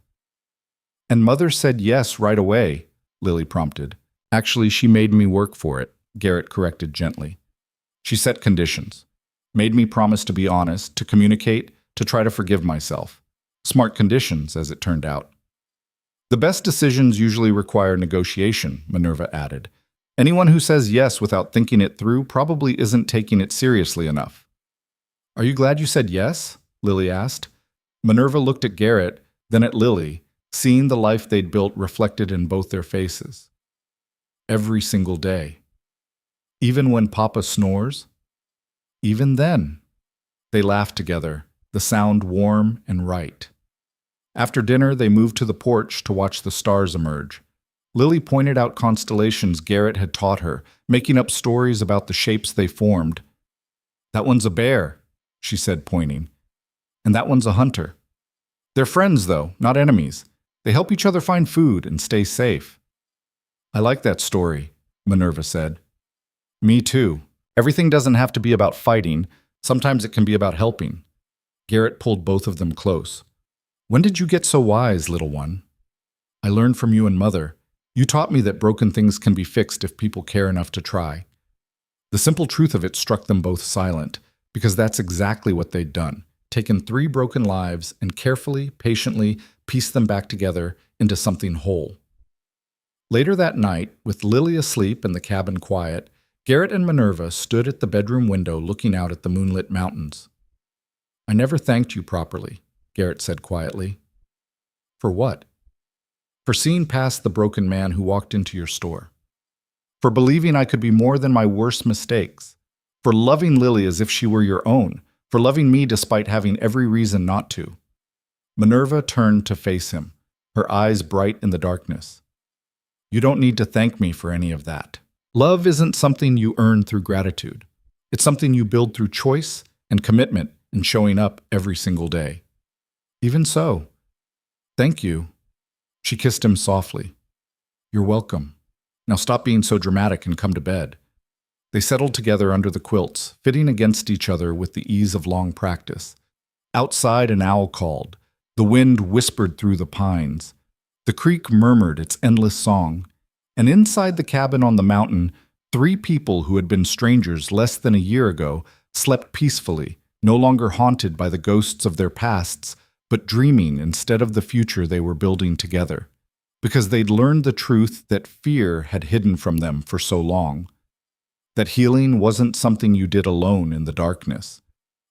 "And Mother said yes right away," Lily prompted. "Actually, she made me work for it," Garrett corrected gently. "She set conditions, made me promise to be honest, to communicate, to try to forgive myself. Smart conditions, as it turned out." "The best decisions usually require negotiation," Manurva added. "Anyone who says yes without thinking it through probably isn't taking it seriously enough." "Are you glad you said yes?" Lily asked. Manurva looked at Garrett, then at Lily, seeing the life they'd built reflected in both their faces. "Every single day. Even when Papa snores?" "Even then." They laughed together, the sound warm and right. After dinner, they moved to the porch to watch the stars emerge. Lily pointed out constellations Garrett had taught her, making up stories about the shapes they formed. "That one's a bear," she said, pointing. "And that one's a hunter. They're friends, though, not enemies. They help each other find food and stay safe." "I like that story," Manurva said. "Me too. Everything doesn't have to be about fighting. Sometimes it can be about helping." Garrett pulled both of them close. "When did you get so wise, little one?" "I learned from you and Mother. You taught me that broken things can be fixed if people care enough to try." The simple truth of it struck them both silent, because that's exactly what they'd done, taken 3 broken lives and carefully, patiently pieced them back together into something whole. Later that night, with Lily asleep and the cabin quiet, Garrett and Manurva stood at the bedroom window looking out at the moonlit mountains. "I never thanked you properly," Garrett said quietly. "For what?" "For seeing past the broken man who walked into your store. For believing I could be more than my worst mistakes. For loving Lily as if she were your own. For loving me despite having every reason not to." Manurva turned to face him, her eyes bright in the darkness. "You don't need to thank me for any of that. Love isn't something you earn through gratitude. It's something you build through choice and commitment and showing up every single day." "Even so. Thank you." She kissed him softly. "You're welcome. Now stop being so dramatic and come to bed." They settled together under the quilts, fitting against each other with the ease of long practice. Outside, an owl called. The wind whispered through the pines. The creek murmured its endless song. And inside the cabin on the mountain, 3 people who had been strangers less than a year ago slept peacefully, no longer haunted by the ghosts of their pasts, but dreaming instead of the future they were building together. Because they'd learned the truth that fear had hidden from them for so long. That healing wasn't something you did alone in the darkness.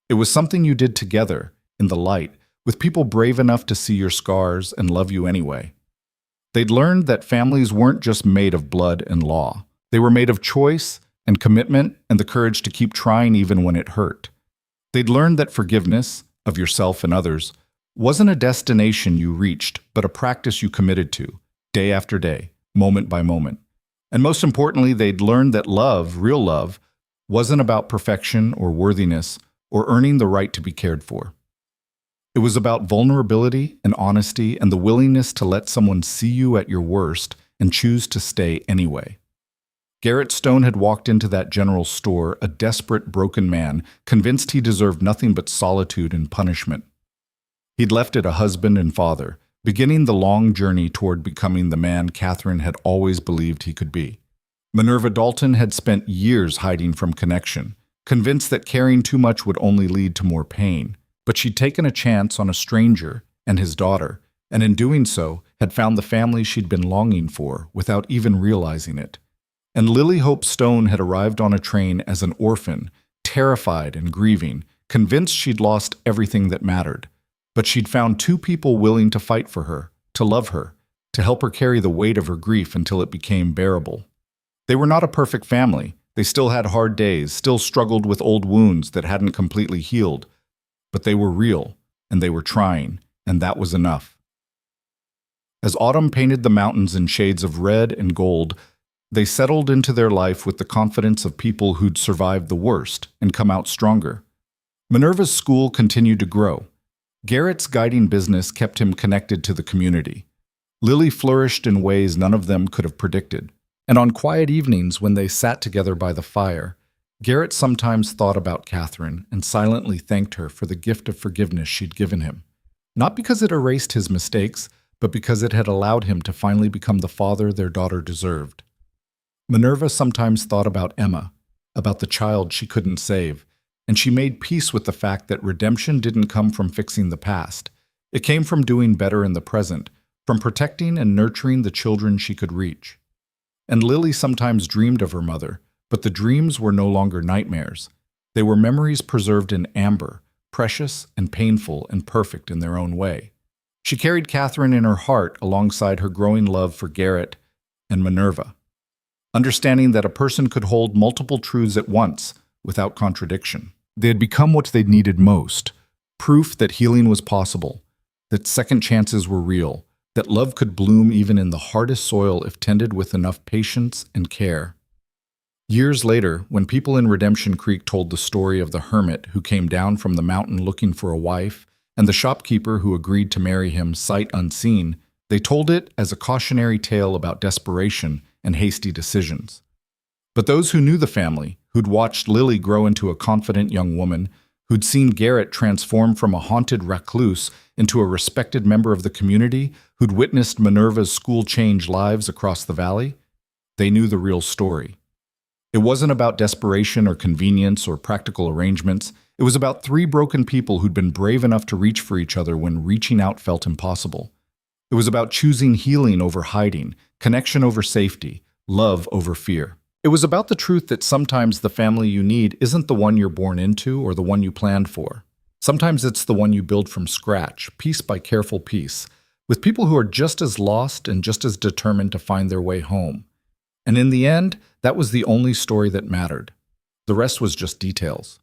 It was something you did together, in the light, with people brave enough to see your scars and love you anyway. They'd learned that families weren't just made of blood and law. They were made of choice and commitment and the courage to keep trying even when it hurt. They'd learned that forgiveness, of yourself and others, wasn't a destination you reached, but a practice you committed to, day after day, moment by moment. And most importantly, they'd learned that love, real love, wasn't about perfection or worthiness or earning the right to be cared for. It was about vulnerability and honesty and the willingness to let someone see you at your worst and choose to stay anyway. Garrett Stone had walked into that general store, a desperate, broken man, convinced he deserved nothing but solitude and punishment. He'd left it a husband and father, beginning the long journey toward becoming the man Catherine had always believed he could be. Manurva Dalton had spent years hiding from connection, convinced that caring too much would only lead to more pain. But she'd taken a chance on a stranger and his daughter, and in doing so, had found the family she'd been longing for without even realizing it. And Lily Hope Stone had arrived on a train as an orphan, terrified and grieving, convinced she'd lost everything that mattered. But she'd found two people willing to fight for her, to love her, to help her carry the weight of her grief until it became bearable. They were not a perfect family. They still had hard days, still struggled with old wounds that hadn't completely healed. But they were real, and they were trying, and that was enough. As autumn painted the mountains in shades of red and gold, they settled into their life with the confidence of people who'd survived the worst and come out stronger. Manurva's school continued to grow. Garrett's guiding business kept him connected to the community. Lily flourished in ways none of them could have predicted. And on quiet evenings when they sat together by the fire, Garrett sometimes thought about Catherine and silently thanked her for the gift of forgiveness she'd given him. Not because it erased his mistakes, but because it had allowed him to finally become the father their daughter deserved. Manurva sometimes thought about Emma, about the child she couldn't save, and she made peace with the fact that redemption didn't come from fixing the past. It came from doing better in the present, from protecting and nurturing the children she could reach. And Lily sometimes dreamed of her mother, but the dreams were no longer nightmares. They were memories preserved in amber, precious and painful and perfect in their own way. She carried Catherine in her heart alongside her growing love for Garrett and Manurva, understanding that a person could hold multiple truths at once without contradiction. They had become what they needed most, proof that healing was possible, that second chances were real, that love could bloom even in the hardest soil if tended with enough patience and care. Years later, when people in Redemption Creek told the story of the hermit who came down from the mountain looking for a wife and the shopkeeper who agreed to marry him sight unseen, they told it as a cautionary tale about desperation and hasty decisions. But those who knew the family, who'd watched Lily grow into a confident young woman, who'd seen Garrett transform from a haunted recluse into a respected member of the community, who'd witnessed Manurva's school change lives across the valley, they knew the real story. It wasn't about desperation or convenience or practical arrangements. It was about three broken people who'd been brave enough to reach for each other when reaching out felt impossible. It was about choosing healing over hiding, connection over safety, love over fear. It was about the truth that sometimes the family you need isn't the one you're born into or the one you planned for. Sometimes it's the one you build from scratch, piece by careful piece, with people who are just as lost and just as determined to find their way home. And in the end, that was the only story that mattered. The rest was just details.